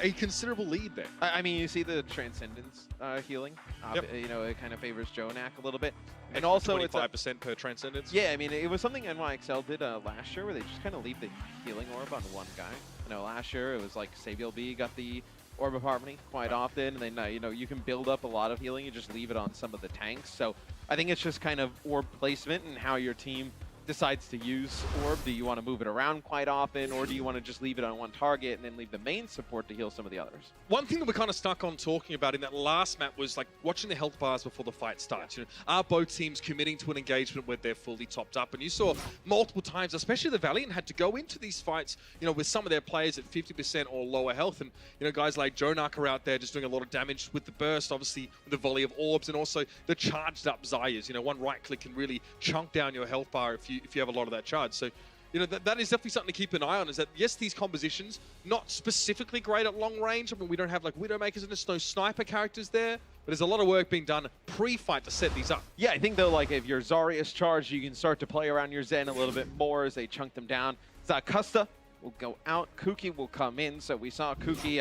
a considerable lead there. I mean, you see the Transcendence healing. Yep. You know, it kind of favors Jonak a little bit. And also, 25% per Transcendence. Yeah, I mean, it was something NYXL did last year where they just kind of leave the healing orb on one guy. You know, last year it was like Saviel B got the Orb of Harmony quite often, and then you know, you can build up a lot of healing. You just leave it on some of the tanks. So I think it's just kind of orb placement and how your team decides to use orb. Do you want to move it around quite often, or do you want to just leave it on one target and then leave the main support to heal some of the others? One thing that we're kind of stuck on talking about in that last map was like watching the health bars before the fight starts. You know, are both teams committing to an engagement where they're fully topped up? And you saw multiple times, especially the Valiant had to go into these fights, you know, with some of their players at 50% or lower health. And, you know, guys like Jonak are out there just doing a lot of damage with the burst, obviously with the volley of orbs, and also the charged up Zayas. You know, one right click can really chunk down your health bar if you have a lot of that charge. So, you know, that is definitely something to keep an eye on, is that, yes, these compositions, not specifically great at long range. I mean, we don't have, like, Widowmakers and there's no sniper characters there, but there's a lot of work being done pre-fight to set these up. Yeah, I think, though, like, if your Zarya's charged, you can start to play around your Zen a little bit more as they chunk them down. Zakusta will go out. Kuki will come in. So we saw Kuki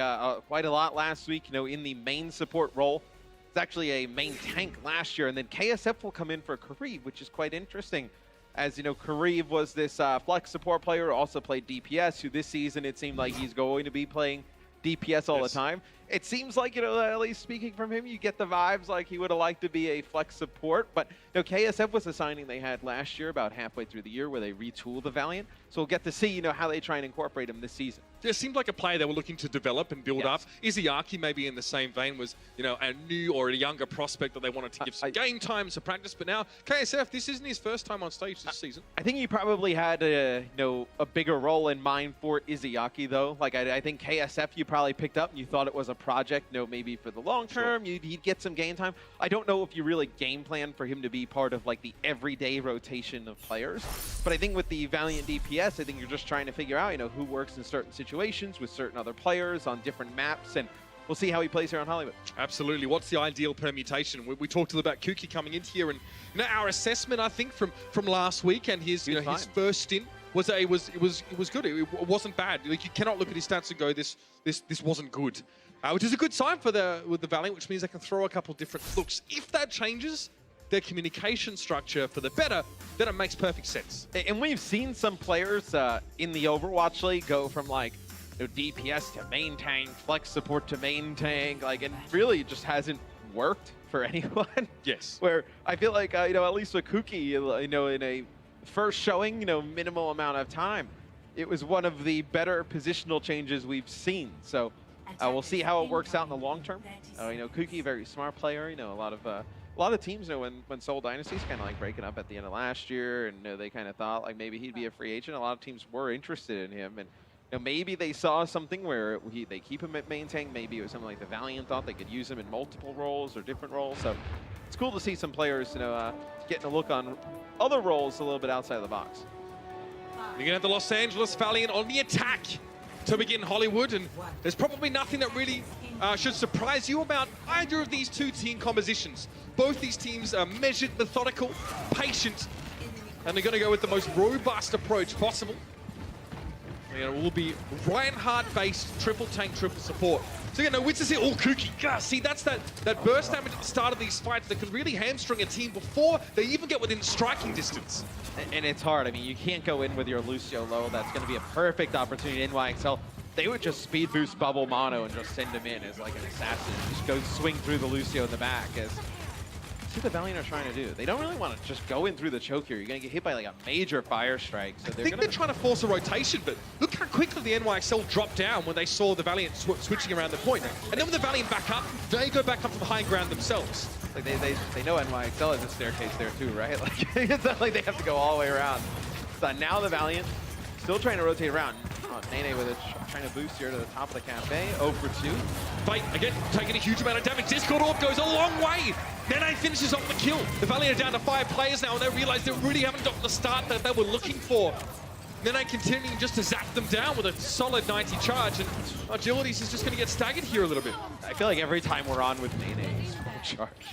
quite a lot last week, you know, in the main support role. It's actually a main tank last year, and then KSF will come in for Kareev, which is quite interesting. As you know, Kareev was this flex support player, also played DPS, who this season it seemed like he's going to be playing DPS all the time. It seems like, you know, at least speaking from him, you get the vibes like he would have liked to be a flex support. But, you know, KSF was a signing they had last year, about halfway through the year, where they retooled the Valiant. So we'll get to see, you know, how they try and incorporate him this season. It seemed like a player they were looking to develop and build up. Izayaki, maybe in the same vein, was, you know, a new or a younger prospect that they wanted to give some game time, some practice. But now, KSF, this isn't his first time on stage this season. I think he probably had you know, a bigger role in mind for Izayaki, though. Like, I think KSF you probably picked up and you thought it was a project, you know, maybe for the long term, he'd get some game time. I don't know if you really game plan for him to be part of, like, the everyday rotation of players. But I think with the Valiant DPS, I think you're just trying to figure out, you know, who works in certain situations with certain other players on different maps, and we'll see how he plays here on Hollywood. Absolutely. What's the ideal permutation? We talked a little about Kuki coming in here, and, you know, our assessment, I think, from last week and his, you know, his first stint was it was good. It wasn't bad. Like, you cannot look at his stats and go, this wasn't good. Which is a good sign with the Valiant, which means they can throw a couple different looks. If that changes their communication structure for the better, then it makes perfect sense. And we've seen some players in the Overwatch League go from, like, you know, DPS to main tank, flex support to main tank, like, and really it just hasn't worked for anyone. Yes. Where I feel like, you know, at least with Kuki, you know, in a first showing, you know, minimal amount of time, it was one of the better positional changes we've seen. So we'll see how it works out in the long term. You know, Kuki, very smart player. You know, a lot of teams, you know, when Seoul Dynasty's kind of like breaking up at the end of last year, and, you know, they kind of thought like maybe he'd be a free agent. A lot of teams were interested in him, and, you know, maybe they saw something where they keep him at main tank. Maybe it was something like the Valiant thought they could use him in multiple roles or different roles. So it's cool to see some players, you know, getting a look on other roles a little bit outside of the box. You're going to have the Los Angeles Valiant on the attack to begin Hollywood, and there's probably nothing that really should surprise you about either of these two team compositions. Both these teams are measured, methodical, patient, and they're going to go with the most robust approach possible. You know, it will be Reinhardt-based triple tank, triple support. So, you know, we just see all Kuki. See, that's that burst damage at the start of these fights that can really hamstring a team before they even get within striking distance. And it's hard. I mean, you can't go in with your Lucio low. That's going to be a perfect opportunity in NYXL. They would just speed boost bubble mono and just send him in as like an assassin. Just go swing through the Lucio in the back. As see what the Valiant are trying to do. They don't really want to just go in through the choke here. You're going to get hit by like a major fire strike. So I think they're trying to force a rotation, but look how quickly the NYXL dropped down when they saw the Valiant switching around the point. And then when the Valiant back up, they go back up to the high ground themselves. Like they know NYXL has a staircase there too, right? Like it's not like they have to go all the way around. So now the Valiant still trying to rotate around. Oh, Nene with it, trying to boost here to the top of the cafe. 0 for 2. Fight again, taking a huge amount of damage. Discord Orb goes a long way. Nene finishes off the kill. The Valiant are down to 5 players now, and they realize they really haven't gotten the start that they were looking for. Nene continuing just to zap them down with a solid 90 charge, and Agilities is just going to get staggered here a little bit. I feel like every time we're on with Nene, he's full charge.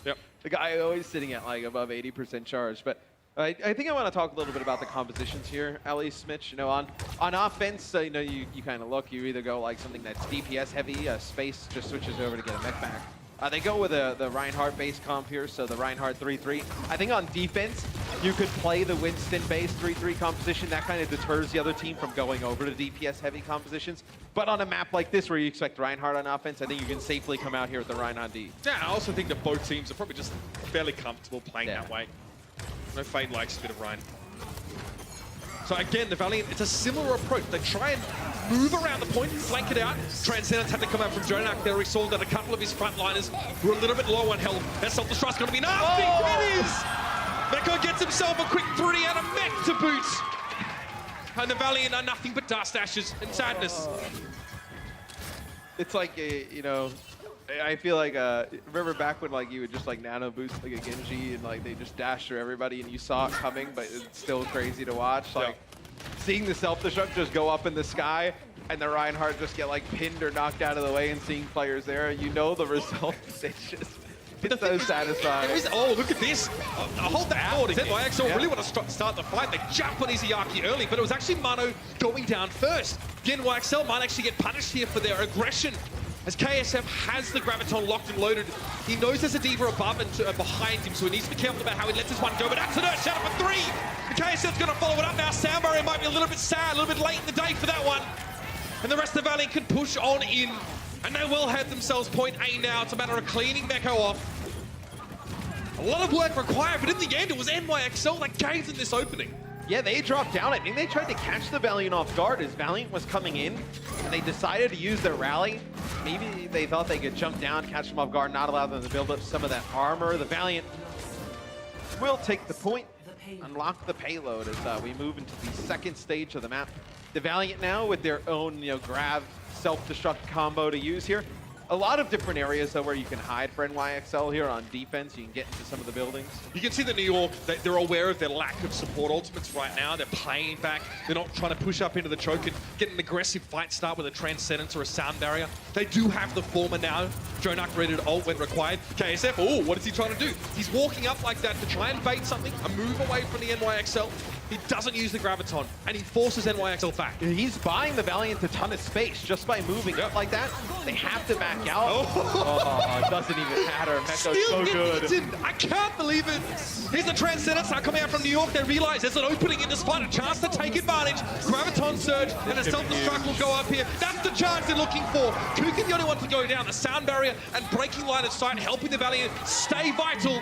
Yep. The guy always sitting at like above 80% charge, but I think I want to talk a little bit about the compositions here, at least, Mitch. You know, on offense, you know, you kind of look, you either go like something that's DPS heavy, Space just switches over to get a mech back. They go with the Reinhardt base comp here, so the Reinhardt 3-3. I think on defense, you could play the Winston base 3-3 composition. That kind of deters the other team from going over to DPS heavy compositions. But on a map like this where you expect Reinhardt on offense, I think you can safely come out here with the Reinhardt D. Yeah, I also think that both teams are probably just fairly comfortable playing that way. No Fade likes a bit of Ryan. So again, the Valiant, it's a similar approach. They try and move around the point, flank it out. Transcendence had to come out from Jonak there. We saw that a couple of his frontliners were a little bit low on health. That self-destruct's going to be nasty. It is! Meko gets himself a quick 3 and a mech to boot. And the Valiant are nothing but dust, ashes, and sadness. It's like, you know, I feel like, remember back when like you would just like nano boost like a Genji and like they just dash through everybody and you saw it coming, but it's still crazy to watch. Like seeing the self-destruct just go up in the sky and the Reinhardt just get like pinned or knocked out of the way and seeing players there, you know the result. It's so satisfying. Oh, look at this. Hold that forward. NYXL really want to start the fight. They jump on Izayaki early, but it was actually Mano going down first. The NYXL might actually get punished here for their aggression. As KSF has the Graviton locked and loaded, he knows there's a Diva above and behind him, so he needs to be careful about how he lets this one go. But that's an Earth Shatter for 3! And KSF's going to follow it up now. Soundbarrier might be a little bit sad, a little bit late in the day for that one. And the rest of the Valley can push on in. And they will have themselves point A now. It's a matter of cleaning Meko off. A lot of work required, but in the end, it was NYXL that gave them this opening. Yeah, they dropped down. I think they tried to catch the Valiant off guard as Valiant was coming in, and they decided to use their rally. Maybe they thought they could jump down, catch them off guard, not allow them to build up some of that armor. The Valiant will take the point, unlock the payload as we move into the second stage of the map. The Valiant now with their own, grab, self-destruct combo to use here. A lot of different areas, though, where you can hide for NYXL here on defense. You can get into some of the buildings. You can see that New York, they're aware of their lack of support ultimates right now. They're playing back. They're not trying to push up into the choke and get an aggressive fight start with a Transcendence or a Sound Barrier. They do have the former now. Jonak ready to ult when required. KSF, oh, what is he trying to do? He's walking up like that to try and bait something, a move away from the NYXL. He doesn't use the Graviton, and he forces NYXL back. He's buying the Valiant a ton of space just by moving up like that. They have to back out. Oh, it doesn't even matter. Meko's so good. I can't believe it. Here's the Transcendence now coming out from New York. They realize there's an opening in this fight, a chance to take advantage. Graviton surge, and a self-destruct will go up here. That's the chance they're looking for. Kukin the only one to go down. The Sound Barrier and breaking line of sight, helping the Valiant stay vital.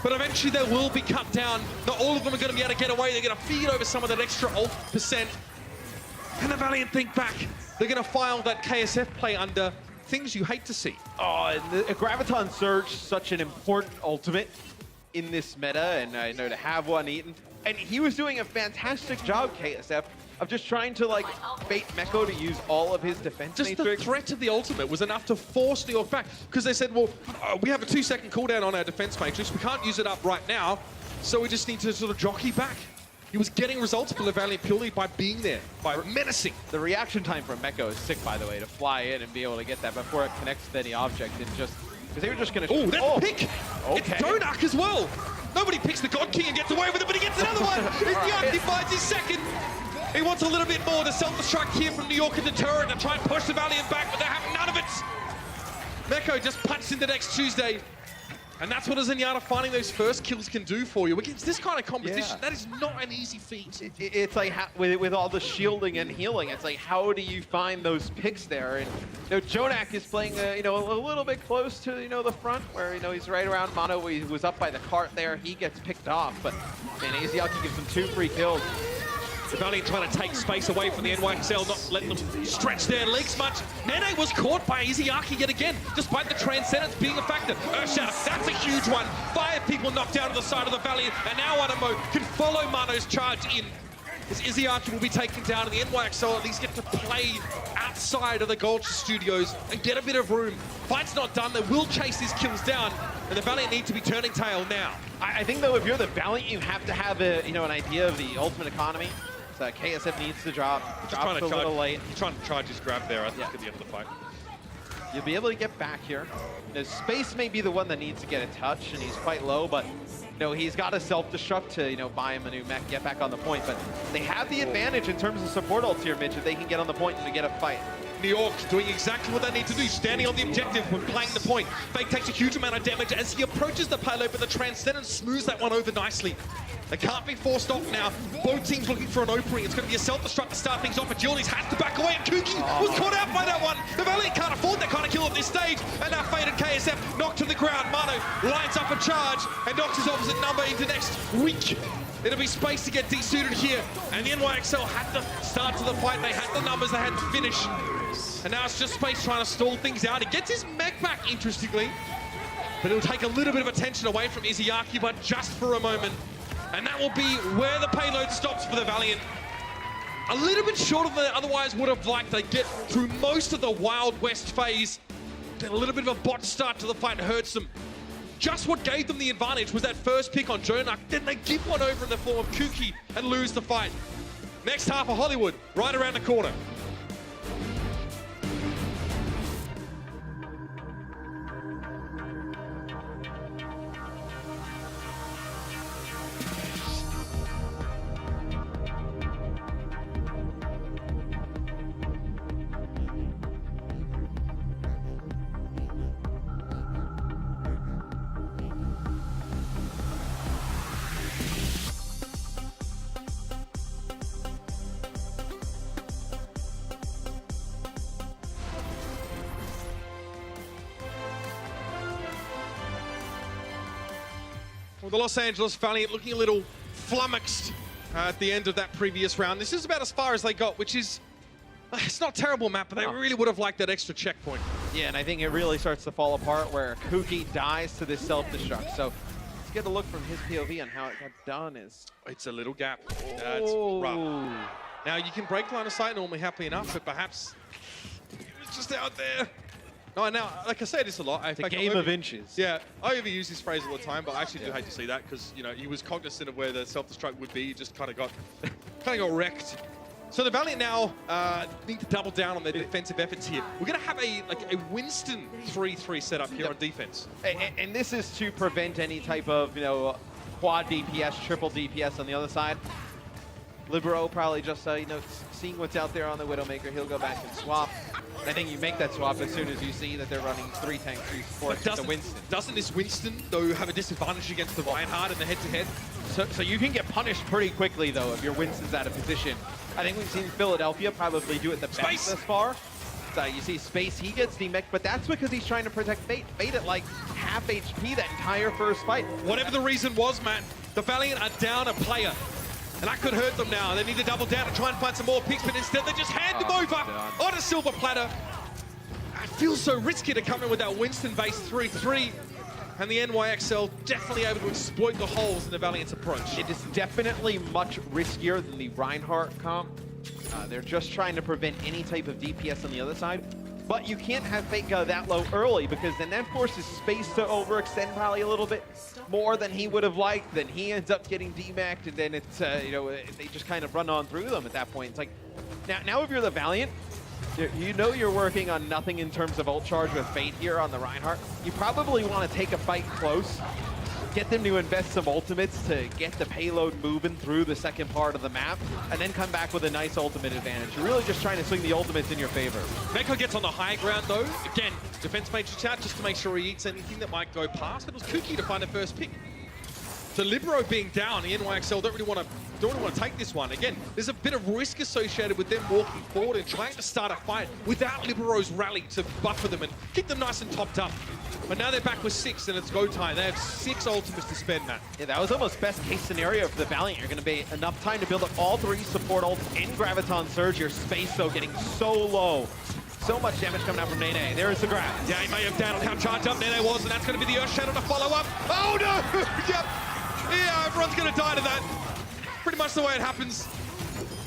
But eventually they will be cut down. Not all of them are going to be able to get away. They're going to feed over some of that extra ult percent. And the Valiant think back. They're going to file that KSF play under things you hate to see. Oh, and the Graviton Surge, such an important ultimate in this meta, and I know to have one eaten. And he was doing a fantastic job, KSF, of just trying to bait Meko to use all of his defense Just matrix. The threat of the ultimate was enough to force New York back, because they said, well, we have a 2-second cooldown on our defense matrix. We can't use it up right now, so we just need to sort of jockey back. He was getting results for the Valiant purely by being there, by menacing. The reaction time from Meko is sick, by the way, to fly in and be able to get that before it connects to any object and just... Because they were just going to... Oh, that's pick! Okay. It's Jonak as well! Nobody picks the God King and gets away with it, but he gets another one! He finds his second! He wants a little bit more. The self-destruct here from New York and deter it and try and push the Valiant back, but they have none of it! Meko just punched into next Tuesday. And that's what a Zenyatta finding those first kills can do for you. Against this kind of competition, that is not an easy feat. It's like, with all the shielding and healing, it's like, how do you find those picks there? And Jonak is playing, a little bit close to, the front, where, he's right around Mono. He was up by the cart there. He gets picked off, but, man, Izayaki gives him 2 free kills. The Valiant trying to take space away from the NYXL, not letting them stretch their legs much. Nene was caught by Izayaki yet again, despite the Transcendence being a factor. Earthshatter, that's a huge one. 5 people knocked down to the side of the Valiant, and now Animo can follow Mano's charge in. As Izayaki will be taken down, and the NYXL at least get to play outside of the Gulch Studios and get a bit of room. Fight's not done, they will chase these kills down, and the Valiant need to be turning tail now. I think, though, if you're the Valiant, you have to have an idea of the ultimate economy. KSF needs to drop. Drops a little late. He's trying to charge his grab there, I think, at the end of the fight. You'll be able to get back here. Space may be the one that needs to get a touch, and he's quite low, but he's got to self-destruct to, buy him a new mech, get back on the point. But they have the advantage in terms of support ults here, Mitch, if they can get on the point and get a fight. New York doing exactly what they need to do, standing on the objective when playing the point. Fake takes a huge amount of damage as he approaches the payload, but the Transcendence smooths that one over nicely. They can't be forced off now. Both teams looking for an opening. It's going to be a self-destruct to start things off, but Giornis has to back away, and Kuki was caught out by that one. The Valiant can't afford that kind of kill at this stage, and now faded KSF knocked to the ground. Mano lines up a charge and knocks his opposite number into next week. It'll be space to get desuited here, and the NYXL had to start to the fight. They had the numbers, they had to finish. And now it's just space trying to stall things out. He gets his mech back, interestingly, but it'll take a little bit of attention away from Izayaki, but just for a moment. And that will be where the payload stops for the Valiant. A little bit shorter than they otherwise would have liked. They get through most of the Wild West phase. Then a little bit of a bot start to the fight hurts them. Just what gave them the advantage was that first pick on Jonak. Then they give one over in the form of Kuki and lose the fight. Next half of Hollywood, right around the corner. Well, the Los Angeles Valiant looking a little flummoxed at the end of that previous round. This is about as far as they got, which is, it's not terrible, Matt, but they really would have liked that extra checkpoint. Yeah, and I think it really starts to fall apart where Kuki dies to this self-destruct. So let's get a look from his POV on how it got done. It's a little gap. That's rough. Now, you can break line of sight normally happily enough, but perhaps it was just out there. No, now, like I say this a lot. It's a game of inches. Yeah, I overuse this phrase all the time, but I actually do hate to see that because, he was cognizant of where the self-destruct would be. He just kind of got wrecked. So the Valiant now need to double down on their defensive efforts here. We're going to have a Winston 3-3 setup here on defense. And this is to prevent any type of, quad DPS, triple DPS on the other side. Libero probably just, seeing what's out there on the Widowmaker, he'll go back and swap. I think you make that swap as soon as you see that they're running 3 tanks, 3 supports with the Winston. Doesn't this Winston, though, have a disadvantage against the Reinhardt in the head-to-head? So you can get punished pretty quickly, though, if your Winston's out of position. I think we've seen Philadelphia probably do it the best thus far. So you see Space, he gets demech, but that's because he's trying to protect Fate. Fate at like half HP that entire first fight. Whatever the reason was, Matt, the Valiant are down a player. And that could hurt them now. They need to double down and try and find some more picks, but instead they just hand them over on a silver platter. It feels so risky to come in with that Winston-based 3-3. And the NYXL definitely able to exploit the holes in the Valiant's approach. It is definitely much riskier than the Reinhardt comp. They're just trying to prevent any type of DPS on the other side. But you can't have Fate go that low early because then that forces Space to overextend probably a little bit more than he would have liked. Then he ends up getting demac'd, and then it's, they just kind of run on through them at that point. It's like, now if you're the Valiant, you're working on nothing in terms of ult charge with Fate here on the Reinhardt. You probably want to take a fight close, get them to invest some ultimates to get the payload moving through the second part of the map, and then come back with a nice ultimate advantage. You're really just trying to swing the ultimates in your favor. Meko gets on the high ground, though. Again, defense matrix out just to make sure he eats anything that might go past. It was Kuki to find the first pick. So Libero being down, the NYXL don't really want to take this one. Again, there's a bit of risk associated with them walking forward and trying to start a fight without Libero's rally to buffer them and keep them nice and topped up. But now they're back with 6 and it's go time. They have 6 ultimates to spend, Matt. Yeah, that was almost best case scenario for the Valiant. You're going to be enough time to build up all 3 support ults in Graviton Surge. Your Space, though, getting so low. So much damage coming out from Nene. There's the grab. Yeah, he may have down how charged up Nene was, and that's going to be the Earth Shadow to follow up. Oh, no! Yep. Yeah, everyone's going to die to that. Pretty much the way it happens.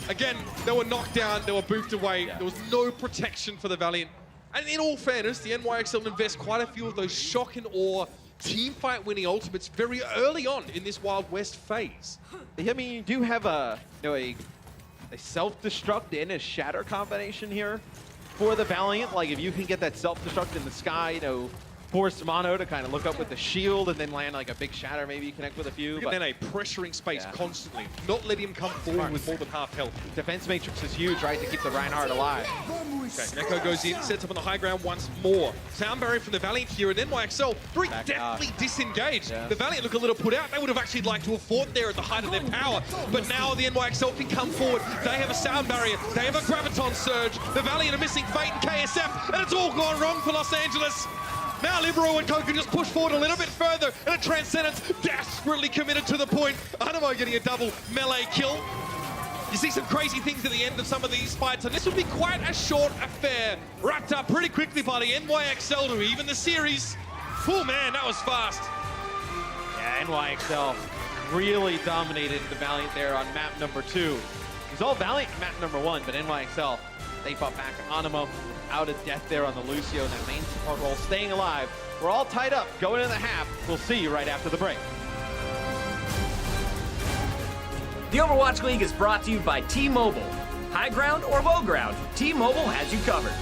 Again, they were knocked down. They were boofed away. There was no protection for the Valiant. And in all fairness, the NYXL invest quite a few of those shock and awe teamfight winning ultimates very early on in this Wild West phase. I mean, you do have a self-destruct and a shatter combination here for the Valiant. Like, if you can get that self-destruct in the sky, forced Mono to kind of look up with the shield and then land like a big shatter, maybe connect with a few. And But then pressuring space constantly, not letting him come forward with more than half health. defense matrix is huge, right, to keep the Reinhardt alive. Okay, Neko goes in, sets up on the high ground once more. Sound barrier from the Valiant here, and NYXL very deftly disengaged. Yeah. The Valiant look a little put out. They would have actually liked to have fought there at the height of their power, but now the NYXL can come forward. They have a sound barrier. They have a graviton surge. The Valiant are missing Fate and KSF, and it's all gone wrong for Los Angeles. Now Libero and Co can just push forward a little bit further, and a Transcendence desperately committed to the point. Animo getting a double melee kill. You see some crazy things at the end of some of these fights, and this will be quite a short affair. Wrapped up pretty quickly by the NYXL to even the series. Oh man, that was fast. Yeah, NYXL really dominated the Valiant there on map number 2. It was all Valiant map number 1, but NYXL, they fought back. Animo out of death there on the Lucio in that main support role, staying alive. We're all tied up going into the half. We'll see you right after the break. The Overwatch League is brought to you by T-Mobile. High ground or low ground, T-Mobile has you covered.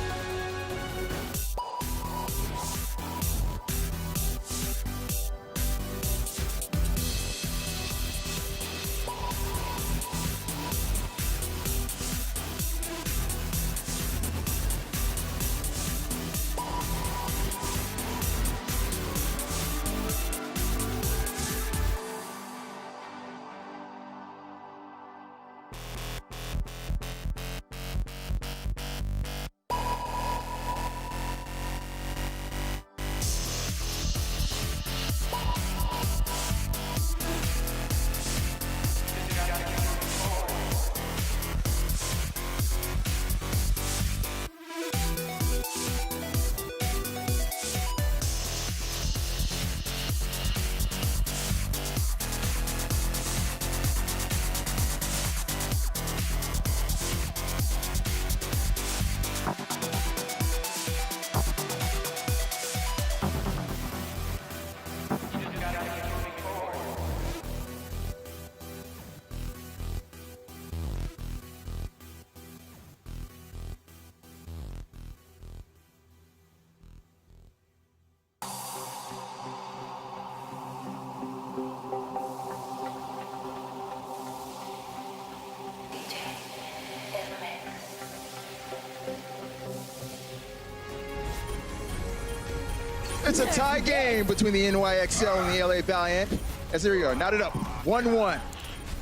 It's a tie game between the NYXL and the LA Valiant. As here we go, knotted up, 1-1.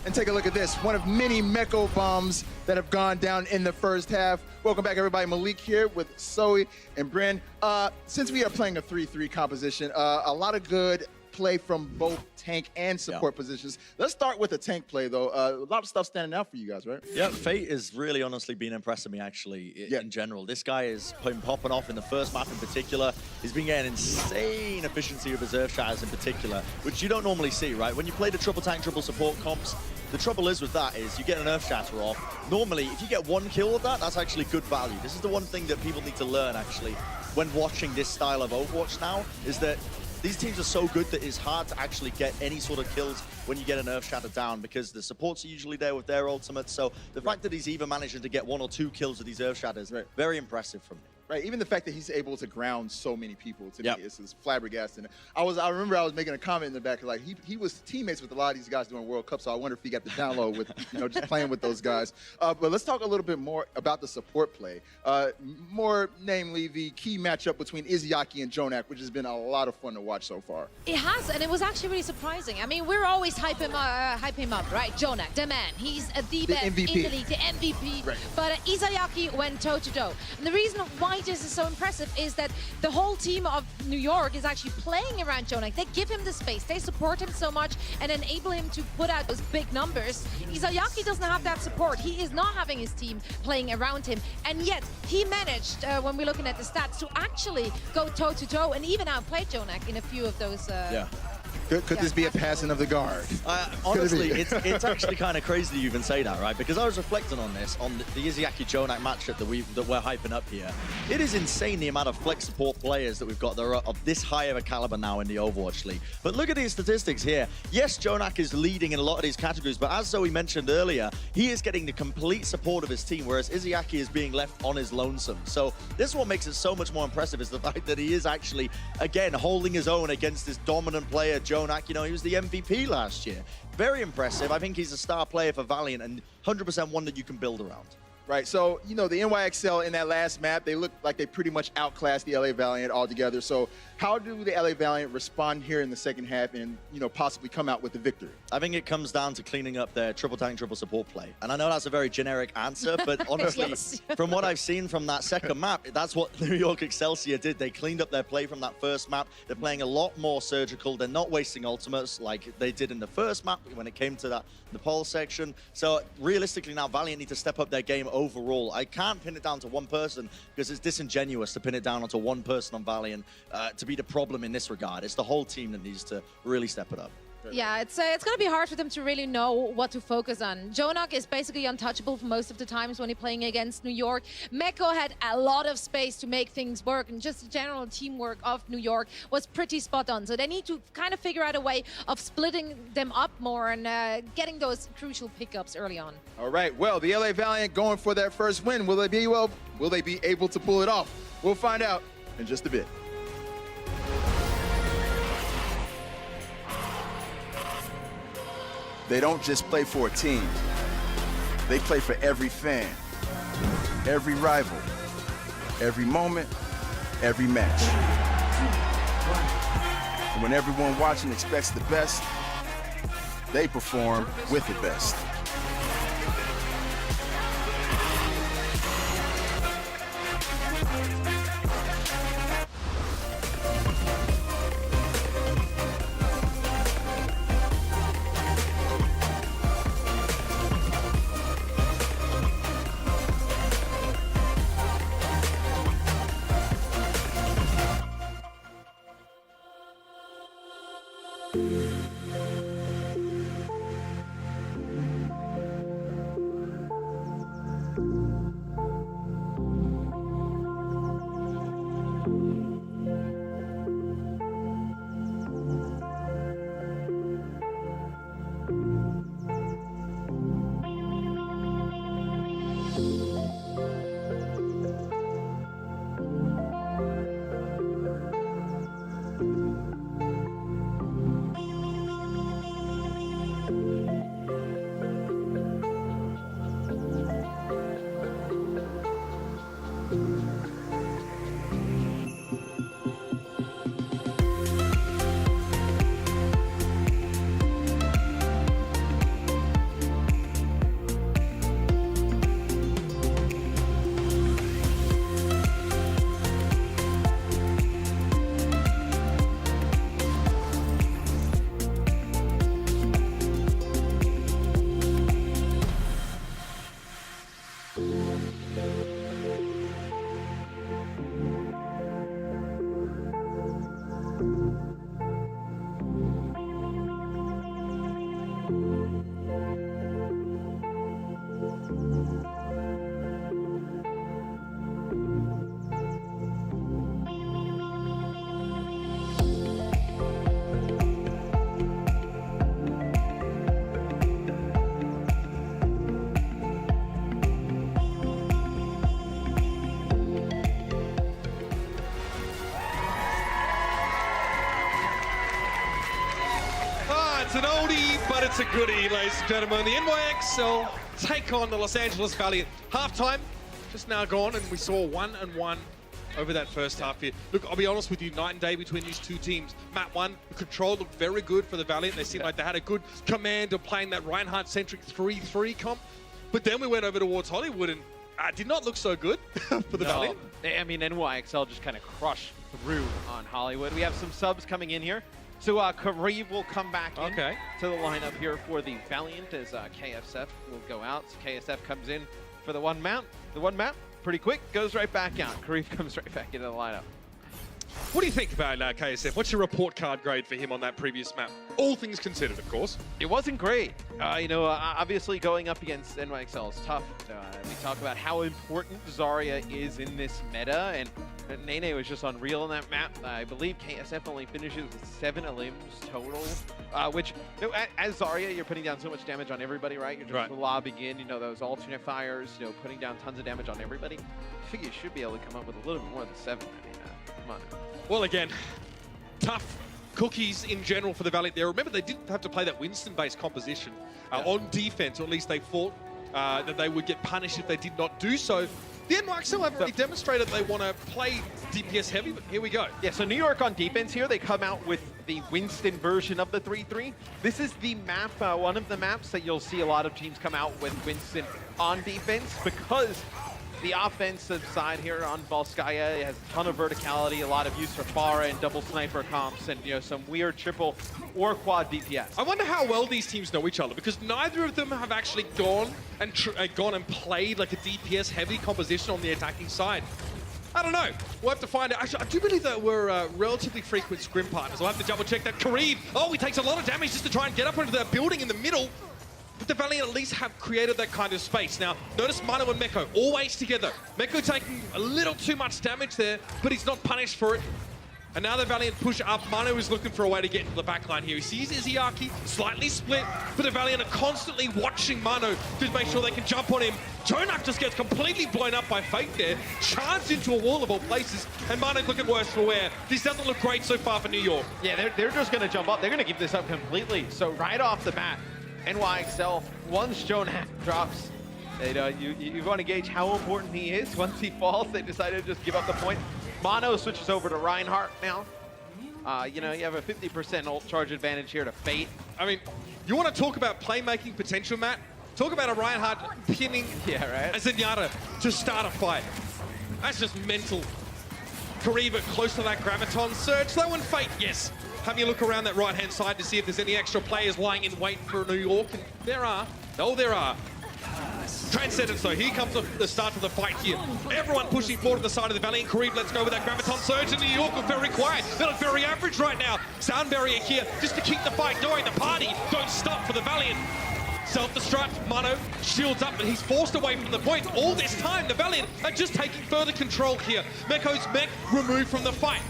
And take a look at this, one of many Meko bombs that have gone down in the first half. Welcome back, everybody. Malik here with Zoe and Bryn. Since we are playing a 3-3 composition, a lot of good play from both tank and support positions. Let's start with the tank play, though. A lot of stuff standing out for you guys, right? Yeah, Fate has really honestly been impressing me, actually, in general. This guy has been popping off in the first map in particular. He's been getting insane efficiency of his Earth Shatters in particular, which you don't normally see, right? When you play the triple tank, triple support comps, the trouble is with that is you get an Earth Shatter off. Normally, if you get one kill with that, that's actually good value. This is the one thing that people need to learn, actually, when watching this style of Overwatch now, is that these teams are so good that it's hard to actually get any sort of kills when you get an Earth Shatter down, because the supports are usually there with their ultimates. So the fact that he's even managing to get 1 or 2 kills with these Earth Shatters, very impressive from me. Right, even the fact that he's able to ground so many people to me is flabbergasting. I remember I was making a comment in the back, like he was teammates with a lot of these guys during World Cup, so I wonder if he got the download with just playing with those guys. But let's talk a little bit more about the support play. More namely, the key matchup between Izayaki and Jonak, which has been a lot of fun to watch so far. It has, and it was actually really surprising. I mean, we're always hype him up, right? Jonak, the man, he's the best MVP. in the league, the MVP. Right. But Izayaki went toe-to-toe. And the reason why this is so impressive is that the whole team of New York is actually playing around Jonak. They give him the space, they support him so much and enable him to put out those big numbers. Izayaki doesn't have that support. He is not having his team playing around him, and yet he managed, when we're looking at the stats, to actually go toe-to-toe and even outplay Jonak in a few of those Could this be a passing of the guard? Honestly, it's actually kind of crazy that you even say that, right? Because I was reflecting on this, on the Izzyaki Jonak matchup that we're hyping up here. It is insane the amount of flex support players that we've got that are of this high of a caliber now in the Overwatch League. But look at these statistics here. Yes, Jonak is leading in a lot of these categories, but as Zoe mentioned earlier, he is getting the complete support of his team, whereas Izzyaki is being left on his lonesome. So this is what makes it so much more impressive, is the fact that he is actually, again, holding his own against this dominant player, Jonak. You know, he was the MVP last year. Very impressive. I think he's a star player for Valiant and 100% one that you can build around. Right, so, you know, the NYXL in that last map, they looked like they pretty much outclassed the LA Valiant altogether. So how do the LA Valiant respond here in the second half and, you know, possibly come out with the victory? I think it comes down to cleaning up their triple tank, triple support play. And I know that's a very generic answer, but honestly, Yes. from what I've seen from that second map, that's what New York Excelsior did. They cleaned up their play from that first map. They're playing a lot more surgical. They're not wasting ultimates like they did in the first map when it came to that Nepal section. So realistically now, Valiant need to step up their game overall. I can't pin it down to one person because it's disingenuous to pin it down onto one person on Valiant to be the problem in this regard. It's the whole team that needs to really step it up. Yeah, it's going to be hard for them to really know what to focus on. Jonak is basically untouchable for most of the times when he's playing against New York. Meko had a lot of space to make things work, and just the general teamwork of New York was pretty spot on. So they need to kind of figure out a way of splitting them up more and getting those crucial pickups early on. All right, well, the LA Valiant going for their first win. Will they be able to pull it off? We'll find out in just a bit. They don't just play for a team. They play for every fan, every rival, every moment, every match. And when everyone watching expects the best, they perform with the best. It's an oldie, but it's a goodie, ladies and gentlemen. The NYXL take on the Los Angeles Valiant. Halftime just now gone, and we saw 1-1 over that first half here. Look, I'll be honest with you, night and day between these two teams. Map 1, the control looked very good for the Valiant. They seemed like they had a good command of playing that Reinhardt-centric 3-3 comp. But then we went over towards Hollywood, and did not look so good for the Valiant. I mean, NYXL just kind of crushed through on Hollywood. We have some subs coming in here. So Kareev will come back in to the lineup here for the Valiant as KSF will go out. So KSF comes in for the one map. The one map, pretty quick, goes right back out. Kareev comes right back into the lineup. What do you think about KSF? What's your report card grade for him on that previous map? All things considered, of course. It wasn't great. Obviously going up against NYXL is tough. We talk about how important Zarya is in this meta, and Nene was just unreal on that map. I believe KSF only finishes with 7 elims total, which, as Zarya, you're putting down so much damage on everybody, right? You're just lobbing in, those alternate fires, putting down tons of damage on everybody. I think you should be able to come up with a little bit more than 7. I mean, come on. Well, again, tough cookies in general for the Valiant there. Remember, they didn't have to play that Winston-based composition on defense, or at least they thought that they would get punished if they did not do so. The NYXL haven't really demonstrated they want to play DPS heavy, but here we go. Yeah, so New York on defense here, they come out with the Winston version of the 3-3. This is the map, one of the maps that you'll see a lot of teams come out with Winston on defense, because the offensive side here on Volskaya has a ton of verticality, a lot of use for Pharah and double sniper comps, and some weird triple or quad DPS. I wonder how well these teams know each other, because neither of them have actually gone and played like a DPS heavy composition on the attacking side. I don't know. We'll have to find out. Actually, I do believe that we're relatively frequent scrim partners. I'll have to double check that. Kareem, he takes a lot of damage just to try and get up into that building in the middle. But the Valiant at least have created that kind of space. Now, notice Mano and Meko always together. Meko taking a little too much damage there, but he's not punished for it. And now the Valiant push up. Mano is looking for a way to get into the backline here. He sees Izzyaki slightly split, but the Valiant are constantly watching Mano to make sure they can jump on him. Jonak just gets completely blown up by Fate there, charged into a wall of all places, and Mano's looking worse for wear. This doesn't look great so far for New York. Yeah, they're just going to jump up. They're going to give this up completely. So right off the bat, NYXL, once Jonak drops, you want to gauge how important he is. Once he falls, they decided to just give up the point. Mono switches over to Reinhardt now. You have a 50% ult charge advantage here to Fate. I mean, you want to talk about playmaking potential, Matt? Talk about a Reinhardt pinning a Zenyatta to start a fight. That's just mental. Kariba close to that Graviton surge. Though in Fate, yes. Have you look around that right-hand side to see if there's any extra players lying in wait for New York? And there are. Oh, there are. Transcendence, though. Here comes the start of the fight here. Everyone pushing forward to the side of the Valiant. Kareem, let's go with that Graviton surge. And New York look very quiet. They look very average right now. Sound barrier here just to keep the fight going. The party don't stop for the Valiant. Self-destruct, Mano shields up, but he's forced away from the point. All this time, the Valiant are just taking further control here. Meko's mech removed from the fight.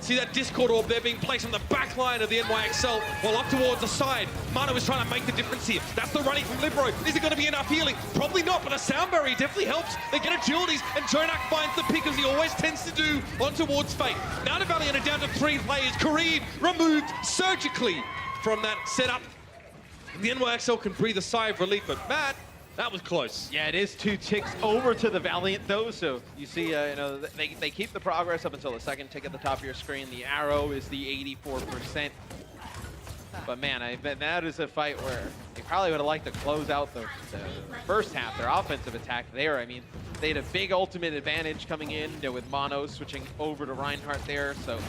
See that Discord orb there being placed on the back line of the NYXL, while up towards the side. Mano is trying to make the difference here. That's the running from Libero. Is it going to be enough healing? Probably not, but a sound barrier definitely helps. They get agilities, and Jonak finds the pick, as he always tends to do, on towards Fate. Now the Valiant are down to 3 players. Kareem removed surgically from that setup. The NYXL can breathe a sigh of relief, but Matt, that was close. Yeah, it is 2 ticks over to the Valiant, though. So you see, they keep the progress up until the second tick at the top of your screen. The arrow is the 84%. But man, I bet that is a fight where they probably would have liked to close out the first half, their offensive attack there. I mean, they had a big ultimate advantage coming in, with Mono switching over to Reinhardt there. So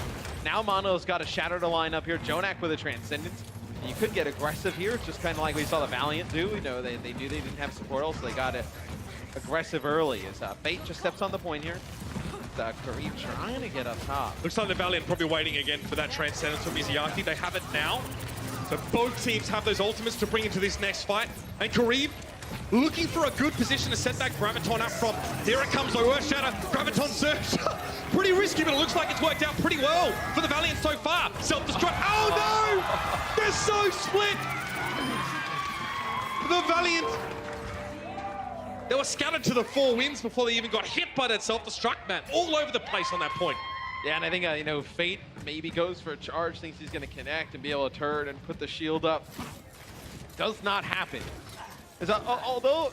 now Mono's got to shatter the line up here. Jonak with a Transcendence. You could get aggressive here, just kind of like we saw the Valiant do. They knew they didn't have support ult, so they got it aggressive early. As Fate just steps on the point here. Kareem trying to get up top. Looks like the Valiant probably waiting again for that Transcendence from Izzyaki. They have it now. So both teams have those ultimates to bring into this next fight. And Kareem looking for a good position to set that Graviton up from. Here it comes, though, Earthshatter. Graviton surge. Pretty risky, but it looks like it's worked out pretty well for the Valiant so far. Self-destruct. Oh, no! They're so split! The Valiant, they were scattered to the 4 winds before they even got hit by that self-destruct, man. All over the place on that point. Yeah, and I think, Fate maybe goes for a charge, thinks he's going to connect and be able to turn and put the shield up. Does not happen. Although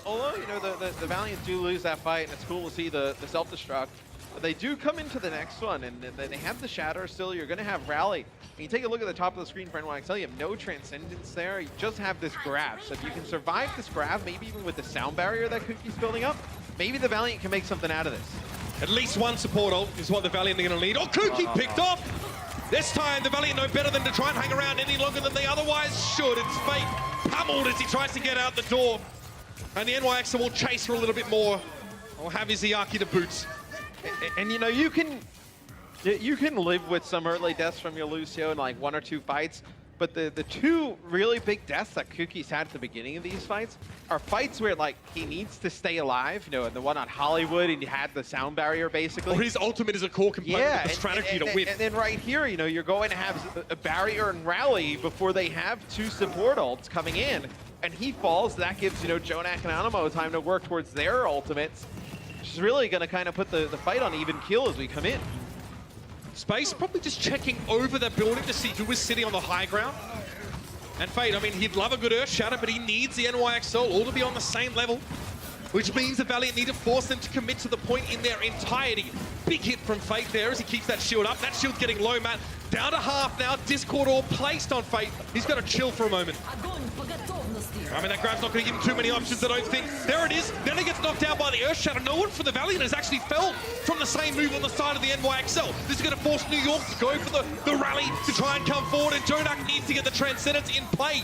the Valiant do lose that fight, and it's cool to see the self-destruct, but they do come into the next one, and they have the Shatter still. You're going to have Rally. And you take a look at the top of the screen for NYXL, you have no Transcendence there. You just have this grab. So if you can survive this grab, maybe even with the sound barrier that Cookie's building up, maybe the Valiant can make something out of this. At least one support ult is what the Valiant are going to need. Oh, Kookie picked off! This time, the Valiant know better than to try and hang around any longer than they otherwise should. It's Fate pummeled as he tries to get out the door. And the NYXL will chase for a little bit more. Or have Izzyaki to boots. And you can You can live with some early deaths from your Lucio in like 1 or 2 fights, but the two really big deaths that Kuki's had at the beginning of these fights are fights where like he needs to stay alive. You know, the one on Hollywood, and he had the sound barrier basically. Or his ultimate is a core component of the strategy to win. And then right here, you know, you're going to have a barrier and rally before they have 2 support ults coming in, and he falls. That gives, you know, Jonak and Animo time to work towards their ultimates, which is really going to kind of put the fight on even keel as we come in. Space probably just checking over the building to see who was sitting on the high ground. And Fate, I mean, he'd love a good Earth Shatter, but he needs the NYXL all to be on the same level, which means the Valiant need to force them to commit to the point in their entirety. Big hit from Fate there as he keeps that shield up. That shield's getting low, Matt. Down to half now. Discord all placed on Fate. He's got to chill for a moment. I mean, that grab's not going to give him too many options, I don't think. There it is. Then he gets knocked down by the Earth Shatter. No one for the Valiant has actually fell from the same move on the side of the NYXL. This is going to force New York to go for the rally to try and come forward, and Jonak needs to get the Transcendence in play.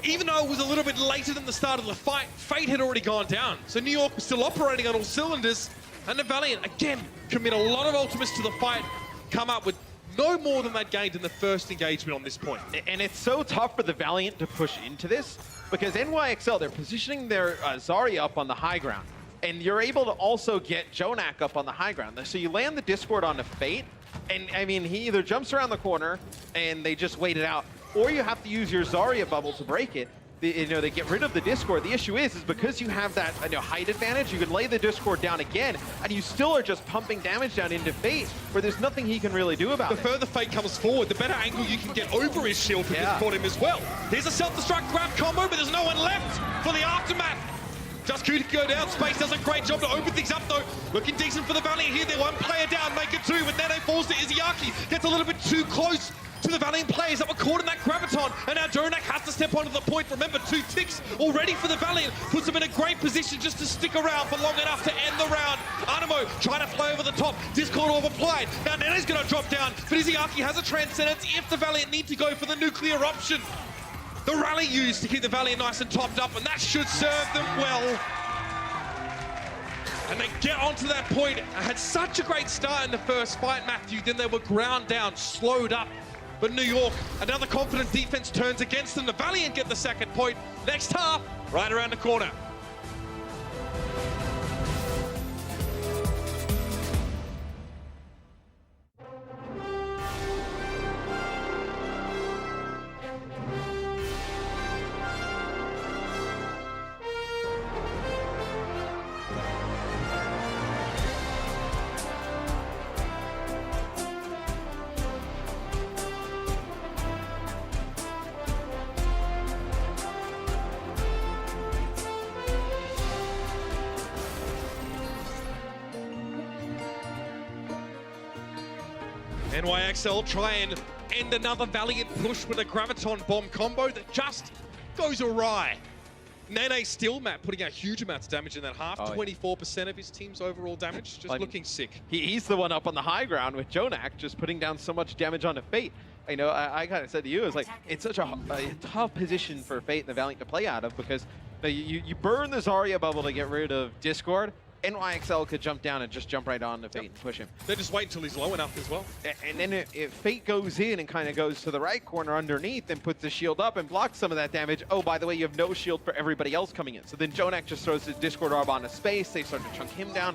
Even though it was a little bit later than the start of the fight, Fate had already gone down. So New York was still operating on all cylinders, and the Valiant, again, commit a lot of ultimates to the fight, come up with no more than that gained in the first engagement on this point. And it's so tough for the Valiant to push into this, because NYXL, they're positioning their Zarya up on the high ground, and you're able to also get Jonak up on the high ground. So you land the Discord onto Fate, and I mean, he either jumps around the corner, and they just wait it out, or you have to use your Zarya bubble to break it. You know, they get rid of the Discord. The issue is because you have that height advantage, you can lay the Discord down again, and you still are just pumping damage down into Fate, where there's nothing he can really do about it. The further Fate comes forward, the better angle you can get over his shield to discord him as well. Here's a self-destruct grab combo, but there's no one left for the aftermath. Just Kuki go down. Space does a great job to open things up, though. Looking decent for the Valiant here. They're 1 player down, make it 2, but Nene falls to Izayaki. Gets a little bit too close to the Valiant players that were caught in that graviton, and now Jonak has to step onto the point. Remember, 2 ticks already for the Valiant, puts them in a great position just to stick around for long enough to end the round. Animo trying to fly over the top, Discord orb applied. Now Nene's gonna drop down, but Izayaki has a Transcendence if the Valiant need to go for the nuclear option. The rally used to keep the Valiant nice and topped up, and that should serve them well. And they get onto that point. Had such a great start in the first fight, Matthew, then they were ground down, slowed up. But New York, another confident defense turns against them. The Valiant get the second point. Next half, right around the corner. NYXL try and end another Valiant push with a Graviton Bomb combo that just goes awry. Nene still, Matt, putting out huge amounts of damage in that half. 24% of his team's overall damage, just looking sick. He's the one up on the high ground with Jonak, just putting down so much damage onto Fate. You know, I kind of said to you, it's like, it's such a tough position for Fate and the Valiant to play out of, because you burn the Zarya bubble to get rid of Discord. NYXL could jump down and just jump right on to Fate and push him. They just wait until he's low enough as well. And then if Fate goes in and kind of goes to the right corner underneath and puts the shield up and blocks some of that damage, oh, by the way, you have no shield for everybody else coming in. So then Jonak just throws his Discord orb onto space. They start to chunk him down.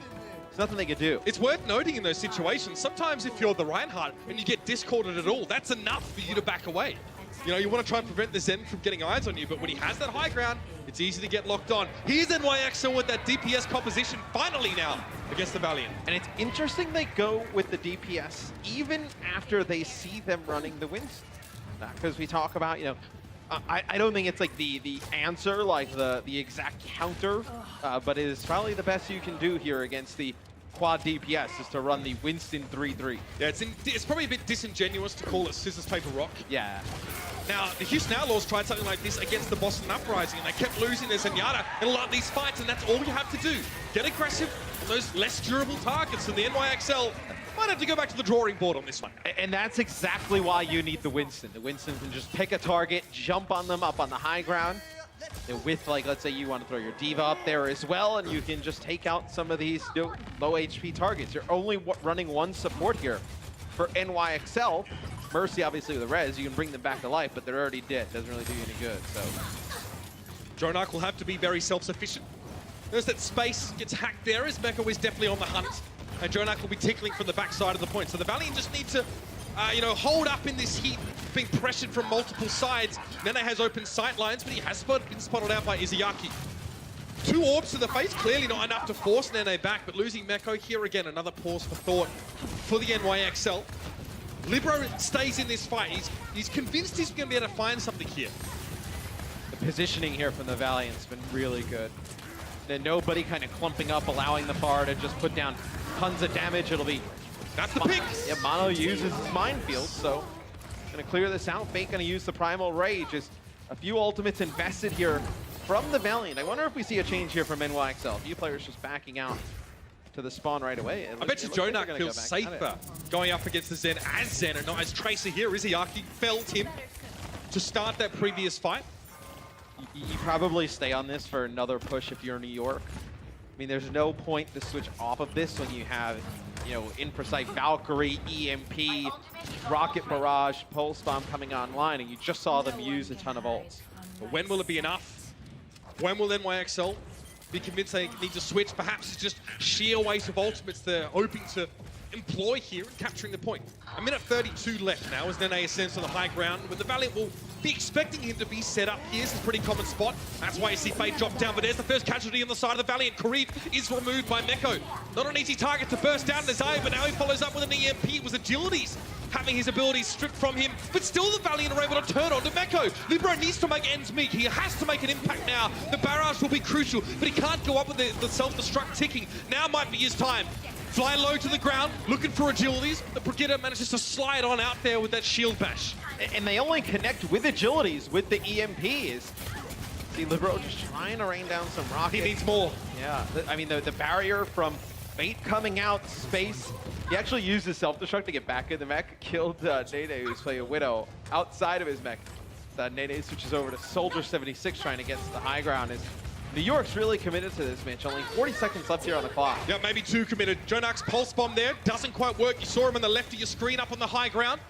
There's nothing they can do. It's worth noting in those situations, sometimes if you're the Reinhardt and you get discorded at all, that's enough for you to back away. You know, you want to try and prevent the Zen from getting eyes on you, but when he has that high ground, it's easy to get locked on. Here's NYXL with that DPS composition finally now against the Valiant. And it's interesting they go with the DPS even after they see them running the Winston. Because we talk about, you know, I don't think it's like the answer, like the exact counter, but it is probably the best you can do here against the quad DPS is to run the Winston 3-3. Yeah, it's probably a bit disingenuous to call it scissors, paper, rock. Yeah. Now, the Houston Outlaws tried something like this against the Boston Uprising, and they kept losing their Zenyatta in a lot of these fights, and that's all you have to do. Get aggressive on those less durable targets, and the NYXL might have to go back to the drawing board on this one. And that's exactly why you need the Winston. The Winston can just pick a target, jump on them up on the high ground, and with, like, let's say you want to throw your Diva up there as well, and you can just take out some of these low HP targets. You're only running one support here. For NYXL, Mercy obviously with the res, you can bring them back to life, but they're already dead. Doesn't really do you any good, so. Jonak will have to be very self-sufficient. Notice that space gets hacked there as Mecca is definitely on the hunt. And Jonak will be tickling from the backside of the point. So the Valiant just need to, hold up in this heat, being pressured from multiple sides. Nene has open sight lines, but he has been spotted out by Izayaki. 2 orbs to the face, clearly not enough to force Nene back, but losing Mecco here again, another pause for thought for the NYXL. Libero stays in this fight. He's convinced he's going to be able to find something here. The positioning here from the Valiant's been really good. Then nobody kind of clumping up, allowing the FAR to just put down tons of damage. It'll be... That's the pick! Yeah, Mono uses his minefield, so gonna clear this out. Fate gonna use the Primal Rage. Just a few ultimates invested here from the Valiant. I wonder if we see a change here from NYXL. A few players just backing out to the spawn right away. I bet you Jonak feels safer going up against the Zen as Zen and not as Tracer here. Izayaki felled him to start that previous fight. You probably stay on this for another push if you're New York. I mean, there's no point to switch off of this when you have, Imprecise Valkyrie, EMP, Rocket Barrage, Pulse Bomb coming online, and you just saw them use a ton of ults. But when will it be enough? When will NYXL be convinced they need to switch? Perhaps it's just sheer waste of ultimates they're hoping to employ here and capturing the point. A minute 32 left now as Nene ascends to the high ground, but the Valiant will be expecting him to be set up here. It's a pretty common spot. That's why you see Fate drop down, but there's the first casualty on the side of the Valiant. Karib is removed by Mecco. Not an easy target to burst down Desire, but now he follows up with an EMP. It was Agilities having his abilities stripped from him, but still the Valiant are able to turn on to Mecco. Libero needs to make ends meet. He has to make an impact now. The barrage will be crucial, but he can't go up with the self-destruct ticking. Now might be his time. Fly low to the ground, looking for Agilities. The Brigitte manages to slide on out there with that shield bash. And they only connect with Agilities, with the EMPs. See, Libero just trying to rain down some rockets. He needs more. Yeah, I mean, the barrier from Fate coming out, space. He actually used his self-destruct to get back in the mech. Killed Nene, who's playing a Widow, outside of his mech. Nene switches over to Soldier 76, trying to get to the high ground. New York's really committed to this match. Only 40 seconds left here on the clock. Yeah, maybe 2 committed. Jonak's Pulse Bomb there doesn't quite work. You saw him on the left of your screen up on the high ground.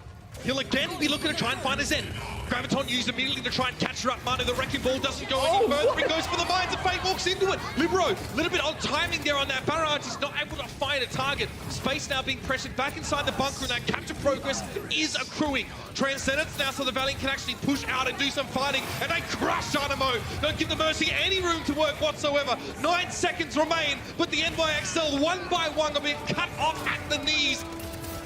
He'll again be looking to try and find a Zen. Graviton used immediately to try and catch her up. Manu, the Wrecking Ball doesn't go any further. He goes for the mines and Fate walks into it. Libero, a little bit on timing there on that barrage. He's not able to find a target. Space now being pressured back inside the bunker, and that capture progress is accruing. Transcendence now so the Valiant can actually push out and do some fighting, and they crush Dynamo. Don't give the Mercy any room to work whatsoever. 9 seconds remain, but the NYXL one by one are being cut off at the knees.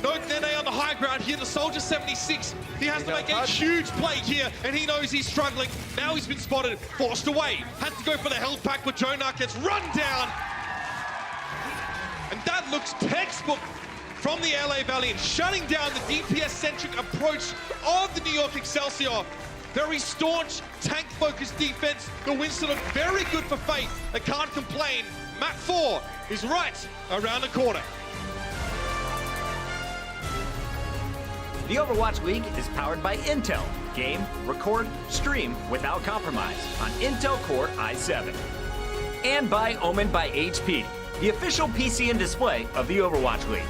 No Nene on the high ground here, the Soldier 76. He has to make a huge play here, and he knows he's struggling. Now he's been spotted, forced away. Has to go for the health pack, but Jonak gets run down. And that looks textbook from the LA Valiant, shutting down the DPS-centric approach of the New York Excelsior. Very staunch, tank-focused defense. The Winston look very good for Fate. They can't complain. Map 4 is right around the corner. The Overwatch League is powered by Intel. Game, record, stream without compromise on Intel Core i7. And by Omen by HP, the official PC and display of the Overwatch League.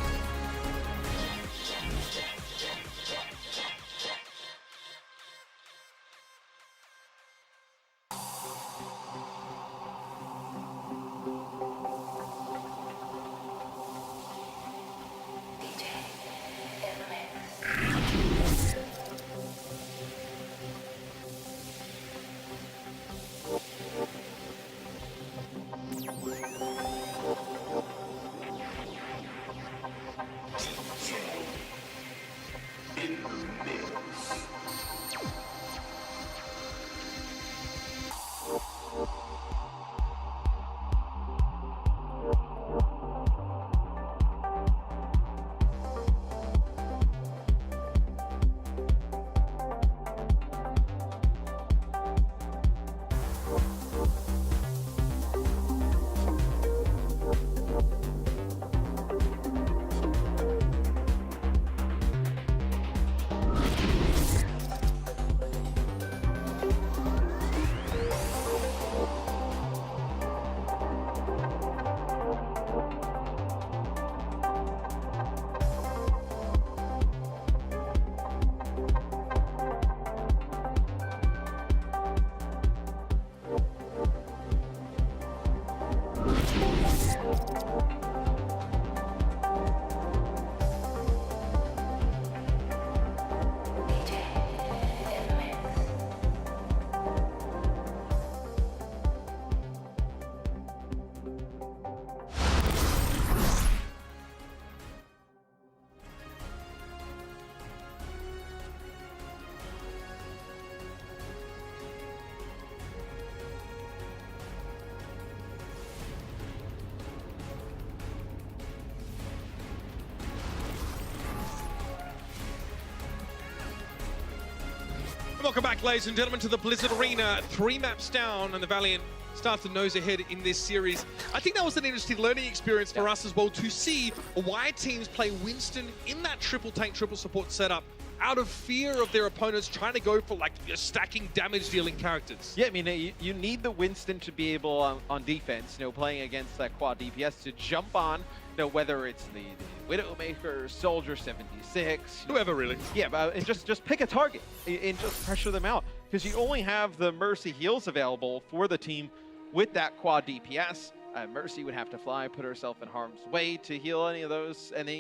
Welcome back, ladies and gentlemen, to the Blizzard Arena. 3 maps down, and the Valiant starts to nose ahead in this series. I think that was an interesting learning experience for us as well, to see why teams play Winston in that triple tank, triple support setup out of fear of their opponents trying to go for like stacking damage dealing characters. Yeah, I mean, you need the Winston to be able on defense, playing against that quad DPS to jump on, whether it's the Widowmaker, Soldier 76, whoever really. Yeah, but just pick a target and just pressure them out, because you only have the Mercy heals available for the team with that quad DPS. Mercy would have to fly, put herself in harm's way to heal any of those, and then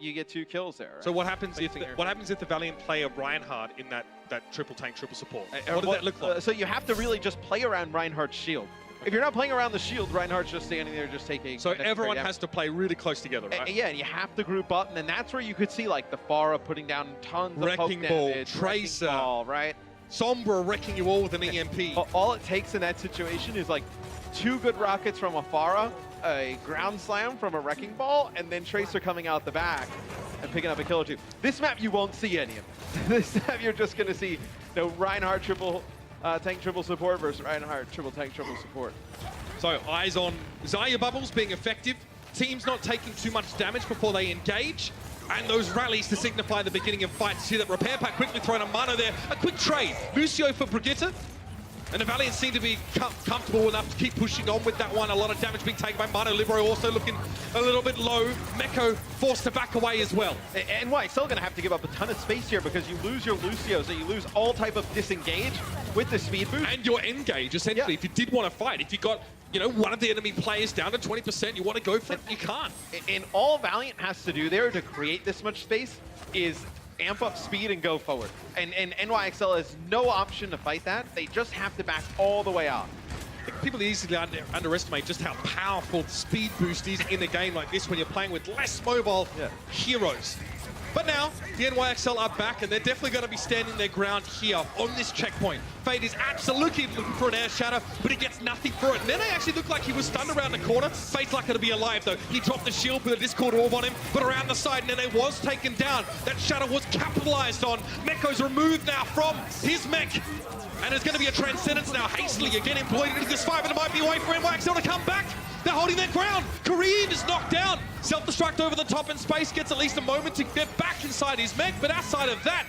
you get 2 kills there. Right? So what happens if the Valiant play a Reinhardt in that triple tank, triple support? What does that look like? So you have to really just play around Reinhardt's shield. If you're not playing around the shield, Reinhardt's just standing there, just taking. So everyone has to play really close together, right? Yeah, and you have to group up, and then that's where you could see like the Pharah putting down tons of Wrecking poke Ball, damage, Tracer, Wrecking Ball, right? Sombra wrecking you all with an EMP. All it takes in that situation is like 2 good rockets from a Pharah, a ground slam from a Wrecking Ball, and then Tracer coming out the back and picking up a kill or 2. This map, you won't see any of it. This map, you're just going to see Reinhardt triple tank, triple support versus Reinhardt triple tank, triple support. So eyes on Xayah bubbles being effective. Teams not taking too much damage before they engage. And those rallies to signify the beginning of fights. See that repair pack quickly throwing a Mano there. A quick trade. Lucio for Brigitte. And the Valiant seem to be comfortable enough to keep pushing on with that one. A lot of damage being taken by Mano. Libero also looking a little bit low. Meko forced to back away as well. And why? Still going to have to give up a ton of space here, because you lose your Lucio, so you lose all type of disengage with the speed boost. And your engage, essentially. Yeah. If you did want to fight, if you got one of the enemy players down to 20%, you want to go for it, you can't. And all Valiant has to do there to create this much space is amp up speed and go forward. And NYXL has no option to fight that. They just have to back all the way out. I think people easily underestimate just how powerful speed boost is in a game like this when you're playing with less mobile heroes. But now, the NYXL are back, and they're definitely going to be standing their ground here on this checkpoint. Fade is absolutely looking for an air shatter, but he gets nothing for it. Nene actually looked like he was stunned around the corner. Fade's lucky to be alive, though. He dropped the shield with a Discord orb on him, but around the side, Nene was taken down. That shatter was capitalized on. Meko's removed now from his mech. And there's going to be a Transcendence now, hastily again employed into this fight, but it might be a way for NYXL to come back. They're holding their ground. Kareem is knocked down. Self-destruct over the top in space, gets at least a moment to get back inside his mech, but outside of that,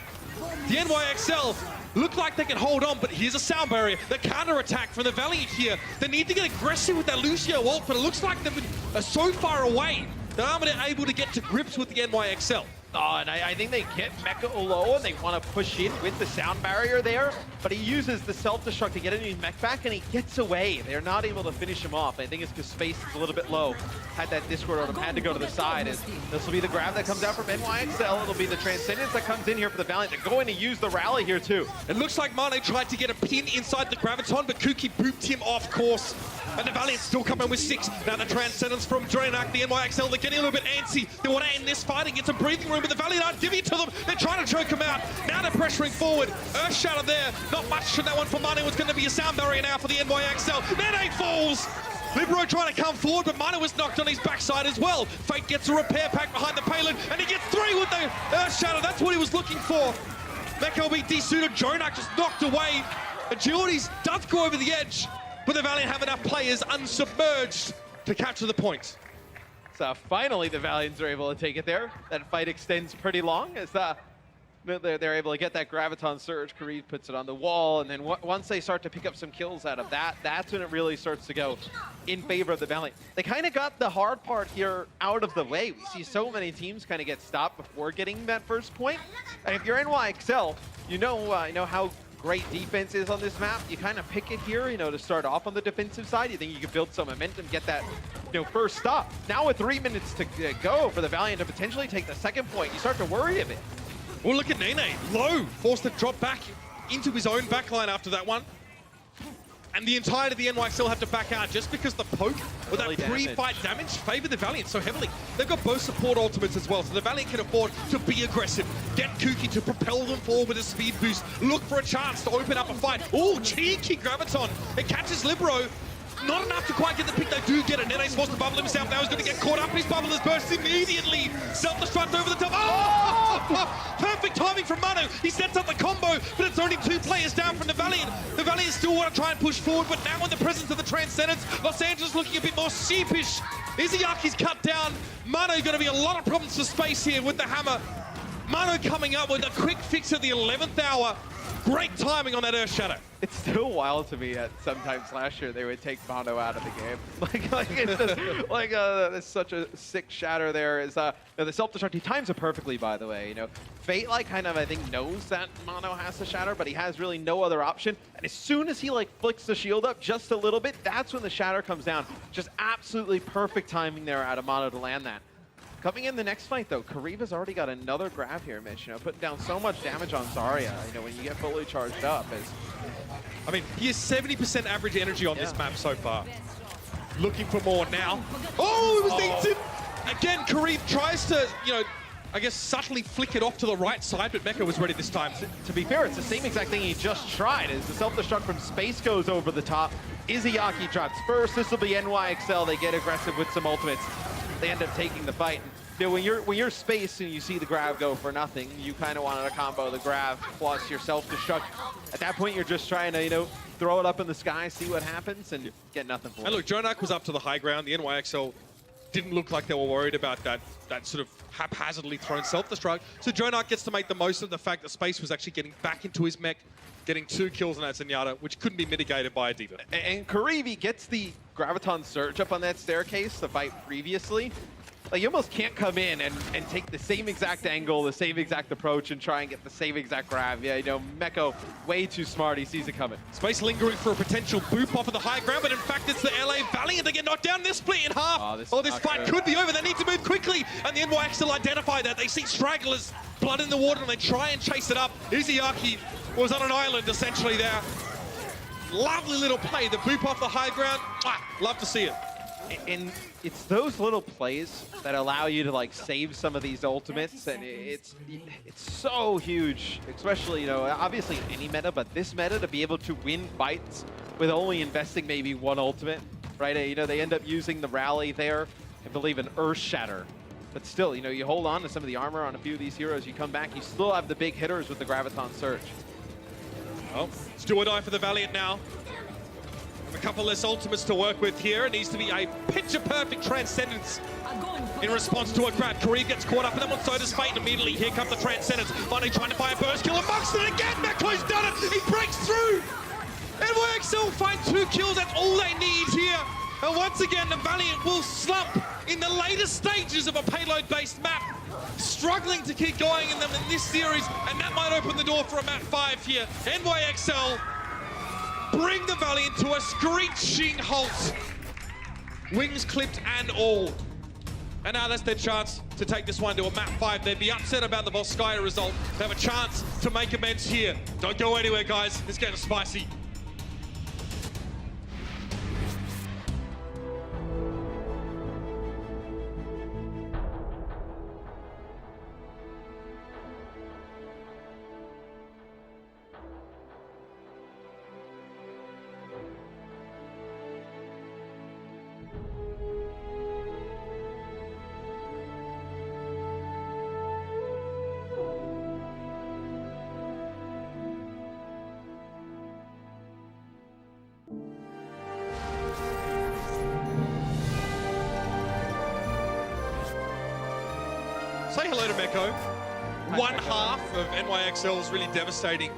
the NYXL look like they can hold on, but here's a sound barrier. The counter-attack from the Valiant here. They need to get aggressive with that Lucio ult, but it looks like they've been so far away that aren't able to get to grips with the NYXL. Oh, and I think they get Mecha low, and they want to push in with the sound barrier there, but he uses the self-destruct to get his mech back, and he gets away. They're not able to finish him off. I think it's because space is a little bit low. Had that Discord on him, had to go to the side. And this will be the grab that comes out from NYXL. It'll be the Transcendence that comes in here for the Valiant. They're going to use the rally here, too. It looks like Mane tried to get a pin inside the Graviton, but Kuki booped him off course. And the Valiant still coming with 6. Now the Transcendence from Dranak, the NYXL, they're getting a little bit antsy. They want to end this fight and get some breathing room, but the Valiant aren't giving it to them. They're trying to choke him out. Now they're pressuring forward. Earth Shatter there. Not much from that one for Mane. Was going to be a sound barrier now for the NYXL. Nene falls. Libero trying to come forward, but Mane was knocked on his backside as well. Fate gets a repair pack behind the payload, and he gets 3 with the Earth Shatter. That's what he was looking for. Meko will be desuited. Jonak just knocked away. Agilities does go over the edge, but the Valiant have enough players unsubmerged to capture the point. So finally the Valiants are able to take it there. That fight extends pretty long as they're able to get that Graviton Surge. Kareem puts it on the wall, and then once they start to pick up some kills out of that, that's when it really starts to go in favor of the Valiant. They kind of got the hard part here out of the way. We see so many teams kind of get stopped before getting that first point. And if you're NYXL, you know how great defense is on this map. You kind of pick it here, to start off on the defensive side. You think you can build some momentum, get that, first stop. Now with 3 minutes to go for the Valiant to potentially take the second point, you start to worry a bit. Well, look at Nene, low, forced to drop back into his own backline after that one. And the entirety of the NYXL have to back out just because the poke or that pre-fight damage favored the Valiant so heavily. They've got both support ultimates as well, so the Valiant can afford to be aggressive. Get Kuki to propel them forward with a speed boost. Look for a chance to open up a fight. Oh, cheeky Graviton. It catches Libero. Not enough to quite get the pick. They do get it. Nene's forced to bubble himself. Now he's going to get caught up in his bubble. Has burst immediately. Self-destruct over the top. Oh! Perfect timing from Manu. He sets up the combo, but it's only 2 players down from the Valiant. The Valiant still want to try and push forward, but now in the presence of the Transcendence, Los Angeles looking a bit more sheepish. Izuyaki's cut down. Manu going to be a lot of problems for space here with the hammer. Manu coming up with a quick fix at the 11th hour. Great timing on that Earth Shadow. It's still wild to me that sometimes last year they would take Mono out of the game. like it's just, like it's such a sick shatter there. Is the self-destruct, he times it perfectly, by the way. You know, Fate like kind of I think knows that Mono has to shatter, but he has really no other option. And as soon as he like flicks the shield up just a little bit, that's when the shatter comes down. Just absolutely perfect timing there out of Mono to land that. Coming in the next fight, though, Kariva's already got another grab here, Mitch. You know, putting down so much damage on Zarya, you know, when you get fully charged up. I mean, he has 70% average energy on this map so far. Looking for more now. Oh, it was eaten! Again, Kariv tries to, you know, I guess subtly flick it off to the right side, but Mecha was ready this time. To be fair, it's the same exact thing he just tried. As the self-destruct from space goes over the top, Izuyaki drops first. This will be NYXL. They get aggressive with some ultimates. They end up taking the fight. You know, when you're space and you see the grab go for nothing, you kind of wanted to combo the grab plus your self-destruct. At that point, you're just trying to, you know, throw it up in the sky, see what happens, and get nothing for it. And look, Jonak was up to the high ground. The NYXL didn't look like they were worried about that sort of haphazardly thrown self-destruct. So Jonak gets to make the most of the fact that Space was actually getting back into his mech, getting 2 kills on that Zenyatta, which couldn't be mitigated by a D.Va. And Karivi gets the Graviton Surge up on that staircase, the fight previously. Like, you almost can't come in and take the same exact angle, the same exact approach, and try and get the same exact grab. Yeah, you know, Meko, way too smart. He sees it coming. Space lingering for a potential boop off of the high ground, but in fact, it's the LA Valiant that get knocked down. They're split in half. This fight could be over. They need to move quickly, and the NYXL identify that. They see stragglers, blood in the water, and they try and chase it up. Izuyaki was on an island, essentially, there. Lovely little play. The boop off the high ground. Love to see it. And it's those little plays that allow you to like save some of these ultimates, and it's so huge, especially, you know, obviously in any meta, but this meta, to be able to win fights with only investing maybe 1 ultimate, right? You know, they end up using the rally there, I believe an Earth Shatter, but still, you know, you hold on to some of the armor on a few of these heroes, you come back, you still have the big hitters with the Graviton Surge. Oh, it's do or die for the Valiant now. A couple less ultimates to work with here. It needs to be a picture-perfect Transcendence in response to a grab. Kareem gets caught up in them, so does Fate immediately. Here comes the Transcendence. Manu trying to buy a burst kill amongst it again. Meko's done it. He breaks through. NYXL find 2 kills. That's all they need here. And once again, the Valiant will slump in the later stages of a payload-based map. Struggling to keep going in them in this series, and that might open the door for a map 5 here. NYXL bring the Valiant to a screeching halt. Wings clipped and all. And now that's their chance to take this one to a map 5. They'd be upset about the Volskaya result. They have a chance to make amends here. Don't go anywhere, guys. It's getting spicy. Say hello to Meko. One half of NYXL's really devastating,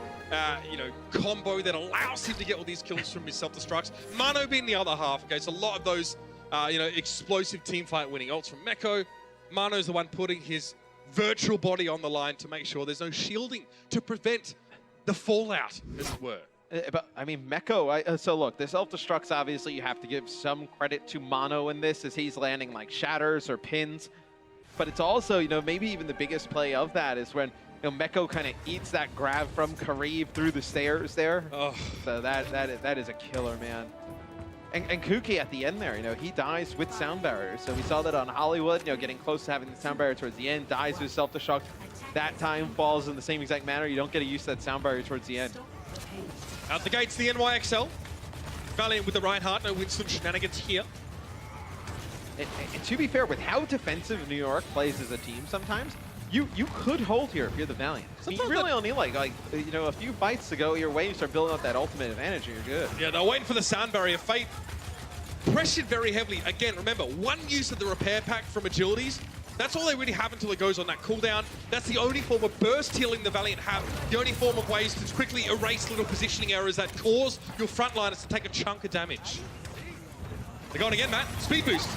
you know, combo that allows him to get all these kills from his self-destructs. Mano being the other half. Okay, so a lot of those, you know, explosive teamfight winning ults from Meko. Mano's the one putting his virtual body on the line to make sure there's no shielding to prevent the fallout, as it were. But I mean, Meko, so look, the self-destructs, obviously you have to give some credit to Mano in this, as he's landing like shatters or pins. But it's also, you know, maybe even the biggest play of that is when, you know, Meko kind of eats that grab from Kariv through the stairs there. Oh. So that is a killer, man. And Kuki at the end there, you know, he dies with sound barriers. So we saw that on Hollywood, you know, getting close to having the sound barrier towards the end, dies with self-destruct. That time falls in the same exact manner. You don't get to use that sound barrier towards the end. Out the gates, the NYXL. Valiant with the Reinhardt, no Winston shenanigans here. And to be fair, with how defensive New York plays as a team sometimes, you could hold here if you're the Valiant. I mean, you really only need like a few fights to go your way, you start building up that ultimate advantage, and you're good. Yeah, they're waiting for the sound barrier. Fate pressured very heavily. Again, remember, one use of the repair pack from Agilities, that's all they really have until it goes on that cooldown. That's the only form of burst healing the Valiant have. The only form of ways to quickly erase little positioning errors that cause your frontliners to take a chunk of damage. They're going again, Matt. Speed boost.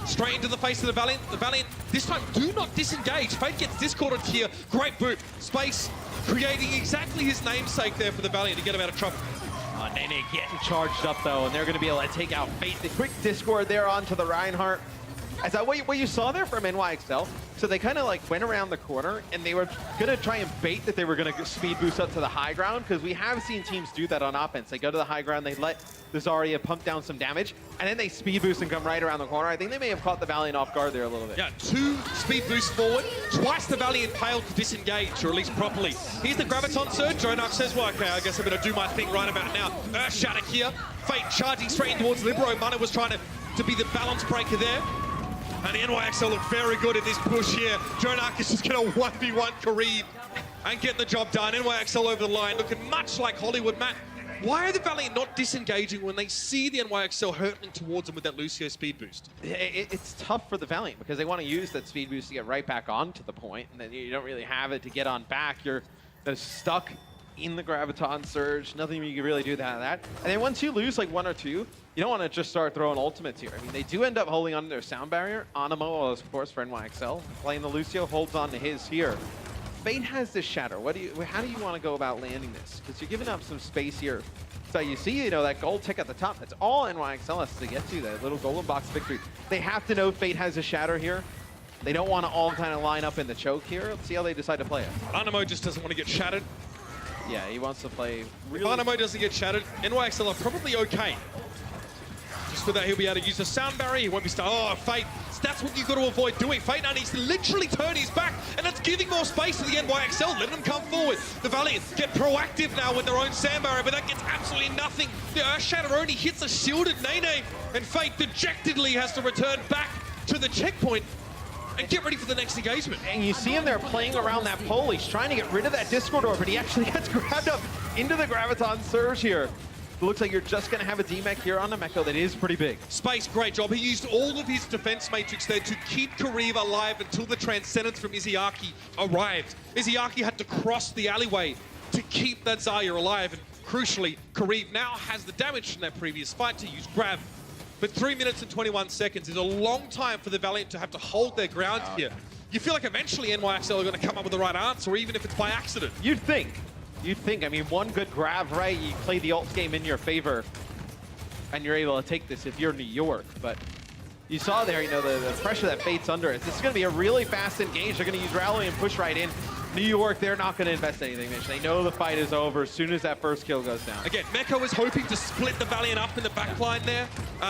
Straight into the face of the Valiant. The Valiant, this time, do not disengage. Fate gets discorded here. Great boot. Space creating exactly his namesake there for the Valiant to get him out of trouble. Nene getting charged up, though, and they're going to be able to take out Fate. The quick discord there onto the Reinhardt. Is that what you saw there from NYXL? So they kind of like went around the corner, and they were going to try and bait that they were going to speed boost up to the high ground, because we have seen teams do that on offense. They go to the high ground, they let the Zarya pump down some damage, and then they speed boost and come right around the corner. I think they may have caught the Valiant off guard there a little bit. Yeah, 2 speed boosts forward. Twice the Valiant failed to disengage, or at least properly. Here's the Graviton surge. Jonak says, well, okay, I guess I better do my thing right about now. Shatter here. Fate charging straight in towards Libero. Mana was trying to be the balance breaker there. And the NYXL look very good in this push here. Jonak is just going to 1v1 Kareem and get the job done. NYXL over the line, looking much like Hollywood. Matt, why are the Valiant not disengaging when they see the NYXL hurtling towards them with that Lucio speed boost? It's tough for the Valiant because they want to use that speed boost to get right back onto the point, and then you don't really have it to get on back. You're stuck in the Graviton surge. Nothing you can really do that. And then once you lose like 1 or 2, you don't want to just start throwing ultimates here. I mean, they do end up holding on to their sound barrier. Animo, of course, for NYXL. Playing the Lucio holds on to his here. Fate has this shatter. How do you want to go about landing this? Because you're giving up some space here. So you see, that gold tick at the top. That's all NYXL has to get to, that little golden box victory. They have to know Fate has a shatter here. They don't want to all kind of line up in the choke here. Let's see how they decide to play it. Animo just doesn't want to get shattered. Yeah, he wants to play really... If Animo doesn't get shattered, NYXL are probably okay. Just for that, he'll be able to use the sound barrier. He won't be oh, Fate. That's what you've got to avoid doing. Fate now needs to literally turn his back, and that's giving more space to the NYXL. Let them come forward. The Valiant get proactive now with their own sound barrier, but that gets absolutely nothing. The Earthshatter only hits a shielded Nene, and Fate dejectedly has to return back to the checkpoint and get ready for the next engagement. And you see him there playing around that pole. He's trying to get rid of that Discord orb, but he actually gets grabbed up into the Graviton surge here. It looks like you're just going to have a D-Mech here on the Mecco that is pretty big. Space, great job. He used all of his defense matrix there to keep Kariv alive until the Transcendence from Izayaki arrived. Izayaki had to cross the alleyway to keep that Zarya alive, and crucially, Kariv now has the damage from that previous fight to use grab. But 3 minutes and 21 seconds is a long time for the Valiant to have to hold their ground here. You feel like eventually NYXL are going to come up with the right answer, or even if it's by accident. You'd think. I mean, one good grab, right? You play the ult game in your favor, and you're able to take this if you're New York. But you saw there, the pressure that Fate's under it. This is going to be a really fast engage. They're going to use Rally and push right in. New York, they're not going to invest anything, Mitch. They know the fight is over as soon as that first kill goes down. Again, Mecco was hoping to split the Valiant up in the backline there.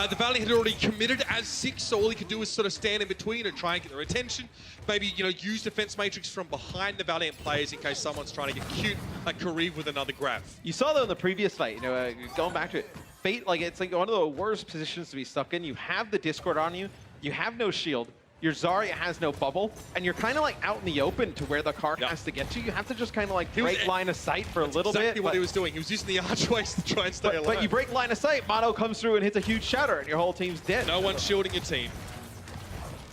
The Valiant had already committed as 6, so all he could do was sort of stand in between and try and get their attention. Maybe, use defense matrix from behind the Valiant players in case someone's trying to get cute like Kariv with another grab. You saw, though, in the previous fight, going back to it, Fate, it's like one of the worst positions to be stuck in. You have the Discord on you. You have no shield. Your Zarya has no bubble, and you're kind of like out in the open to where the car has to get to. You have to just kind of like break line of sight for a little bit. Exactly what he was doing. He was using the archways to try and stay alive. But you break line of sight, Mono comes through and hits a huge shatter, and your whole team's dead. No one's shielding your team.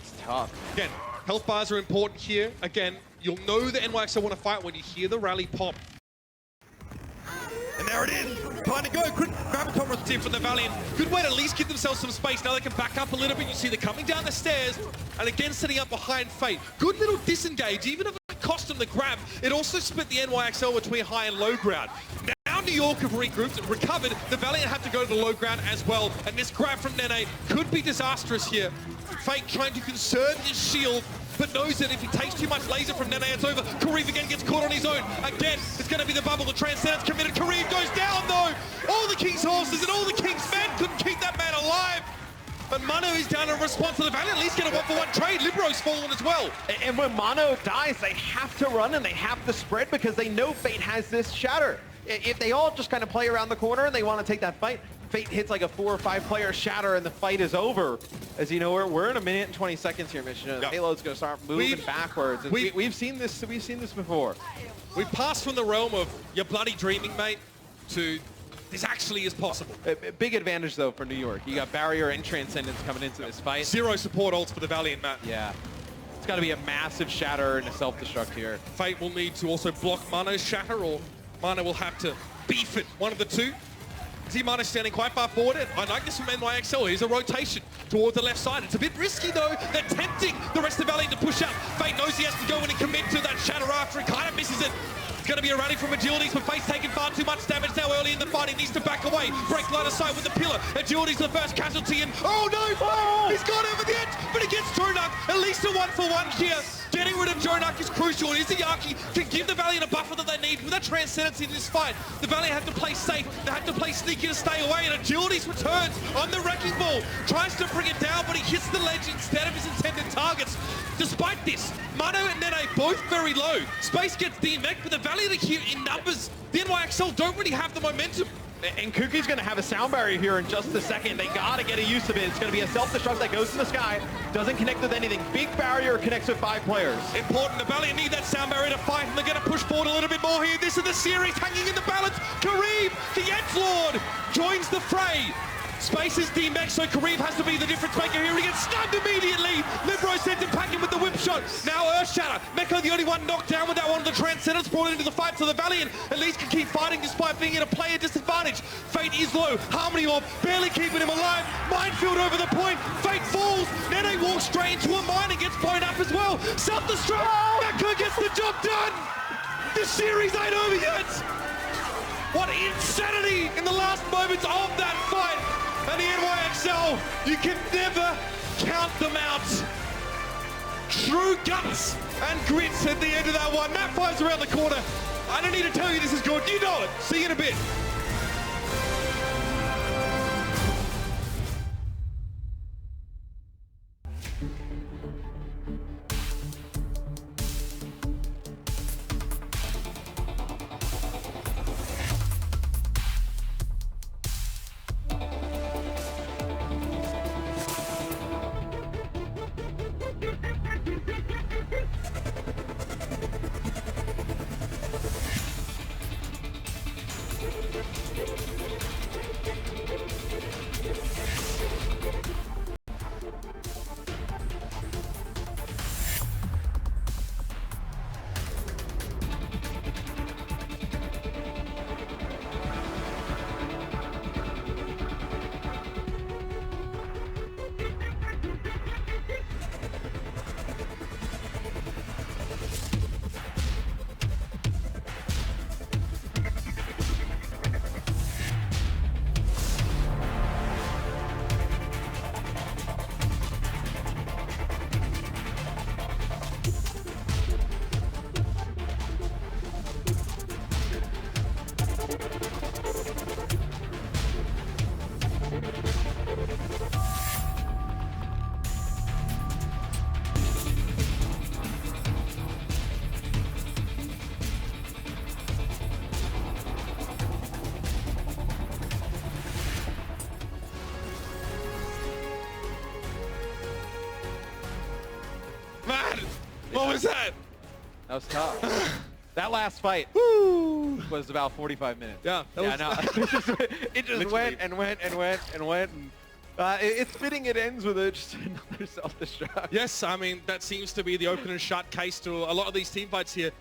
It's tough. Again, health bars are important here. Again, you'll know the NYXL want to fight when you hear the rally pop. And there it is. Time to go. Quick Graviton runs in for the Valiant. Good way to at least give themselves some space. Now they can back up a little bit. You see they're coming down the stairs and again setting up behind Fate. Good little disengage. Even if it cost them the grab, it also split the NYXL between high and low ground. Now New York have regrouped and recovered. The Valiant have to go to the low ground as well. And this grab from Nene could be disastrous here. Fate trying to conserve his shield, but knows that if he takes too much laser from Nene, it's over. Kariv again gets caught on his own. Again, it's going to be the bubble. The Transcendence committed. Kariv goes down, though. All the King's horses and all the King's men couldn't keep that man alive. But Mono is down in response to the Valiant. At least get a 1-for-1 trade. Libero's fallen as well. And when Mono dies, they have to run and they have to spread because they know Fate has this shatter. If they all just kind of play around the corner and they want to take that fight, Fate hits like a 4 or 5 player shatter and the fight is over. As you know, we're in a minute and 20 seconds here, Mission. The payload's gonna start moving backwards. And we've seen this before. We've passed from the realm of you're bloody dreaming, mate, to this actually is possible. A big advantage though for New York. You got Barrier and Transcendence coming into this fight. 0 support ults for the Valiant, Matt. Yeah. It's got to be a massive shatter and a self-destruct here. Fate will need to also block Mano's shatter, or Mano will have to beef it, one of the two. See Mano standing quite far forward. I like this from NYXL. Here's a rotation towards the left side. It's a bit risky though. They're tempting the rest of Valiant to push up. Fate knows he has to go in and commit to that shatter after he kind of misses it. It's going to be a rally from Agilities, but Fate's taking far too much damage now early in the fight. He needs to back away. Break line of sight with the pillar. Agilities the first casualty, and oh no! Oh! He's gone over the edge, but he gets Jonak. At least a 1-for-1 here. Getting rid of Jonak is crucial, and Izayaki can give the Valiant a buffer that they need. With that Transcendence in this fight, the Valiant have to play safe. They have to play sneaky to stay away, and Agilities returns on the Wrecking Ball. Tries to bring it down, but he hits the ledge instead of his intended targets. Despite this, Mano and Nene both very low. Space gets DMEC, but the Valiant are here in numbers. The NYXL don't really have the momentum. And Kuki's going to have a sound barrier here in just a second. They got to get a use of it. It's going to be a self-destruct that goes in the sky. Doesn't connect with anything. Big barrier connects with 5 players. Important. The Valiant need that sound barrier to fight, and they're going to push forward a little bit more here. This is the series hanging in the balance. Kareem, the Edgelord, joins the fray. Space is DMEC, so Kareem has to be the difference maker here. He gets stunned immediately. Libro sent him packing with the whip shot. Now Earthshatter. Mecha the only one knocked down with that one of the Transcendence brought into the fight, so the Valiant at least can keep fighting despite being at a player disadvantage. Fate is low. Harmony Orb barely keeping him alive. Minefield over the point. Fate falls. Nene walks straight into a mine and gets blown up as well. Self-destruct. Mecha gets the job done. The series ain't over yet. What insanity in the last moments of that fight. And the NYXL, you can never count them out. True guts and grits at the end of that one. Map 5's around the corner. I don't need to tell you this is good. You know it. See you in a bit. What was that? That was tough. That last fight was about 45 minutes. Yeah, it just went and went and went and went. And, it's fitting it ends with just another self-destruct. Yes, I mean, that seems to be the open and shut case to a lot of these team fights here.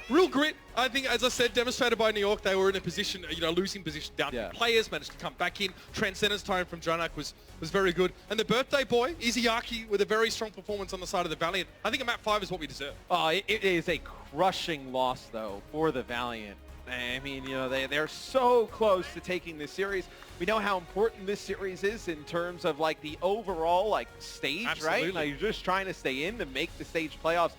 Real grit, I think, as I said, demonstrated by New York. They were in a position, losing position down. Yeah. Players managed to come back in. Transcendence time from Jonak was very good. And the birthday boy, Izayaki, with a very strong performance on the side of the Valiant. I think a map 5 is what we deserve. Oh, it is a crushing loss, though, for the Valiant. I mean, they're so close to taking this series. We know how important this series is in terms of, like, the overall, like, stage, Absolutely. right? Like, you're just trying to stay in to make the stage playoffs.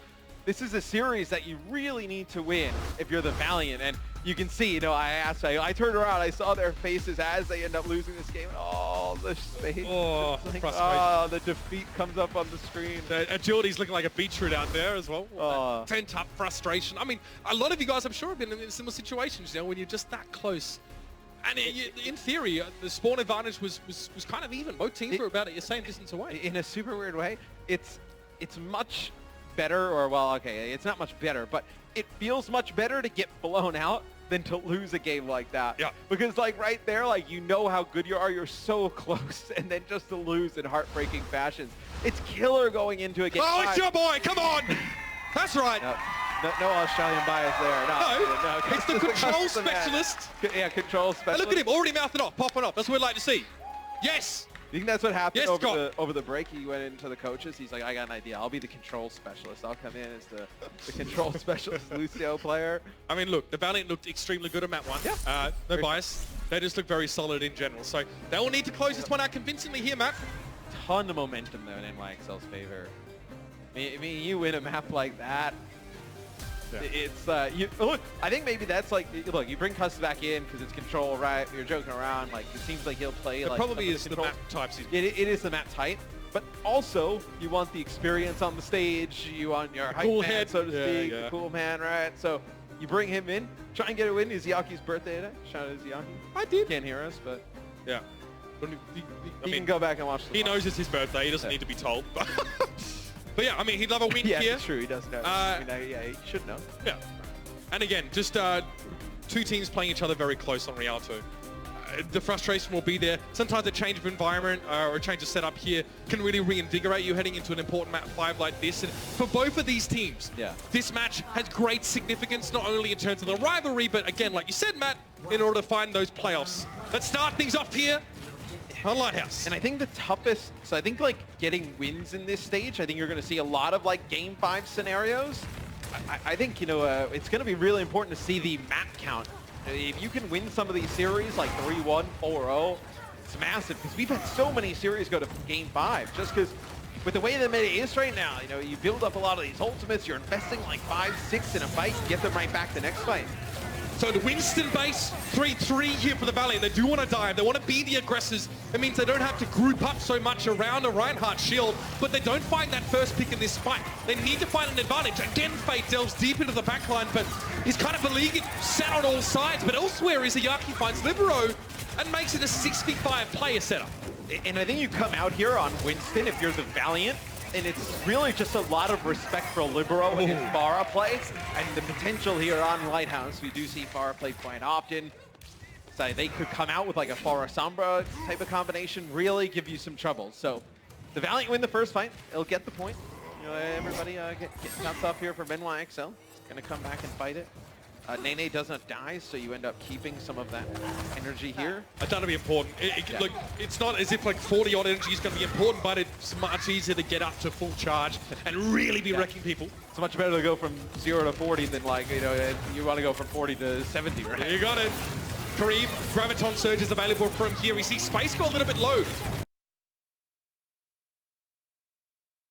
This is a series that you really need to win if you're the Valiant. And you can see, I turned around, I saw their faces as they end up losing this game. Oh, the space. Oh, like, frustration. the defeat comes up on the screen. Agility's looking like a beetroot out there as well. Oh. Pent-up frustration. I mean, a lot of you guys, I'm sure, have been in similar situations, when you're just that close. And in theory, the spawn advantage was kind of even. Both teams were about the same distance away. In a super weird way, it's much better, or well, okay, it's not much better, but it feels much better to get blown out than to lose a game like that. Yeah. Because like right there, like you know how good you are, you're so close, and then just to lose in heartbreaking fashions. It's killer going into a game. Oh, it's your boy, come on! That's right. No Australian bias there. No, it's the control specialist. Yeah, control specialist. And look at him, already mouthing off, popping up. That's what we'd like to see. Yes! You think that's what happened Yes, over the break? He went into the coaches. He's like, I got an idea. I'll be the control specialist. I'll come in as the control specialist Lucio player. I mean, look, the Valiant looked extremely good on map 1. Yeah. No bias. They just look very solid in general. So they will need to close this one out convincingly here, Matt. Ton of momentum though in NYXL's favor. I mean, you win a map like that. Yeah. It's look. I think maybe that's like look. You bring Cus back in because it's control, right? You're joking around. Like it seems like he'll play. It like probably is the map types. It is the map type, but also you want the experience on the stage. You want your hype cool man, head, so to speak, the cool man, right? So you bring him in, try and get a win. Is Yaki's birthday today? Shout out to Yaki. I did. Can't hear us, but yeah. He can go back and watch. He knows it's his birthday. He doesn't need to be told. But yeah, I mean, he'd love a win yeah, here. Yeah, true. He does know. Yeah, he should know. Yeah. And again, just two teams playing each other very close on Rialto. The frustration will be there. Sometimes a change of environment or a change of setup here can really reinvigorate you heading into an important map 5 like this. And for both of these teams, this match has great significance, not only in terms of the rivalry, but again, like you said, Matt, in order to find those playoffs. Let's start things off here on Lighthouse. And I think the toughest, so I think like getting wins in this stage, I think you're going to see a lot of like game 5 scenarios. I think, you know, it's going to be really important to see the map count. If you can win some of these series like 3-1, 4-0, it's massive because we've had so many series go to game 5 just because with the way the meta is right now, you know, you build up a lot of these ultimates, you're investing like 5, 6 in a fight, get them right back the next fight. So the Winston base, 3-3 here for the Valiant. They do want to dive. They want to be the aggressors. It means they don't have to group up so much around a Reinhardt shield, but they don't find that first pick in this fight. They need to find an advantage. Again, Fate delves deep into the backline, but he's kind of beleaguered, set on all sides. But elsewhere, Izayaki finds Libero and makes it a 6v5 player setup. And I think you come out here on Winston if you're the Valiant, and it's really just a lot of respect for Libero and Pharah play, and the potential here on Lighthouse. We do see Pharah play quite often. So they could come out with like a Pharah Sombra type of combination, really give you some trouble. So the Valiant win the first fight. It'll get the point. You know, everybody get nuts up here for NYXL. Gonna come back and fight it. Nene doesn't die, so you end up keeping some of that energy here. That'll be important. Look, it's not as if like 40-odd energy is going to be important, but it's much easier to get up to full charge and really be wrecking people. It's much better to go from 0 to 40 than like, you know, you want to go from 40 to 70, right? You got it. Kareem, Graviton Surge is available from here. We see Space go a little bit low.